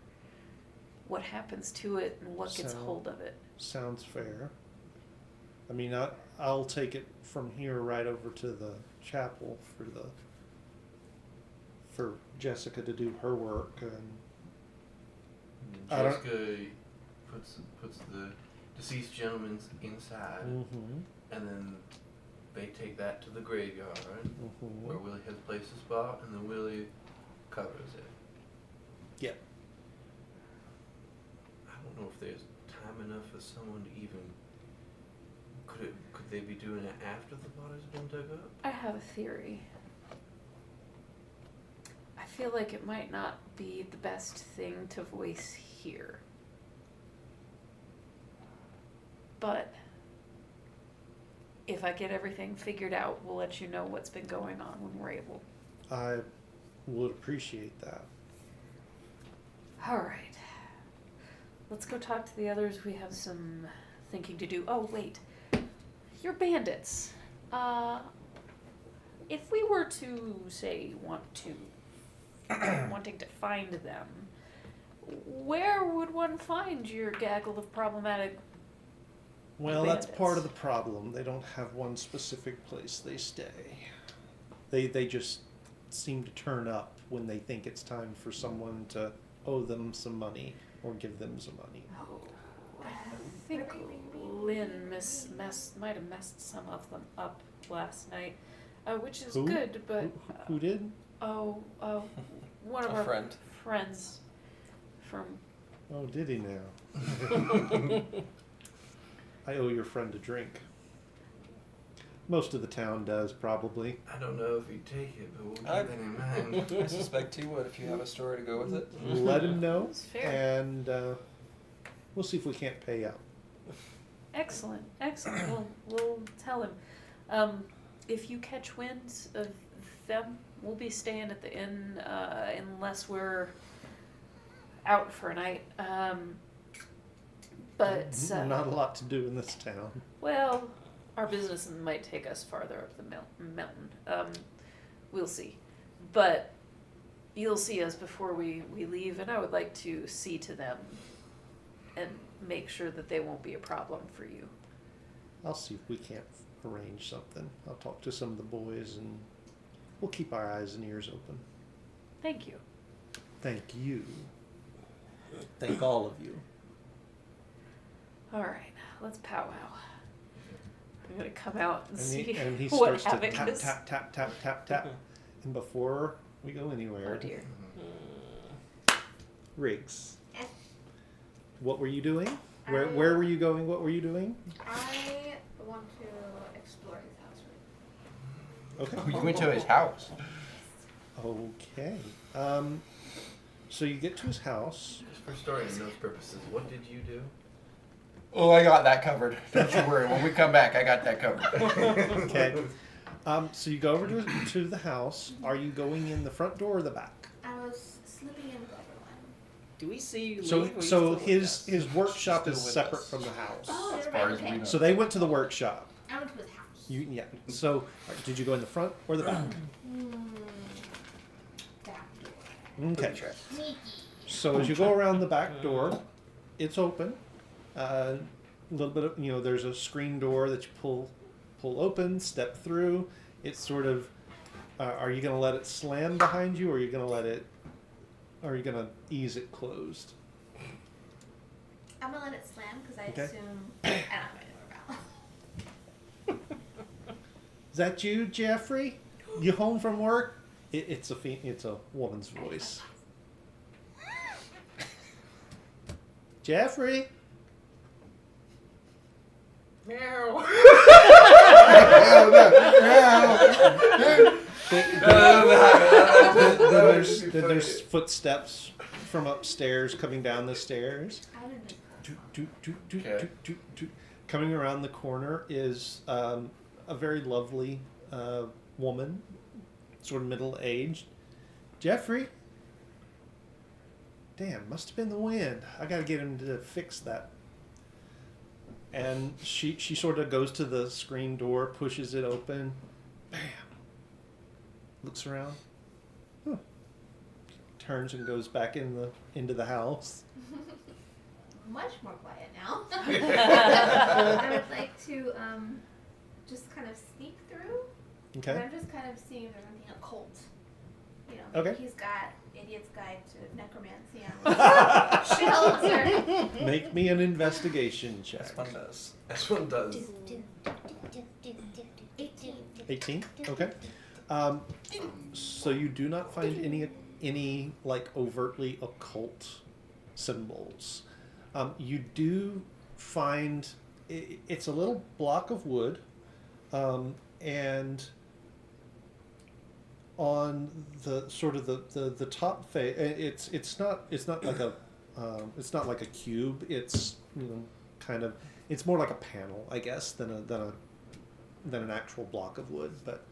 what happens to it and what gets So- hold of it. Sounds fair. I mean, I'll take it from here right over to the chapel for Jessica to do her work, and I don't- Jessica puts the deceased gentleman inside, and then they take that to the graveyard, where Willie has placed a spot, and then Willie covers it. Yep. I don't know if there's time enough for someone to even. Could they be doing it after the body's been dug up? I have a theory. I feel like it might not be the best thing to voice here. But if I get everything figured out, we'll let you know what's been going on when we're able. I would appreciate that. All right. Let's go talk to the others. We have some thinking to do. Oh, wait. You're bandits. If we were to, say, wanting to find them, where would one find your gaggle of problematic? Well, that's part of the Bandits. problem. They don't have one specific place they stay. They just seem to turn up when they think it's time for someone to owe them some money or give them some money. Oh, I think Lynn might have messed some of them up last night, which is Who? good. But Who did? one of A our friend. friends from. Oh, did he now? I owe your friend a drink. Most of the town does, probably. I don't know if he'd take it, but we'll I- keep that in mind. I suspect he would if you have a story to go with it. Let him know, It's fair. and we'll see if we can't pay out. Excellent. We'll tell him. If you catch wind of them, we'll be staying at the inn unless we're out for a night. But Not a lot to do in this town. well, our business might take us farther up the mountain. We'll see. But you'll see us before we leave, and I would like to see to them and make sure that they won't be a problem for you. I'll see if we can't arrange something. I'll talk to some of the boys, and we'll keep our eyes and ears open. Thank you. Thank you. Thank all of you. All right, let's powwow. I'm gonna come out and, And see he what starts to havoc tap, this. tap, tap, tap, tap, tap. And before we go anywhere, Oh dear. Riggs, Yes. what were you doing? Where I- where were you going? What were you doing? I want to explore his house right Okay. Oh, you went to his house. Okay. So you get to his house. Just for story and notes purposes, what did you do? Oh, I got that covered. Don't you worry. When we come back, I got that covered. Okay. So you go over to the house. Are you going in the front door or the back? I was slipping in with everyone. Do we see you So leave, or you so still with his us? his workship Still is with separate us. from the house. Oh, As never far mind. as we Okay. know. So they went to the workshop. I went to his house. Yeah. So did you go in the front or the back? That door. Okay. Sneaky. So as you go around the back door, it's open. A little bit of, there's a screen door that you pull open, step through. It's sort of, are you going to let it slam behind you, or are you going to ease it closed? I'm gonna let it slam because I Okay. assume I don't have my doorbell. Is that you, Jeffrey? You home from work? It's a woman's voice. Jeffrey? Meow. Then there's footsteps from upstairs coming down the stairs. I didn't know. Okay. Coming around the corner is a very lovely woman, sort of middle-aged. Jeffrey? Damn, must have been the wind. I gotta get him to fix that. And she sort of goes to the screen door, pushes it open. Bam. Looks around. Huh. Turns and goes back into the house. Much more quiet now. I would like to just kind of sneak through. And Okay. I'm just kind of seeing if there's anything occult. Okay. He's got Idiot's Guide to Necromancy on shelves. Make me an investigation check. This one does. This one does. 18. 18. Okay. So you do not find any like overtly occult symbols. You do find it's a little block of wood, and on the sort of the top face, it's not like a cube. It's kind of, it's more like a panel, I guess, than an actual block of wood. But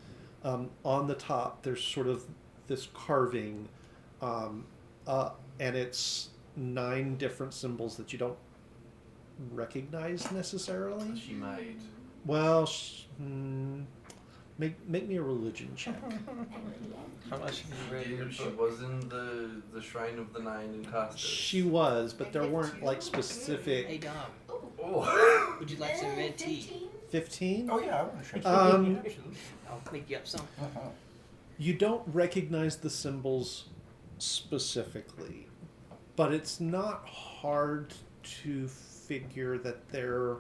on the top, there's sort of this carving, and it's 9 different symbols that you don't recognize necessarily. She might. Well, make me a religion check. How much have you read your She book? was in the Shrine of the Nine in Costas. She was, but there weren't like Hey specific. Dom, Oh. would you like some red tea? 15? 15. Oh yeah, I want to I'll make you up some. You don't recognize the symbols specifically, but it's not hard to figure that they're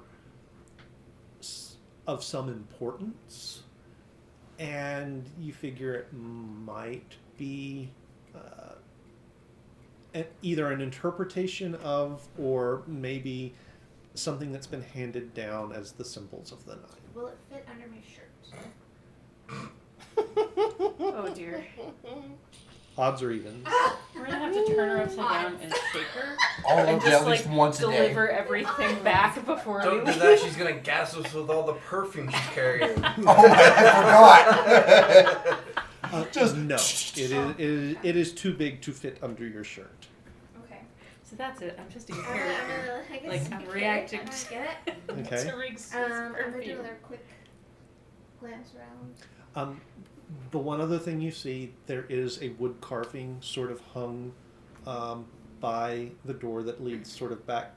of some importance, and you figure it might be either an interpretation of, or maybe something that's been handed down as the symbols of the nine. Will it fit under my shirt? Oh dear. Odds or evens. We're gonna have to turn her upside down and shake her. All and of just at least like once a day. deliver everything back before we Don't do leave. that. She's gonna gas us with all the perfume she's carrying. Oh man, I forgot. No, it is too big to fit under your shirt. Okay. So that's it. I'm just a I'm character. gonna, I guess, Like, I'm get reacting it. to- Get it? Okay. To Riggs' I'm gonna do perfume. another quick glance around. The one other thing you see, there is a wood carving sort of hung by the door that leads sort of back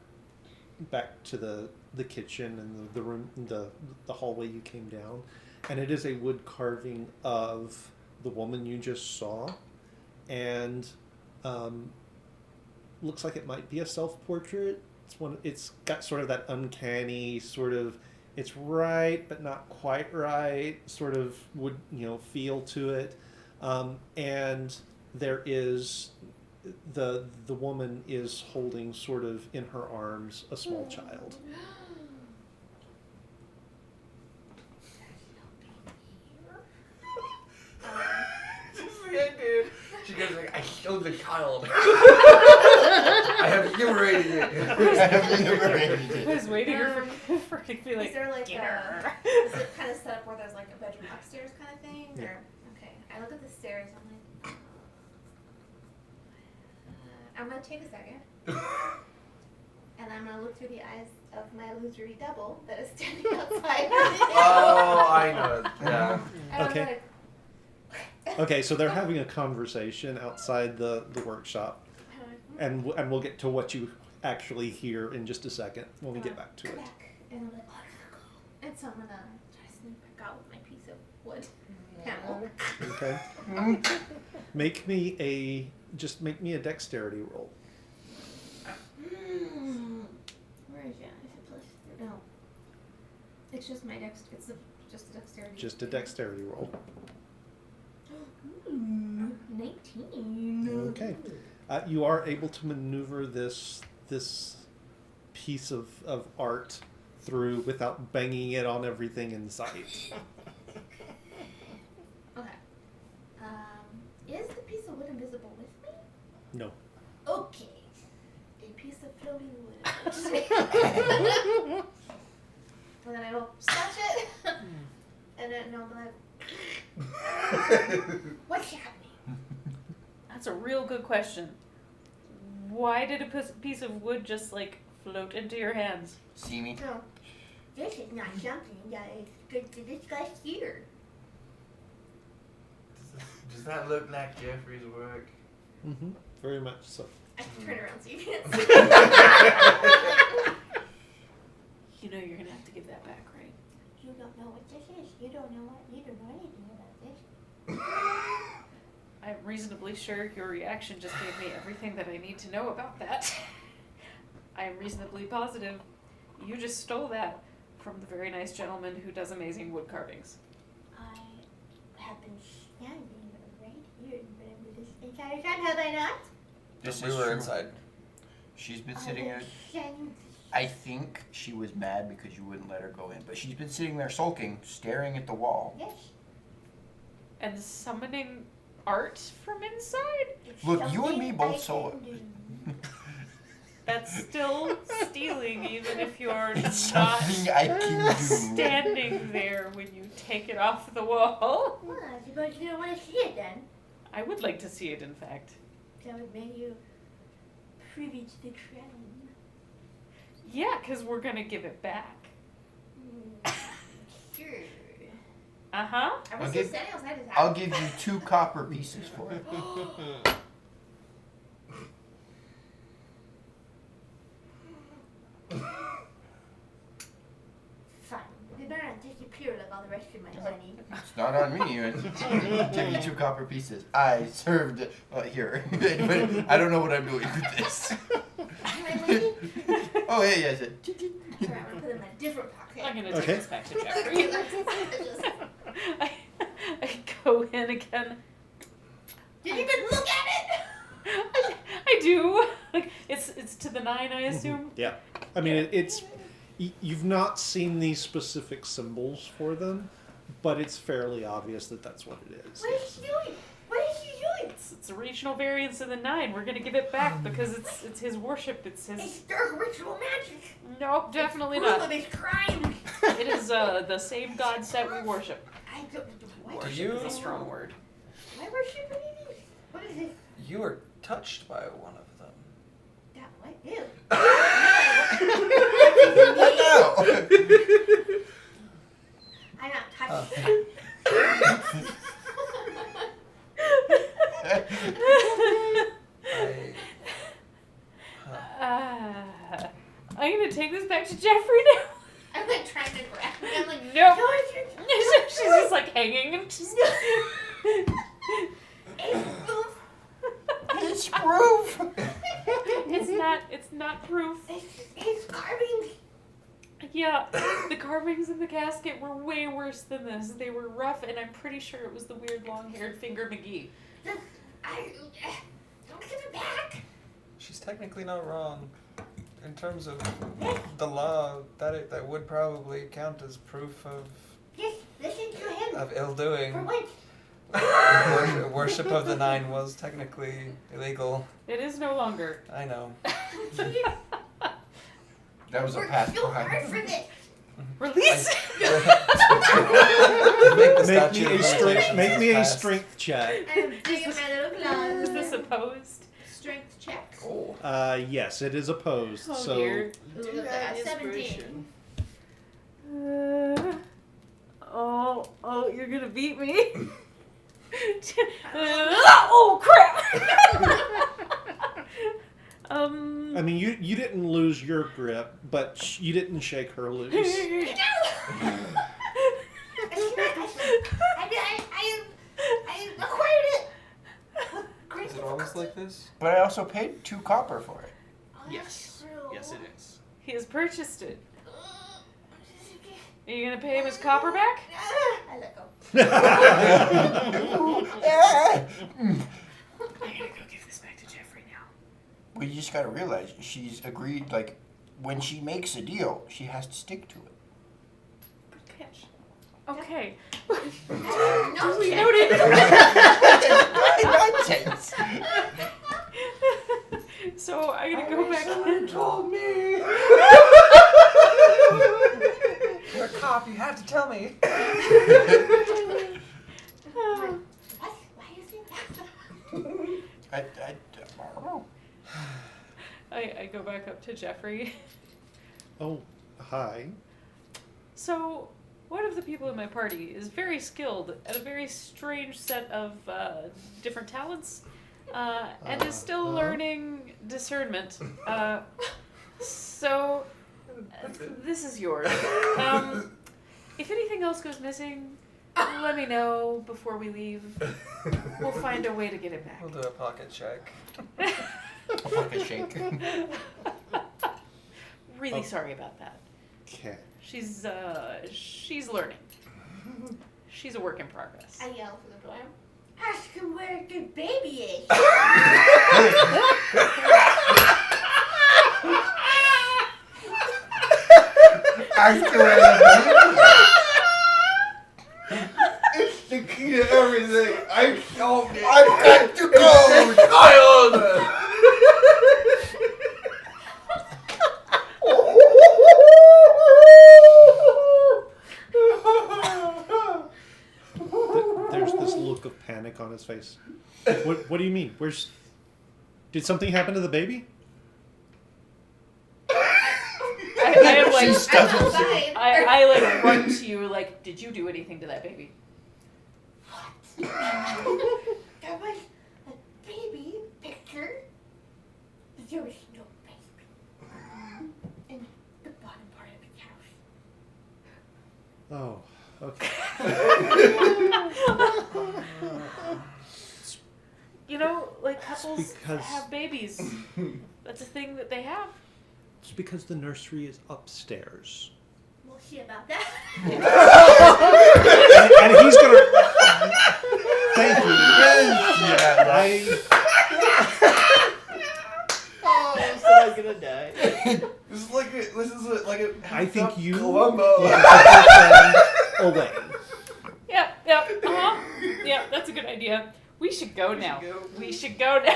to the kitchen and the room, the hallway you came down, and it is a wood carving of the woman you just saw, and looks like it might be a self-portrait. It's got sort of that uncanny sort of, it's right but not quite right sort of would feel to it, and there is the woman is holding sort of in her arms a small child. Just the idea. She goes like, I killed the child. I have liberated it. I was waiting for her to be like, Is there like "Get a, her." is it kind of set up where there's like a bedroom upstairs kind of thing? Yeah. Or okay, I look at the stairs. I'm gonna take a second, and I'm gonna look through the eyes of my illusory double that is standing outside. Oh, I know it. Yeah. And Okay. I'm like, Okay, so they're having a conversation outside the workshop. and we'll get to what you actually hear in just a second when we get back to it. Back. And I'm like, oh, and so I'm gonna try to sneak back out with my piece of wood hammer. Okay. Make me a dexterity roll. Where is it? Is it plus? No. It's just my just a dexterity. Just a dexterity roll. 19. Okay. You are able to maneuver this piece of art through without banging it on everything in sight. Okay. Is the piece of wood invisible with me? No. Okay. A piece of floating wood. And then I will snatch it. And then I'll be like, what's happening? That's a real good question. Why did a piece of wood just like float into your hands? See me? No. This is not something that is good to discuss here. Does that look like Jeffrey's work? Mm-hmm. Very much so. I can turn around so you can't see. You know you're gonna have to give that back, right? You don't know what this is. You don't know anything about this. I'm reasonably sure your reaction just gave me everything that I need to know about that. I'm reasonably positive you just stole that from the very nice gentleman who does amazing wood carvings. I have been standing right here this entire time, have I not? This we is were true. inside. She's been I've sitting been there. standing- I think she was mad because you wouldn't let her go in, but she's been sitting there sulking, staring at the wall. Yes. And summoning art from inside? It's Look, you and me something both I saw can it. do. That's still stealing, even if you're It's not something I can do. standing there when you take it off the wall. Well, I suppose you don't want to see it then. I would like to see it, in fact. That would make you privy to the crown. Yeah, because we're going to give it back. Sure. Uh-huh. I I'll was give- just standing outside his house. I'll give you 2 copper pieces for it. Fine. They better not disappear like all the rest of my money. It's not on me. I'll give you 2 copper pieces. I served here. But I don't know what I'm doing with this. My money? Oh, hey, yes. Sorry, I'm gonna put it in a different pocket. I'm going to take Okay. this back to Jeffrey. I go in again. Did you even look at it? I do. Like it's to the 9, I assume. Yeah. I mean, you've not seen these specific symbols for them, but it's fairly obvious that that's what it is. What is she doing? What is she doing? It's a regional variance of the 9. We're gonna give it back because it's his worship. It's his. It's dark ritual magic. No, definitely Proof not. of his crime. It is the same god set we worship. I don't. What? Do Worship is you- a strong word. I worship anything. What is it? You were touched by one of them. That what? Ew. What now? I'm not touching Oh. I, I'm gonna take this back to Jeffrey now. I'm like trying to grab it. I'm like, No. no, it's She's just like hanging and just. It's proof. It's not proof. It's carving. Yeah, the carvings in the casket were way worse than this. They were rough, and I'm pretty sure it was the weird long-haired Finger McGee. Don't give it back. she's technically not wrong. In terms of the law, that would probably count as proof of Just listen to him. ill doing. For once. Worship of the 9 was technically illegal. It is no longer. I know. That was a Worked past so hard crime. for this. Release. Make the Make statute me of a strength. limitations Make me a pass. strength check. I'm doing my little Is claws. this opposed? Strength check. Oh. Yes, it is opposed. Oh so dear. Ooh, that's 17. Oh, you're gonna beat me. Oh crap! mean, you didn't lose your grip, but you didn't shake her loose. I acquired it. Great. Is it always like this? But I also paid 2 copper for it. Oh, Yes. that's true. Yes, it is. He has purchased it. Are you gonna pay him his copper back? I let go. I gotta go give this back to Jeffrey now. Well, you just gotta realize she's agreed. Like, when she makes a deal, she has to stick to it. Good catch. Okay. No, We shit. noted. Nonsense. So I'm gonna go back in. told me. You're a cop. You have to tell me. What? Why is it that? I don't know. I go back up to Jeffrey. Oh, hi. So, one of the people in my party is very skilled at a very strange set of different talents, and is still learning discernment. So, this is yours. If anything else goes missing, let me know before we leave. We'll find a way to get it back. We'll do a pocket check. Pocket shake. Really Oh. sorry about that. Okay. She's learning. She's a work in progress. I yell for the door. Ask him where the baby is. I It's the key to everything. I solved it. I've got to go. Child. There's this look of panic on his face. What do you mean? Did something happen to the baby? I am like, She's stuck. I'm outside. I like run to you like, did you do anything to that baby? There was a baby picture, but there was no baby in the bottom part of the house. Oh, okay. You know, like couples because- have babies. That's a thing that they have. It's because the nursery is upstairs. We'll see about that. And he's gonna. Thank you. Oh, I'm so gonna die. This is like a. I think you Columbo. need to put your friend away. Yep, uh-huh. Yep, that's a good idea. We should go now. We should go now.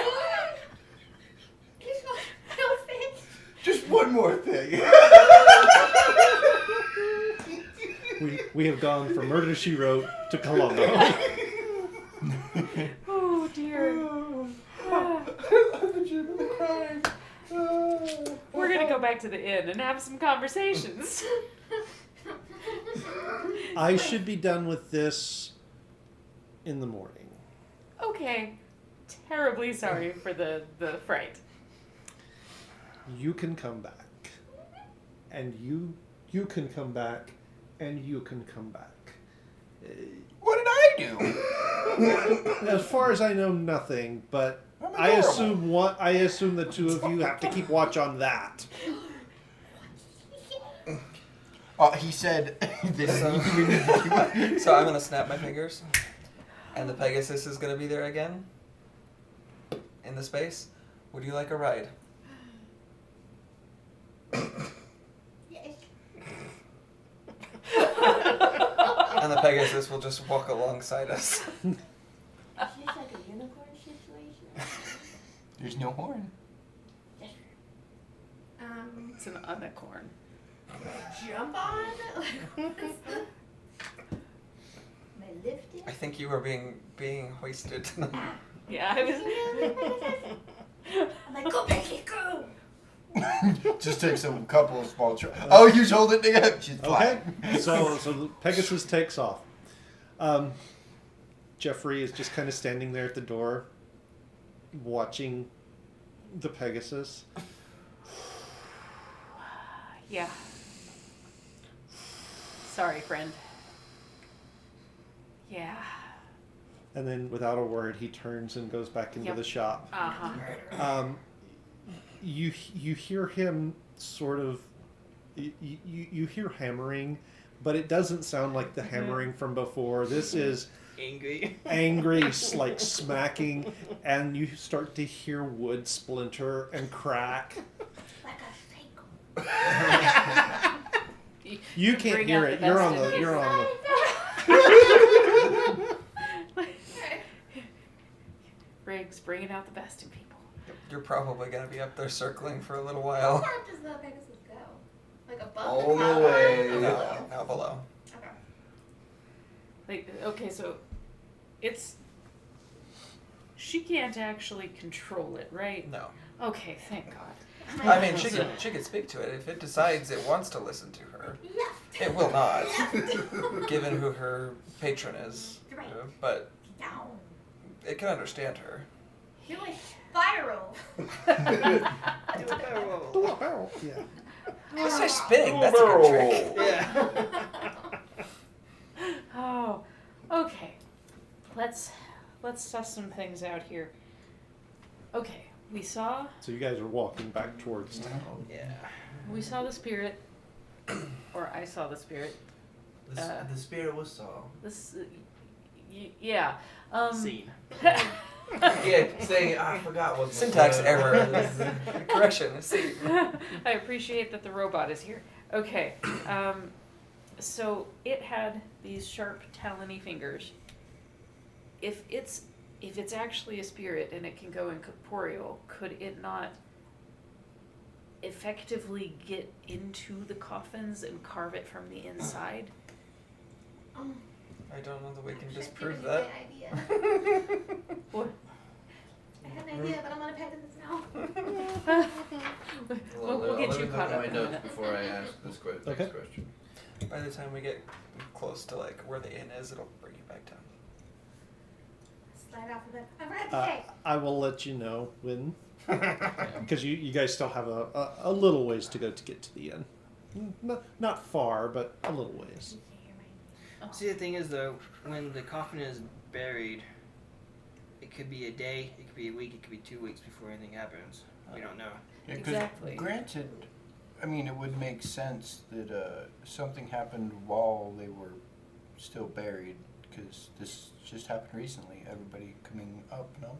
There's no offense. Just one more thing. We have gone from Murder She Wrote to Columbo. Oh dear. We're gonna go back to the inn and have some conversations. I should be done with this in the morning. Okay. Terribly sorry for the fright. You can come back. And you can come back. And you can come back. What did I do? As far as I know, nothing. But I'm I adorable. assume the two of you have to keep watch on that. He said that So I'm gonna snap my fingers, and the Pegasus is gonna be there again. In the space. Would you like a ride? Yes. And the Pegasus will just walk alongside us. Is this like a unicorn situation? there's no horn. It's an unicorn. Jump on? What's the... Am I lifted? I think you were being hoisted tonight. Yeah, I was. I'm like, go, Becky, go! Just takes a couple of small Oh, you told it to She's Okay. flying. So the Pegasus takes off. Jeffrey is just kind of standing there at the door, watching the Pegasus. Yeah. Sorry, friend. Yeah. And then, without a word, he turns and goes back into Yep. the shop. Uh-huh. You hear him sort of. You hear hammering, but it doesn't sound like the hammering from before. This is Angry. angry, like smacking, and you start to hear wood splinter and crack. Like a cycle. You can't Bring hear out it. the You're best on in the. me. You're on the. Riggs bringing out the best in people. You're probably gonna be up there circling for a little How while. far does the Pegasus go? Like above All the the top? way. No, now below. Okay. Like, okay, so it's. She can't actually control it, right? No. Okay, thank God. I mean, she could speak to it if it decides it wants to listen to her. Left. It will not, Left. given who her patron is. Right. But Down. it can understand her. Do a spiral. Yeah. Let's say spinning. That's a good trick. Yeah. Oh, okay. Let's suss some things out here. Okay, we saw So you guys are walking back towards town. Yeah. the spirit, or I saw the spirit. The spirit was saw. This, yeah. Scene. Yeah, saying I forgot what the Syntax word error. was. Correction. See. I appreciate that the robot is here. Okay, so it had these sharp talony fingers. If it's actually a spirit and it can go incorporeal, could it not effectively get into the coffins and carve it from the inside? I don't know that we can Actually, disprove I've given you that. an idea. What? I had an idea, but I'm gonna Pegasus now. We'll get let you me caught look up at in my a notes minute. before I ask this next Okay. question. By the time we get close to like where the inn is, it'll bring you back down. Slide off of it. I'm ready to take. I will let you know when, because you guys still have a little ways to go to get to the inn. Not far, but a little ways. You can't hear my See, the thing is, though, when the coffin is buried, it could be a day, it could be a week, it could be 2 weeks before anything happens. We don't know. Yeah, 'cause Exactly. Granted, I mean, it would make sense that something happened while they were still buried, because this just happened recently. Everybody coming up, no?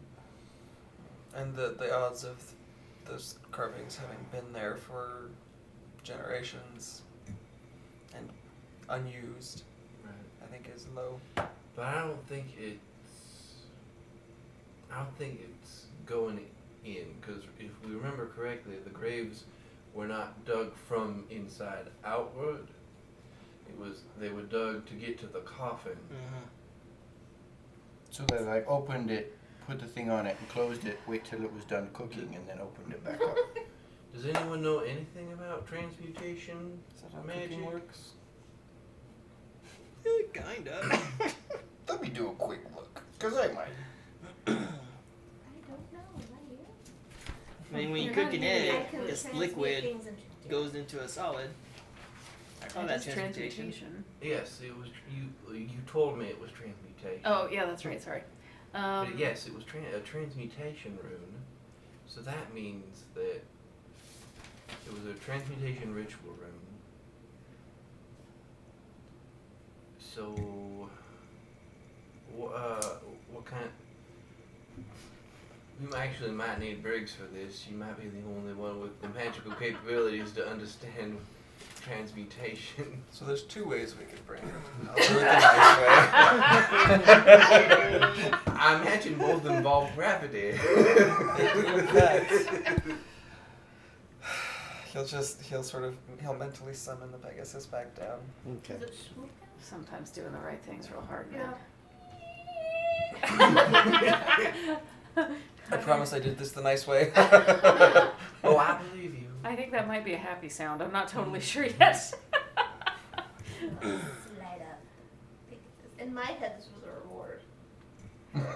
And the odds of those carvings having been there for generations and unused, I think, is low. But I don't think it's going in, because if we remember correctly, the graves were not dug from inside outward. They were dug to get to the coffin. So they like opened it, put the thing on it, and closed it. Wait till it was done cooking, and then opened it back up. Does anyone know anything about transmutation? Is that how Magic. cooking works? Kind of. Let me do a quick look, because I might. I don't know. Not you. I mean, when you You're cook not an doing egg, I can this transmute liquid things into- goes into a solid. I call That that is transmutation. Yes, it was. You told me it was transmutation. Oh, yeah, that's right, sorry. But yes, it was a transmutation rune. So that means that it was a transmutation ritual rune. So, what kind? You actually might need Briggs for this. You might be the only one with the magical capabilities to understand transmutation. So there's two ways we could bring it. I'll do it the nice way. I imagine both involve gravity. He'll mentally summon the Pegasus back down. Okay. Is it swoop down? Sometimes doing the right thing's real hard, Yeah. man. I promise I did this the nice way. Oh, I believe you. I think that might be a happy sound. I'm not totally sure yet. Slide up. In my head, this was a reward.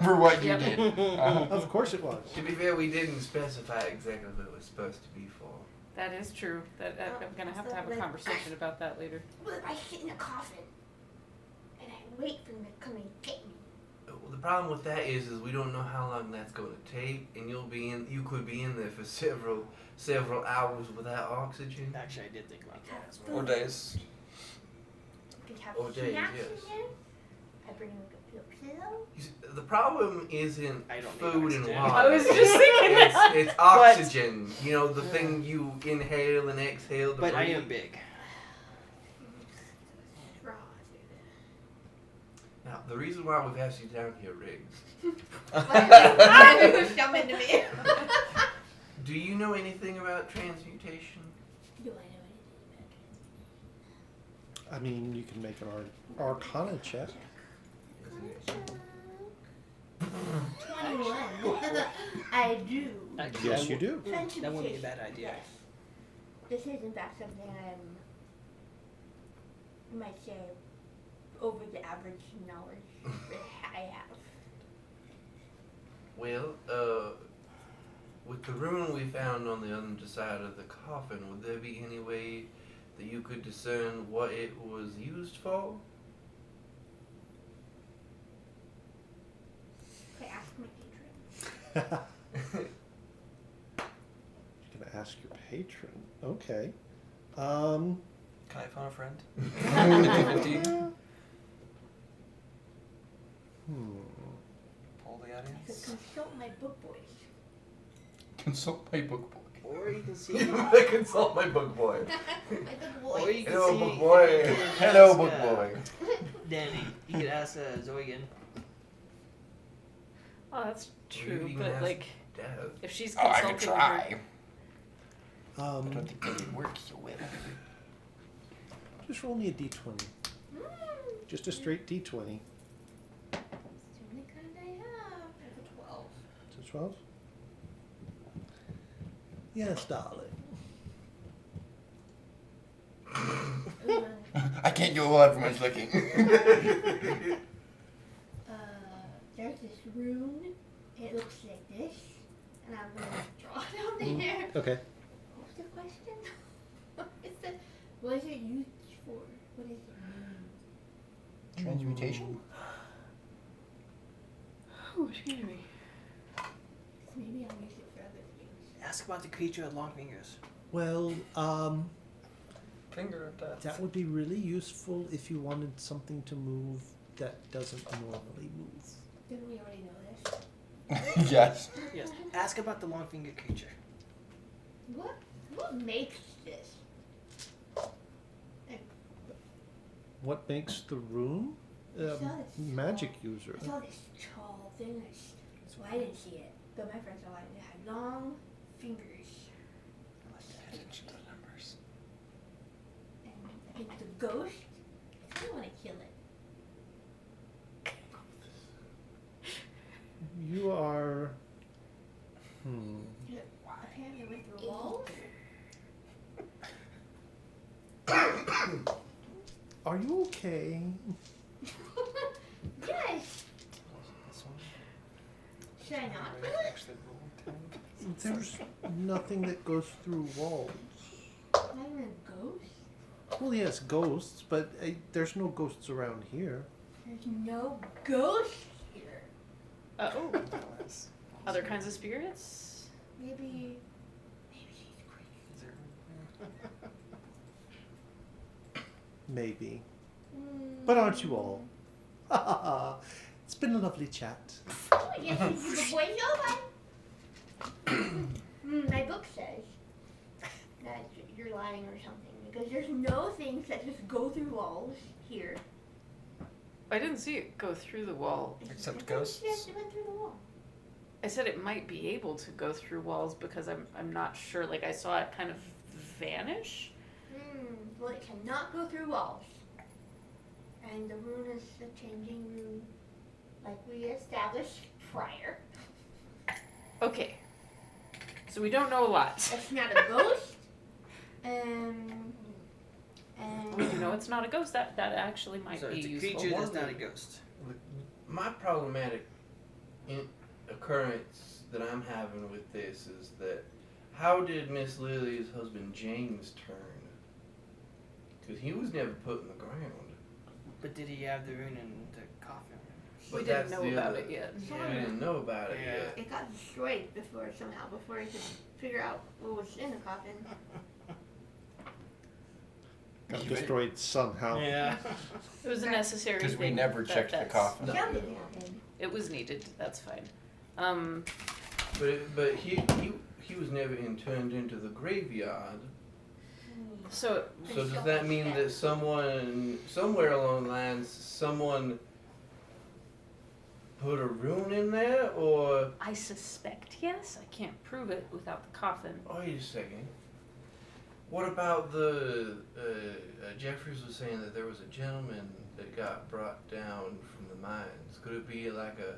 For what you Yep. did. Of course it was. To be fair, we didn't specify exactly what it was supposed to be for. That is true. That I'm gonna have to have a conversation about that later. What if I sit in a coffin and I wait for them to come and get me? Well, the problem with that is we don't know how long that's going to take, and you could be in there for several hours without oxygen. Actually, I did think about that as well. Or days. I could have Oh, days, snacks yes. in there. I bring like a pillow. You see, the problem isn't I don't need food and oxygen. water. I was just thinking that. It's oxygen. You know, the thing you inhale and exhale. To But I breathe. am big. Straws. Now, the reason why we've asked you down here, Riggs, Who's coming to me? do you know anything about transmutation? Do I know anything about I mean, you can make an Arcana check. 21. I do. Actually, Yes, you do. That wouldn't be a bad idea. Yes. This is in fact something you might say, over the average knowledge that I have. Well, with the rune we found on the underside of the coffin, would there be any way that you could discern what it was used for? Okay, ask my patron. You're gonna ask your patron. Okay. Can I phone a friend? 50-50. Poll the I could audience. consult my book boys. Consult my book boy. Or you can see. Consult my book boy. My book Or boys. you can Hello, see. book boy. you can Hello, ask, book boy. Danny, you could ask Zoigan. Oh, that's true. You can But ask like, Dad. if she's Oh, I consulting could her, try. I Um, don't think that would work so well. just roll me a d20. Just a straight d20. It's the only kind I have. I have a 12. So 12? Yes, darling. Ooh, I can't do a lot from much looking. there's this rune. It looks like this. And I'm going to draw it on there. Okay. What was the question? What is it used for? What does it mean? Transmutation? oh, excuse me. Maybe I'll use it for other things. Ask about the creature with long fingers. Well, Finger of death. that would be really useful if you wanted something to move that doesn't normally move. Didn't we already know this? Yes. Yes. Ask about the long fingered creature. What makes this? What makes the rune? saw this Magic tall- user. I saw this tall thing. Well, I didn't see it, but my friends saw it. It had long fingers. I like to pay attention to the numbers. And I think the ghost. I kind of want to kill it. You are. Apparently, it went through walls. Are you okay? Yes. This one? Should I not Wait, kill it? actually roll 10. There's nothing that goes through walls. Not even a ghost. Well, yes, ghosts, but there's no ghosts around here. There's no ghost here. Oh, Yes. other kinds of spirits? Maybe she's crazy. Is there- Maybe. But aren't you all? It's been a lovely chat. Oh, yes, the boy my book says that you're lying or something because there's no things that just go through walls here. I didn't see it go through the wall. Except I thought ghosts? you said it went through the wall. I said it might be able to go through walls because I'm not sure. Like I saw it kind of vanish. Well, it cannot go through walls. And the rune is a changing rune, like we established prior. Okay. So we don't know a lot. It's not a ghost. And We do know it's not a ghost. That actually might So be it's a useful. creature that's not a ghost. My problematic occurrence that I'm having with this is that how did Miss Lily's husband James turn? Because he was never put in the ground. But did he have the rune in the coffin? We But didn't that's know the about other- it yet. We didn't know about it Yeah. yet. It got destroyed before he could figure out what was in the coffin. Got destroyed somehow. Yeah. It was a necessary thing. Because we never that- checked the that's- coffin. No. Something happened. It was needed. That's fine. But he was never turned into the graveyard. So So does that mean that someone, somewhere along the lines, someone put a rune in there, or I suspect yes. I can't prove it without the coffin. wait a second. What about the Jeffries was saying that there was a gentleman that got brought down from the mines? Could it be like a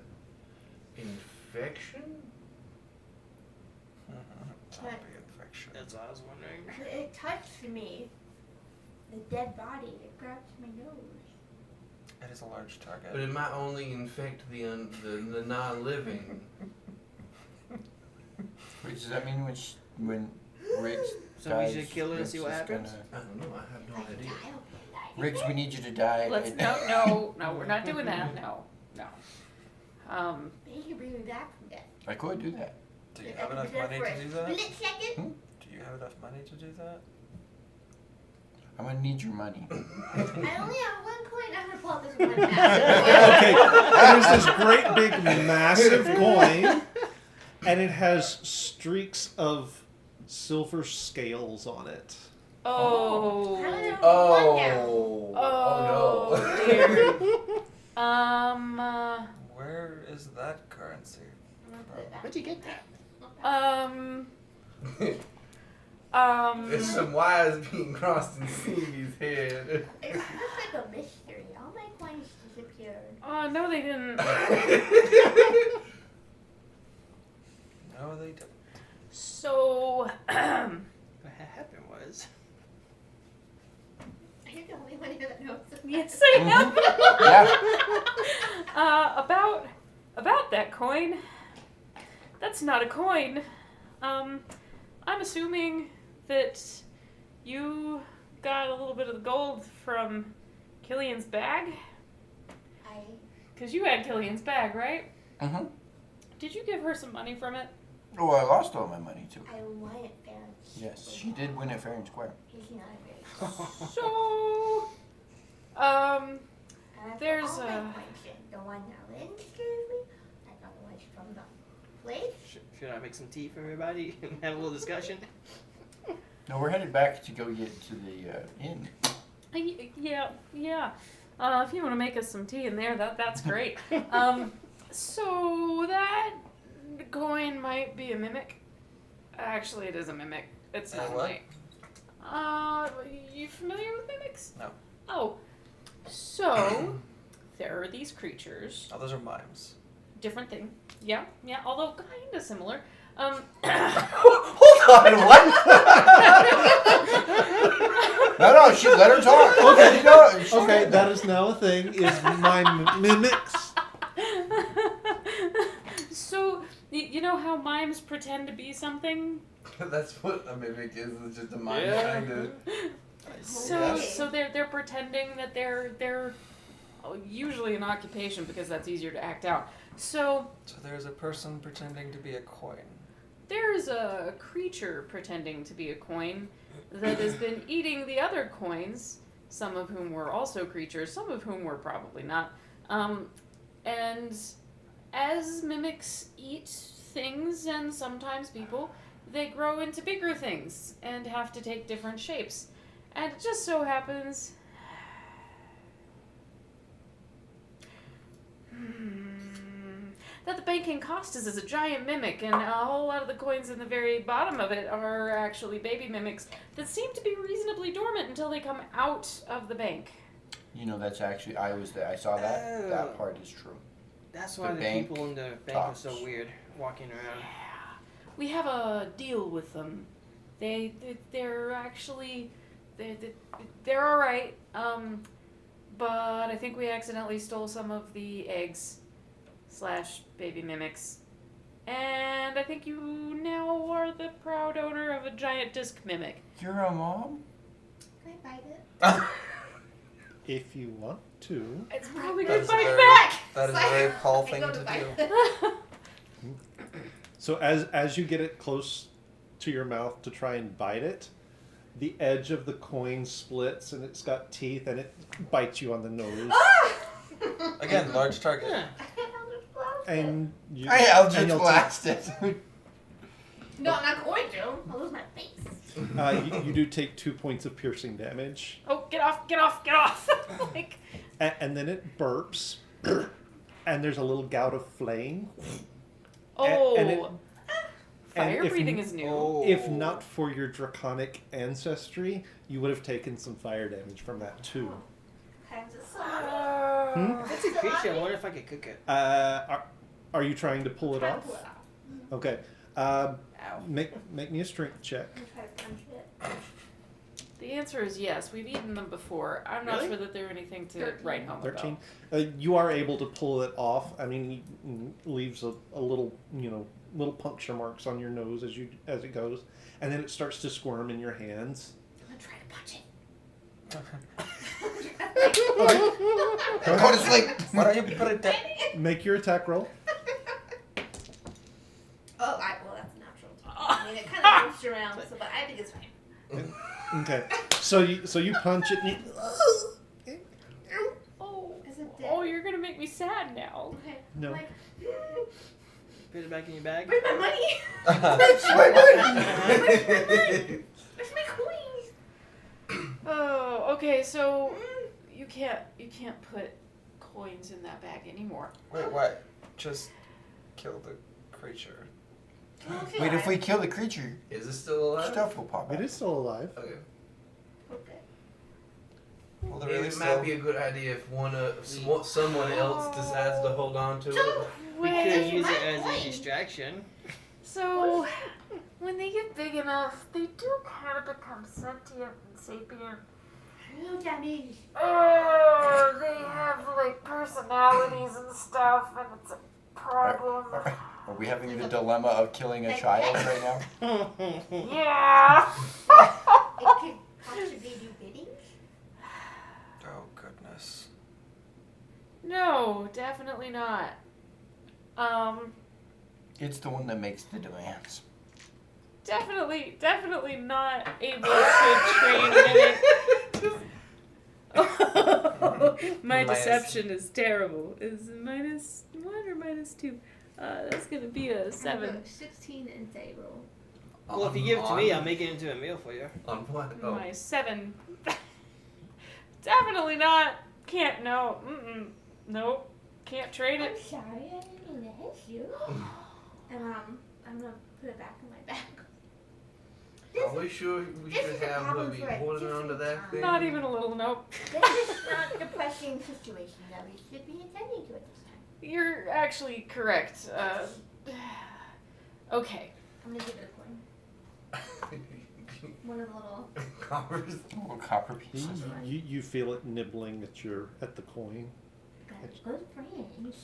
infection? Zombie infection. That's what I was wondering. It touched me. The dead body. It grabbed my nose. It is a large target. But it might only infect the non-living. Wait, does that mean when Riggs So we dies, should kill her and Riggs see what is happens? gonna- I don't know. I have no Like, idea. I'll be alive. Riggs, we need you to die. Let's no, we're not doing that. No. Maybe you can bring me back from death. I could do that. Do you I have can enough do that money for to a do that? split second. Do you have enough money to do that? I'm gonna need your money. I only have one coin. I'm gonna pull out this one now. Okay, there's this great big massive coin, and it has streaks of silver scales on it. Oh. I only have one now. Oh, no. dear. Where is that currency? I'm gonna put it back. Where'd you get that? There's some wires being crossed in Stevie's head. It's just like a mystery. All my coins disappeared. No, they didn't. No, they don't. So, What happened was. You're the only one here that knows. yes, I am. Yeah. About that coin. That's not a coin. I'm assuming that you got a little bit of the gold from Killian's bag, because you had Killian's bag, right? Mhm. Did you give her some money from it? Oh, I lost all my money too. I won it fair. Yes, she did win it fair and square. He's not a very. So, And I put There's all my a- coins in. The one that Lynn gave me. I got the ones from the place. Should I make some tea for everybody and have a little discussion? No, we're headed back to go get to the inn. yeah. If you want to make us some tea in there, that's great. So that coin might be a mimic. Actually, it is a mimic. It's not what? You familiar with mimics? No. Oh, so there are these creatures. Oh, those are mimes. Different thing. Yeah. Although kind of similar. Hold on, what? No, she let her talk. Okay. You know, she- Okay, that is now a thing. Is my mimics? So you know how mimes pretend to be something? That's what a mimic is. It's just a mind Yeah. kind of. So Okay. so they're pretending that they're usually an occupation because that's easier to act out. So So there's a person pretending to be a coin. there's a creature pretending to be a coin that has been eating the other coins, some of whom were also creatures, some of whom were probably not. And as mimics eat things and sometimes people, they grow into bigger things and have to take different shapes. And it just so happens that the banking Costas is a giant mimic, and a whole lot of the coins in the very bottom of it are actually baby mimics that seem to be reasonably dormant until they come out of the bank. You know, that's actually, I was there. I saw that. Oh. That part is true. That's why The the bank people in the bank talks. are so weird, walking around. We have a deal with them. They're actually they're all right. But I think we accidentally stole some of the eggs / baby mimics. And I think you now are the proud owner of a giant disc mimic. You're a mom? Can I bite it? If you want to. It's probably That good is bite very- back! That is a very Paul I thing go to to bite do. it. So as you get it close to your mouth to try and bite it, the edge of the coin splits and it's got teeth and it bites you on the nose. Again, large target. Huh. And you, I and Eldritch you'll Blast it. No, I'm not going to. I'll lose my face. you do take 2 points of piercing damage, Oh, get off, get off, get off! Like, and then it burps, and there's a little gout of flame. oh, and it- fire if breathing n- is new. Oh. If not for your draconic ancestry, you would have taken some fire damage from that too. Kind of salami. Hmm? If it's a creature, I wonder if I could cook it. Are you trying to pull it Try to off? pull it off. Okay. Ow. Make me a strength check. I'm gonna try to punch it. The answer is yes. We've eaten them before. I'm not Really? sure that they're anything to 13. write home 13. about. You are able to pull it off. I mean, it leaves a little, little puncture marks on your nose as it goes, and then it starts to squirm in your hands. I'm gonna try to punch it. Go to sleep. Why don't you put it down? Make your attack roll. Oh, well, that's natural. I mean, it kind of moves around, so, but I think it's fine. Okay. So you punch it. And Oh, Is it dead? oh, you're gonna make me sad now. Okay. No. Like, Put it back in your bag. where's my money? That's my money. Where's my coins? Oh, okay. So you can't put coins in that bag anymore. Wait, what? Just kill the creature. Okay. Wait, if we kill the creature, Is it still alive? stuff will pop it out. is still alive. Okay. Okay. Well, they're Maybe really it still. might be a good idea if someone else decides to hold on to it. We Wait. could use it my as a coin. distraction. So when they get big enough, they do kind of become sentient and sapient. Hello, dummies. Oh, they have like personalities and stuff, and it's a problem. Are we having the dilemma of killing a child right now? Yeah. It could possibly do biddings. Oh goodness. No, definitely not. It's the one that makes the demands. Definitely not able to train mimic. My Minus- deception is terrible. Is -1 or -2? That's gonna be a 7. 16 and say roll. Well, if you give it to me, I'll make it into a meal for you. On what? Oh. My 7. Definitely not. Can't. No. Nope. Can't trade I'm it. sorry, I didn't mean to hit you. And I'm gonna put it back in my bag. Are we sure we This should is a have problem Libby for a holding on to different that time. thing? Not even a little. Nope. This is not a depressing situation that we should be attending to at this time. You're actually correct. Okay. I'm gonna give it a coin. One of the little. Coppers. Little copper piece. You feel it nibbling at the coin. Good friends.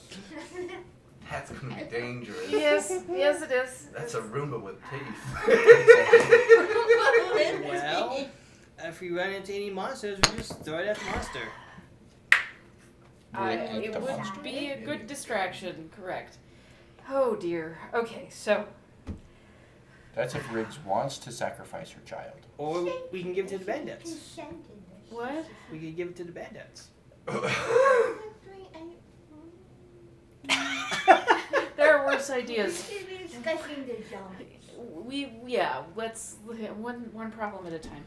That's gonna be dangerous. Yes. Yes, it is. That's a Roomba with teeth. Well, if we run into any monsters, we just throw it at the monster. It would be a good distraction, correct. Oh dear. Okay, so That's if Riggs wants to sacrifice her child. Or we can give it to the bandits. Consented. what? We could give it to the bandits. There are worse ideas. Discussing the zombies. Let's one problem at a time.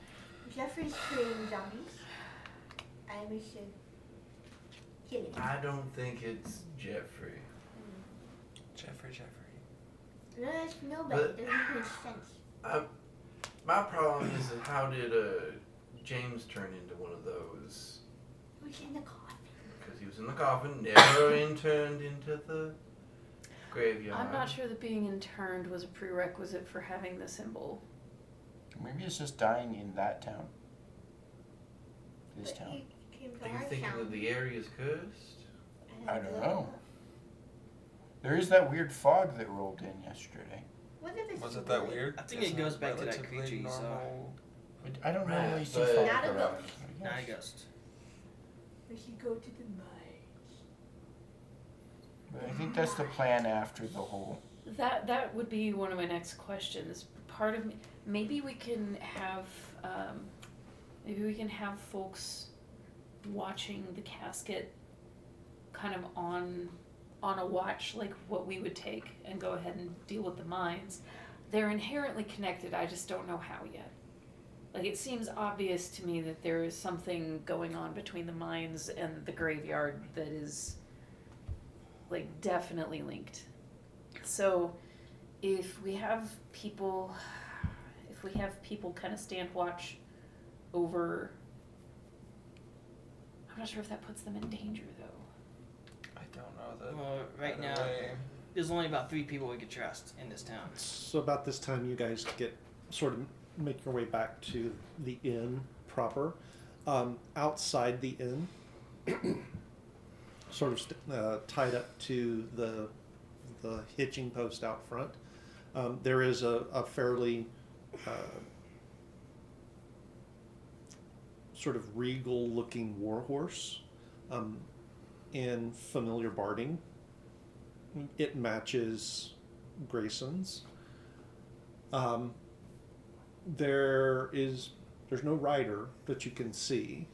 Jeffrey's creating zombies. And we should kill him. I don't think it's Jeffrey. Jeffrey. No, that's nobody. But- It doesn't make sense. My problem is that how did James turn into one of those? Who's in the coffin? Because he was in the coffin, never interned into the graveyard. I'm not sure that being interned was a prerequisite for having the symbol. Maybe it's just dying in that town. This But town. he came to Are you our thinking town. that the area is cursed? I don't know. There is that weird fog that rolled in yesterday. What if it's Was it that really- weird? I think it Isn't goes back to that relatively creature you saw. normal? I don't Right, normally see but- fog Not a around. ghost. I Not a guess. ghost. We should go to the mines. But I think that's the plan after the whole. That would be one of my next questions. Part of me, maybe we can have folks watching the casket, kind of on a watch, like what we would take, and go ahead and deal with the mines. They're inherently connected. I just don't know how yet. Like, it seems obvious to me that there is something going on between the mines and the graveyard that is, like, definitely linked. So, if we have people kind of stand watch over, I'm not sure if that puts them in danger though. I don't know that. Well, right either now, way. there's only about 3 people we could trust in this town. So about this time, you guys get sort of make your way back to the inn proper. Outside the inn, sort of tied up to the hitching post out front, there is a fairly sort of regal-looking warhorse in familiar barding. It matches Grayson's. There's no rider that you can see,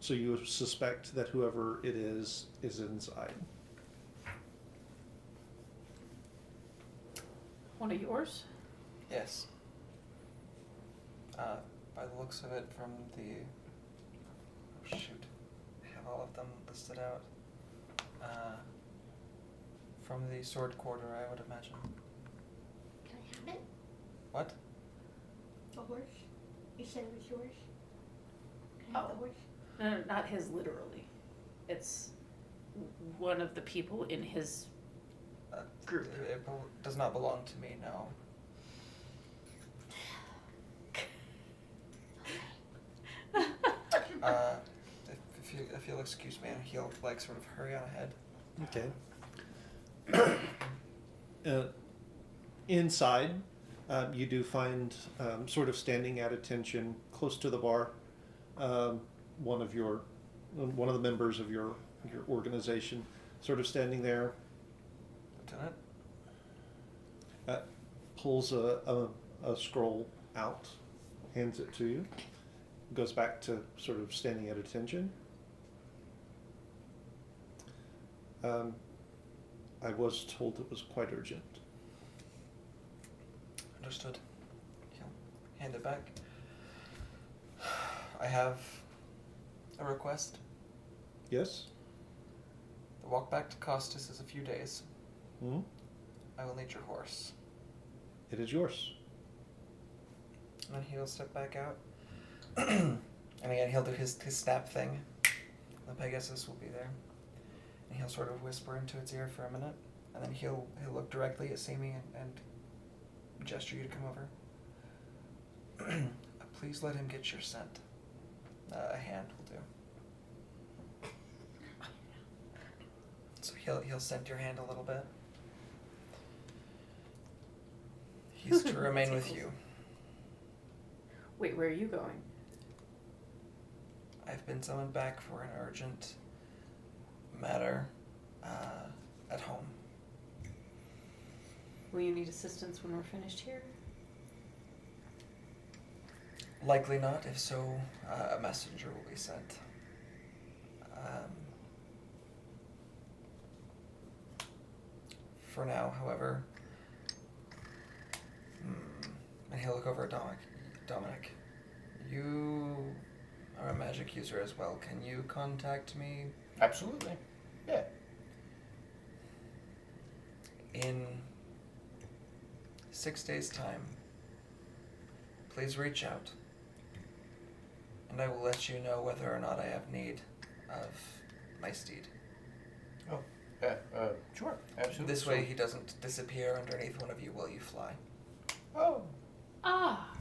so you suspect that whoever it is inside. One of yours? Yes. By the looks of it, from the shoot, I have all of them listed out. From the sword quarter, I would imagine. Can I have it? What? The horse? You said it was yours? Can I have the Oh. horse? No, not his literally. It's one of the people in his group. It does not belong to me. No. If you'll excuse me, he'll like sort of hurry on ahead. Okay. Inside, you do find sort of standing at attention close to the bar, one of the members of your organization, sort of standing there, Lieutenant. pulls a scroll out, hands it to you, goes back to sort of standing at attention. I was told it was quite urgent. Understood. He'll hand it back. I have a request. Yes? The walk back to Costas is a few days. Hmm? I will need your horse. It is yours. And then he'll step back out. And again, he'll do his snap thing. The Pegasus will be there. And he'll sort of whisper into its ear for a minute. And then he'll look directly at Simi and gesture you to come over. Please let him get your scent. A hand will do. So he'll scent your hand a little bit. He's to remain with you. Wait, where are you going? I've been summoned back for an urgent matter at home. Will you need assistance when we're finished here? Likely not. If so, a messenger will be sent. For now, however, and he'll look over at Dominic. You are a magic user as well. Can you contact me Absolutely. Yeah. in 6 days' time? Please reach out, and I will let you know whether or not I have need of my steed. Sure. Absolutely. This way he doesn't disappear underneath one of you while you fly. Oh. Ah,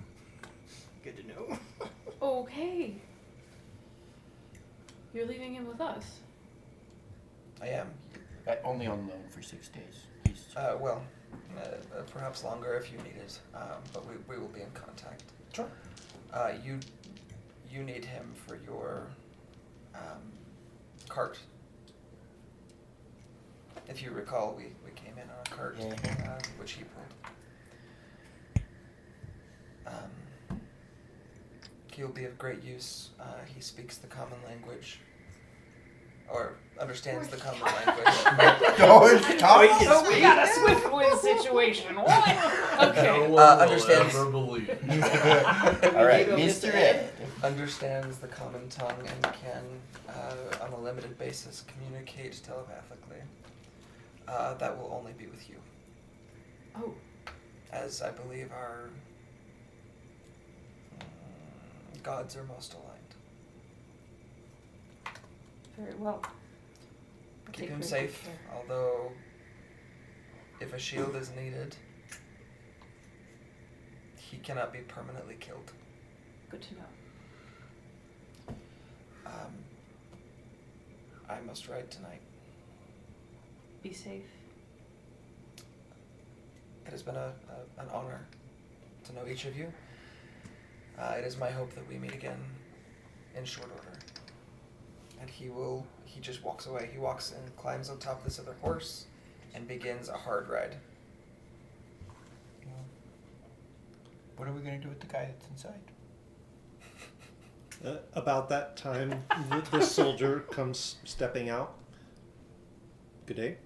Good to know. okay. You're leaving him with us. I am. Only on loan for 6 days. He's Perhaps longer if you need it, but we will be in contact. Sure. You need him for your cart. If you recall, we came in on a cart, Yeah. Which he pulled. He'll be of great use. He speaks the common language, or understands the common language. Don't stop. Oh, we got a Swiftwind situation. What? Okay. No one will understands- ever believe. All right, Maybe Mr. Mr. Ed. Understands the common tongue and can, on a limited basis, communicate telepathically. That will only be with you, Oh, as I believe our gods are most aligned. very well. Keep Take him very safe, good care. although if a shield is needed, he cannot be permanently killed. Good to know. I must ride tonight. Be safe. It has been an honor to know each of you. It is my hope that we meet again in short order. And he just walks away. He walks and climbs on top of this other horse and begins a hard ride. What are we gonna do with the guy that's inside? About that time, the soldier comes stepping out. Good day.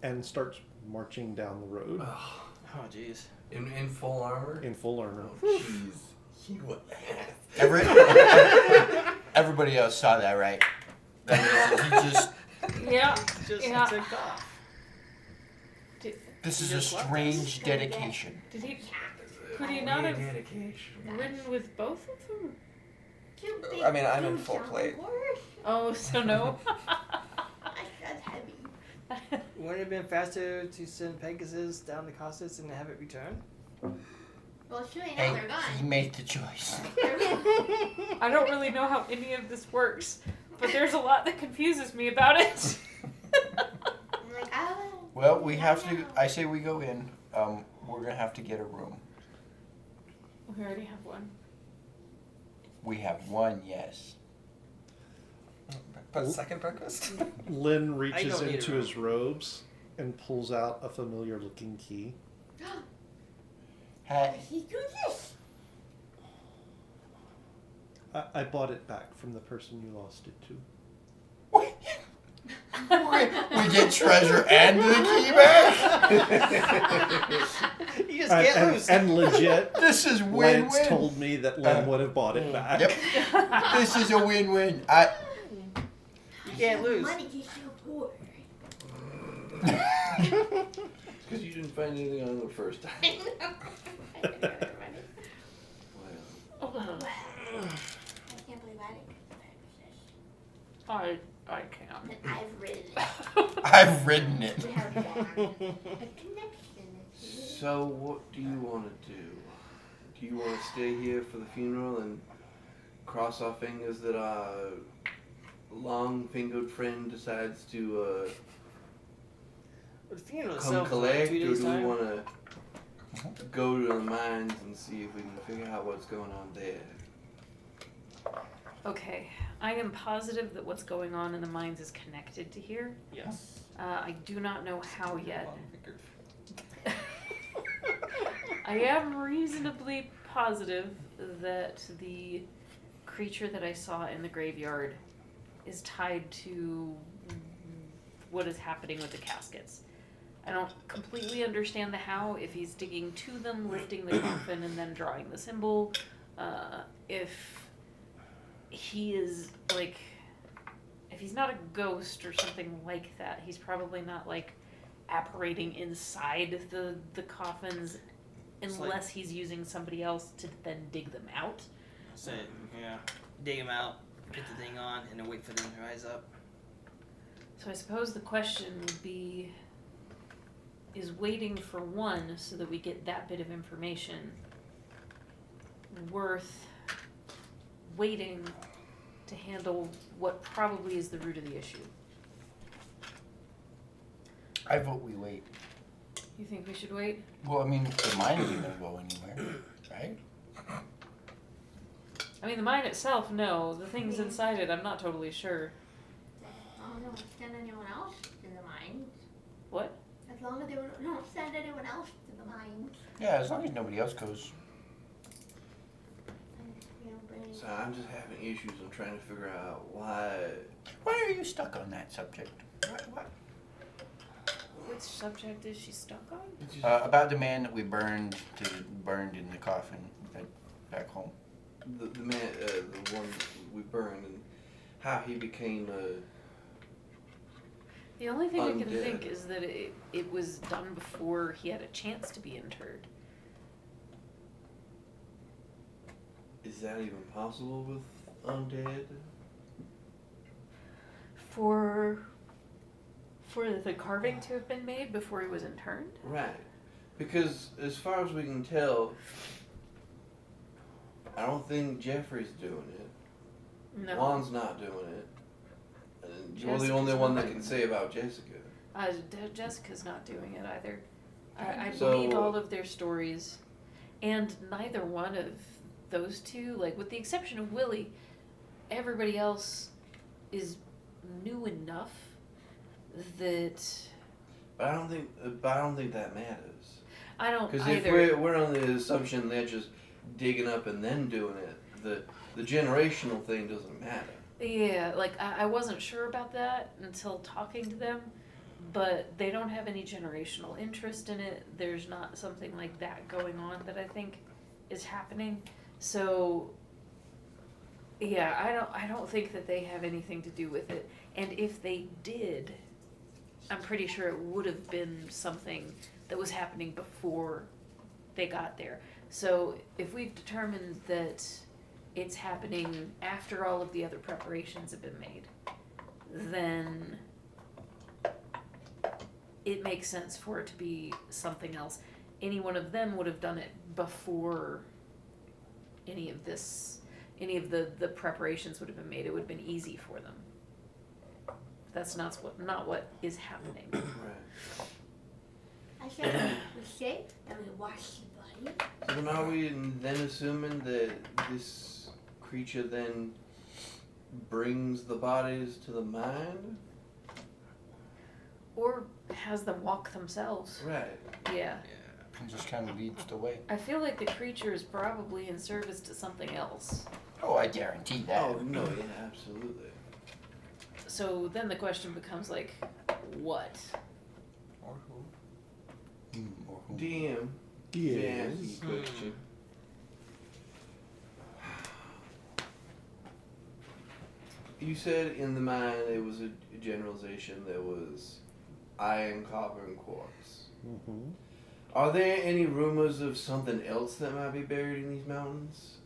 And starts marching down the road Oh, jeez. in full armor? in full armor. Oh, jeez. He was. Everybody else saw that, right? He just. Yeah. Just Yeah. took off. Did, This is He a just left us. strange dedication. did he? Could he not have Dedication. ridden with both of them? I mean, I'm in full plate. Oh, so no. That's heavy. Wouldn't it have been faster to send Pegasus down to Cossus and have it return? Well, sure, now Hey, they're gone. he made the choice. I don't really know how any of this works, but there's a lot that confuses me about it. I'm like, oh. Well, we have I to. know. I say we go in. We're gonna have to get a room. We already have one. We have one, yes. But second breakfast? Lynn reaches don't need a into room. his robes and pulls out a familiar looking key. Hey, He do this. I bought it back from the person you lost it to. we get treasure and the key back. You just can't lose. And legit, This is win-win. Lance told me that Lynn would have bought it back. Yep. This is a win-win. You can't lose. Money gets so poor. Because you didn't find anything on it the first time. Well, I can't believe I didn't get the Pegasus. I can't. And I've ridden it. I've ridden it. We have that. A connection. so what do you want to do? Do you want to stay here for the funeral and cross our fingers that our long-fingered friend decides to The funeral come itself is like collect, 2 or days do we time. want to go to the mines and see if we can figure out what's going on there? Okay, I am positive that what's going on in the mines is connected to here. Yes. I do not know how yet. I am reasonably positive that the creature that I saw in the graveyard is tied to what is happening with the caskets. I don't completely understand the how, if he's digging to them, lifting the coffin, and then drawing the symbol. If he is, like, if he's not a ghost or something like that, he's probably not, like, apparating inside the coffins It's unless he's using somebody else to then dig them out. So, yeah. Dig them out, put the thing on, and then wait for them to rise up. So I suppose the question would be, is waiting for one so that we get that bit of information worth waiting to handle what probably is the root of the issue? I vote we wait. You think we should wait? Well, I mean, the mine isn't gonna go anywhere, right? I mean, the mine itself, no. The things inside it, I'm not totally sure. Oh, no, send anyone else to the mines. What? As long as they don't send anyone else to the mines. Yeah, as long as nobody else goes. And we don't bring any- So I'm just having issues. I'm trying to figure out why. Why are you stuck on that subject? What? Which subject is she stuck on? It's just About the man that we burned in the coffin back home. the man, the one we burned, and how he became a. The only thing I can Undead. think is that it was done before he had a chance to be interred. Is that even possible with undead? For the carving to have been made before he was interned? Right. Because as far as we can tell, I don't think Jeffrey's doing it. No. Juan's not doing it. And you're the Jessica's only one not that doing can it. say about Jessica. Jessica's not doing it either. I So- believe all of their stories, and neither one of those two, like with the exception of Willie, everybody else is new enough that But I don't think that matters. I don't Because if either. we're on the assumption they're just digging up and then doing it, the generational thing doesn't matter. Yeah, like I wasn't sure about that until talking to them, but they don't have any generational interest in it. There's not something like that going on that I think is happening. So yeah, I don't think that they have anything to do with it. And if they did, I'm pretty sure it would have been something that was happening before they got there. So if we've determined that it's happening after all of the other preparations have been made, then it makes sense for it to be something else. Any one of them would have done it before any of the preparations would have been made. It would have been easy for them. That's not what is happening. Right. I said we say that we wash the body. So then are we then assuming that this creature then brings the bodies to the mine? Or has them walk themselves. Right. Yeah. And just kind of leads the way. I feel like the creature is probably in service to something else. Oh, I guarantee that. Oh no, yeah, absolutely. So then the question becomes like, what? Or who? Or who? DM. Yes. Answer your question. You said in the mine it was a generalization. There was iron, copper, and quartz. Mm-hmm. Are there any rumors of something else that might be buried in these mountains?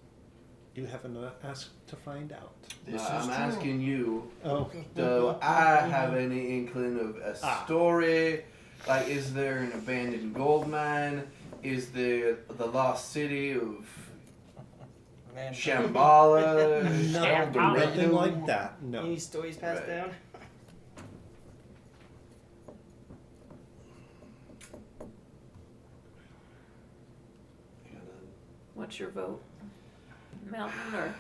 You haven't asked to find out. This is I'm true. asking you. Oh. Do I have any inkling of a Ah. story? Like, is there an abandoned gold mine? Is there the lost city of Man, Shambhala? Nothing like that. No. Any stories passed Right. down? What's your vote? Mountain or?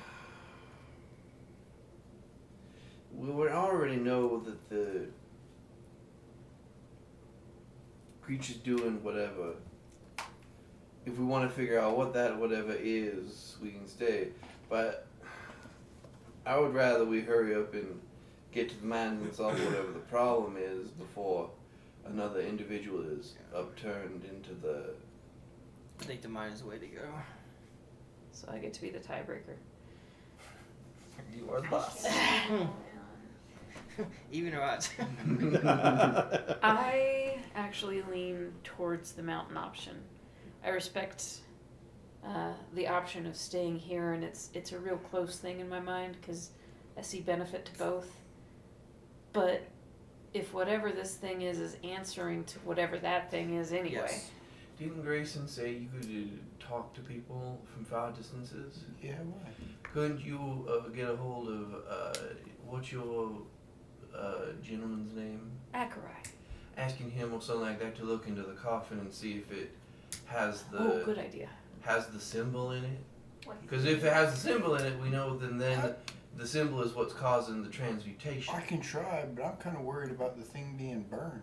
We already know that the creature's doing whatever. If we want to figure out what that whatever is, we can stay. But I would rather we hurry up and get to the mine and solve whatever the problem is before another individual is upturned into the. I think the mine is the way to go. So I get to be the tiebreaker. you are the boss. Even or odds. I actually lean towards the mountain option. I respect the option of staying here, and it's a real close thing in my mind because I see benefit to both. But if whatever this thing is answering to whatever that thing is anyway. Yes. Didn't Grayson say you could talk to people from far distances? Yeah, why? Couldn't you get a hold of what's your gentleman's name? Acherai. asking him or something like that to look into the coffin and see if it has Oh, good idea. has the symbol in it. What? Because if it has the symbol in it, we know then the symbol is what's causing the transmutation. I can try, but I'm kind of worried about the thing being burned.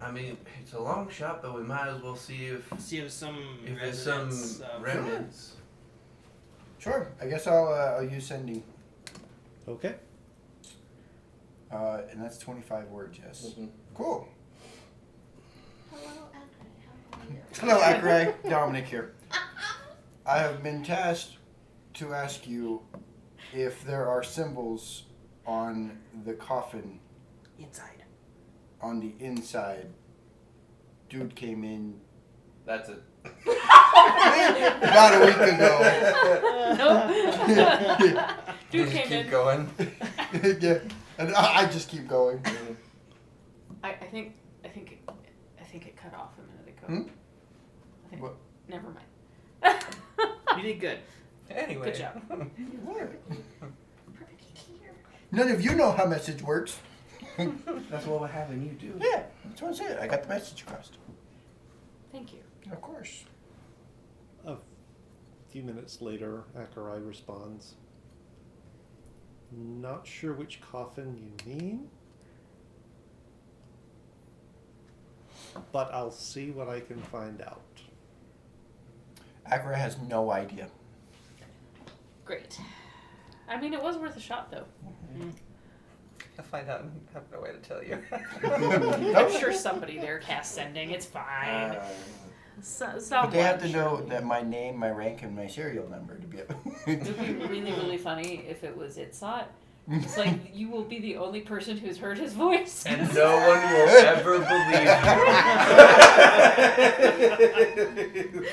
I mean, it's a long shot, but we might as well see if there's some there's some residents of- remnants. Sure. I guess I'll use sending. Okay. And that's 25 words. Yes. Mhm. Cool. Hello, Akron. How are you? Hello, Akrai. Dominic here. I have been tasked to ask you if there are symbols on the coffin inside. on the inside. Dude came in That's it. about a week ago. Nope. Dude Just came keep in. going. Yeah, and I just keep going. I think it cut off a minute ago. Hmm? I think, What? never mind. You did good. Anyway. Good job. Perfectly clear. None of you know how message works. That's what we're having you do. Yeah, that's what I said. I got the message across. Thank you. Of course. A few minutes later, Akarai responds. Not sure which coffin you mean, but I'll see what I can find out. Akrai has no idea. Great. I mean, it was worth a shot, though. I'll find out and have no way to tell you. I'm sure somebody there cast sending. It's fine. But they have to know that my name, my rank, and my serial number to be able. It would be really, really funny if it was Itzot. It's like you will be the only person who's heard his voice. And no one will ever believe you.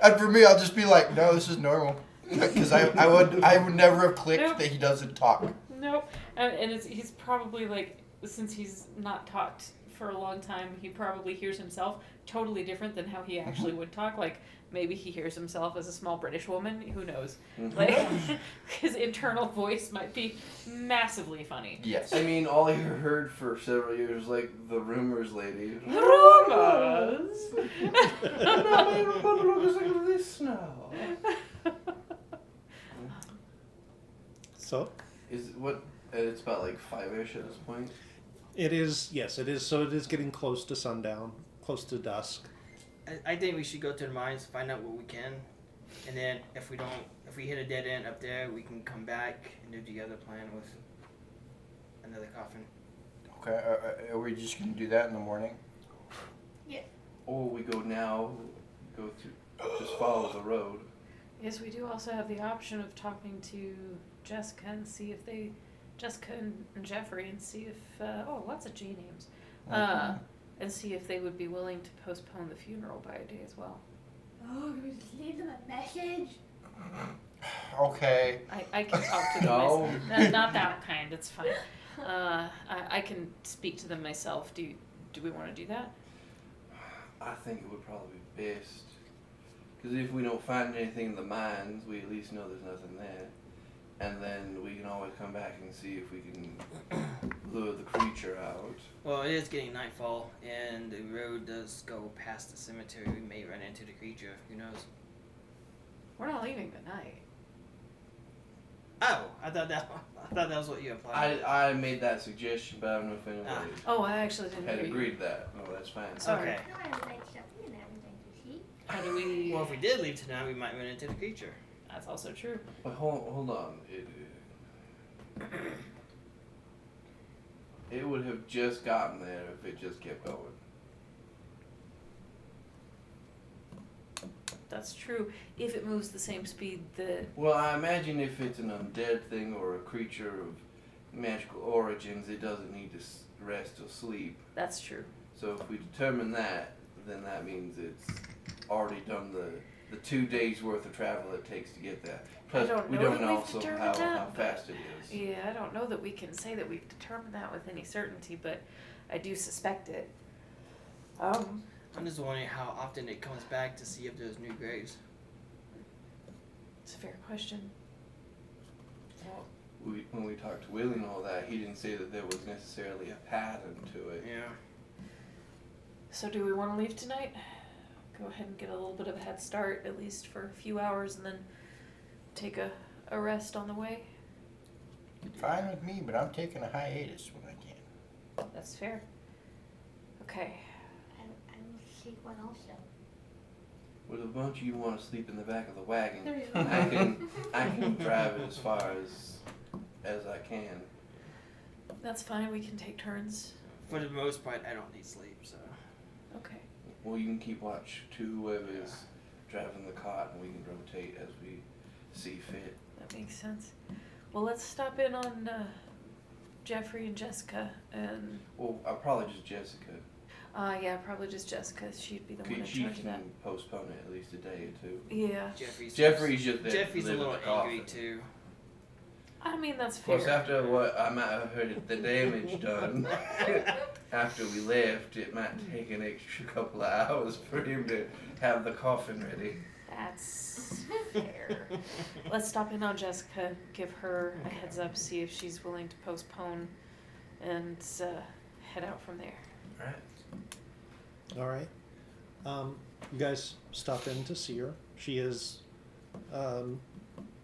And for me, I'll just be like, no, this is normal. Because I would never have clicked Nope. that he doesn't talk. Nope. And he's probably like, since he's not talked for a long time, he probably hears himself totally different than how he actually would talk. Like, maybe he hears himself as a small British woman. Who knows? Like, his internal voice might be massively funny. Yes. I mean, all I heard for several years, like the rumors lady. Rumors! I'm not even about to look like this now. So, Is what? It's about like 5-ish at this point. it is, yes, it is. So it is getting close to sundown, close to dusk. I think we should go to the mines, find out what we can, and then if we hit a dead end up there, we can come back and do the other plan with another coffin. Okay, are we just going to do that in the morning? Or we go now, go to just follow the road. Yes, we do also have the option of talking to Jessica and see if they, Jessica and Jeffrey, and see if, lots of J names, and see if they would be willing to postpone the funeral by a day as well. Oh, can we just leave them a message? Okay. I can talk to them No. myself. Not that kind, it's fine. I can speak to them myself. Do we want to do that? I think it would probably be best. Because if we don't find anything in the mines, we at least know there's nothing there. And then we can always come back and see if we can lure the creature out. Well, it is getting nightfall, and the road does go past the cemetery. We may run into the creature. Who knows? We're not leaving tonight. Oh, I thought that was what you implied. I made that suggestion, but I don't know if anybody Oh, I actually didn't had hear you. agreed to that. No, that's fine. Sorry. Okay. No, I have lights up and everything to see. How do we? Well, if we did leave tonight, we might run into the creature. That's also true. But hold on. It would have just gotten there if it just kept going. That's true. If it moves the same speed that Well, I imagine if it's an undead thing or a creature of magical origins, it doesn't need to rest or sleep. that's true. So if we determine that, then that means it's already done the 2 days worth of travel it takes to get there. Plus, don't we know don't that know we've also determined how that, fast it is. Yeah, I don't know that we can say that we've determined that with any certainty, but I do suspect it. I'm just wondering how often it comes back to see if there's new graves. It's a fair question. When we talked to Willie and all that, he didn't say that there was necessarily a pattern to it. Yeah. So do we want to leave tonight? Go ahead and get a little bit of a head start, at least for a few hours, and then take a rest on the way? Fine with me, but I'm taking a hiatus when I can. That's fair. Okay. I will take one also. Well, if a bunch of you want to sleep in the back of the wagon, There I can drive it as far as I can. That's fine, we can take turns. For the most part, I don't need sleep, so. Okay. Well, you can keep watch to whoever's driving the cart, and we can rotate as we see fit. That makes sense. Well, let's stop in on Jeffrey and Jessica, and Well, I'll probably just Jessica. yeah, probably just Jessica. She'd be the one in She charge of that. can postpone it at least a day or two. Yeah, Jeffrey's just there Jeffrey's to a live in little the angry coffin. too. I mean that's Of course, fair. after what I might have heard the damage done after we left, it might take an extra couple of hours for him to have the coffin ready. That's fair. Let's stop in on Jessica, give her a heads up, see if she's willing to postpone, and head out from there. Right. All right. You guys stop in to see her. She is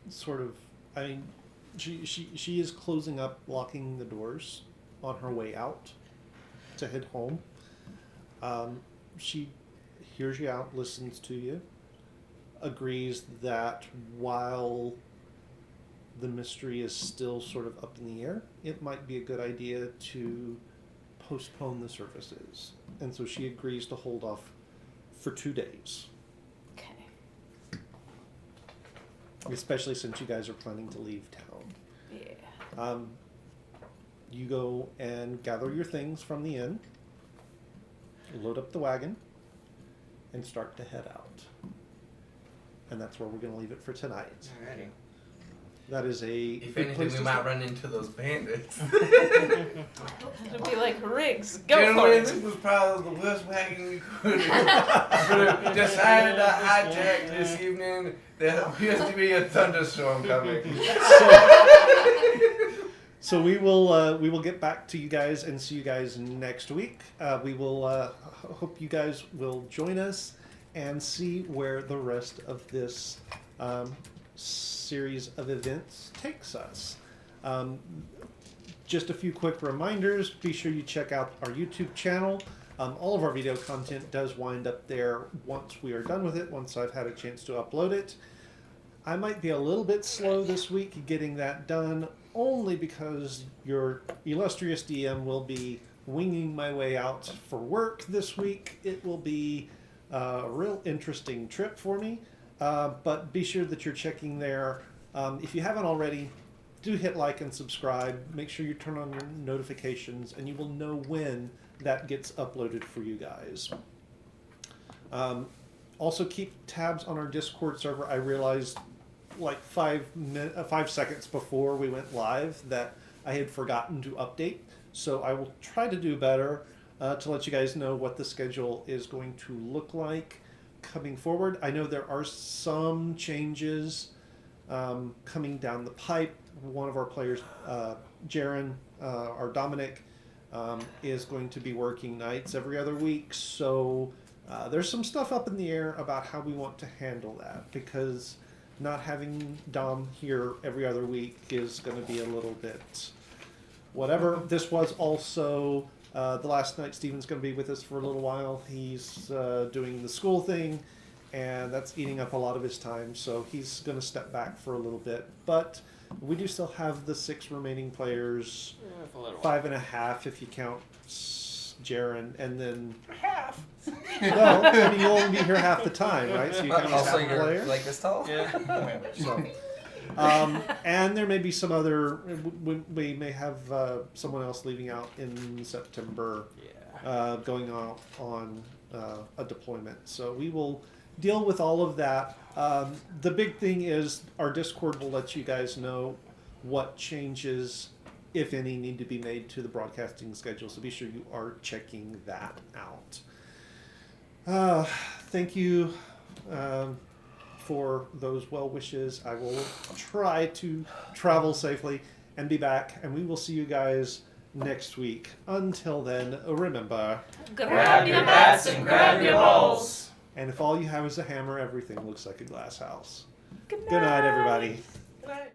sort of, I mean, she is closing up, locking the doors on her way out to head home. She hears you out, listens to you, agrees that while the mystery is still sort of up in the air, it might be a good idea to postpone the services. And so she agrees to hold off for 2 days, Okay. especially since you guys are planning to leave town. Yeah. You go and gather your things from the inn, load up the wagon, and start to head out. And that's where we're going to leave it for tonight. Alrighty. That is a If good anything, place we to might start. run into those bandits. It'd be like Riggs, go for Gentlemen, it. this was probably the worst wagon we could have decided to hijack this evening. There appears to be a thunderstorm coming. So we will get back to you guys and see you guys next week. We will hope you guys will join us and see where the rest of this series of events takes us. Just a few quick reminders. Be sure you check out our YouTube channel. All of our video content does wind up there once we are done with it, once I've had a chance to upload it. I might be a little bit slow this week getting that done, only because your illustrious DM will be winging my way out for work this week. It will be a real interesting trip for me, but be sure that you're checking there. If you haven't already, do hit like and subscribe. Make sure you turn on your notifications, and you will know when that gets uploaded for you guys. Also keep tabs on our Discord server. I realized like 5 seconds before we went live that I had forgotten to update. So I will try to do better to let you guys know what the schedule is going to look like coming forward. I know there are some changes coming down the pipe. One of our players, Jaren, or Dominic, is going to be working nights every other week. So there's some stuff up in the air about how we want to handle that, because not having Dom here every other week is going to be a little bit whatever. This was also the last night. Steven's going to be with us for a little while. He's doing the school thing, and that's eating up a lot of his time, so he's going to step back for a little bit. But we do still have the 6 remaining players, For a little 5.5 if you count Jaren, and then Half. well, I mean, you'll only be here half the time, right? So you kind of Also, half a you're player. like this tall? Yeah. So, and there may be some other. We may have someone else leaving out in September, Yeah. going out on a deployment. So we will deal with all of that. The big thing is our Discord will let you guys know what changes, if any, need to be made to the broadcasting schedule. So be sure you are checking that out. Thank you for those well wishes. I will try to travel safely and be back, and we will see you guys next week. Until then, remember, Grab your bats and grab your balls. and if all you have is a hammer, everything looks like a glass house. Good Good night, everybody. Right.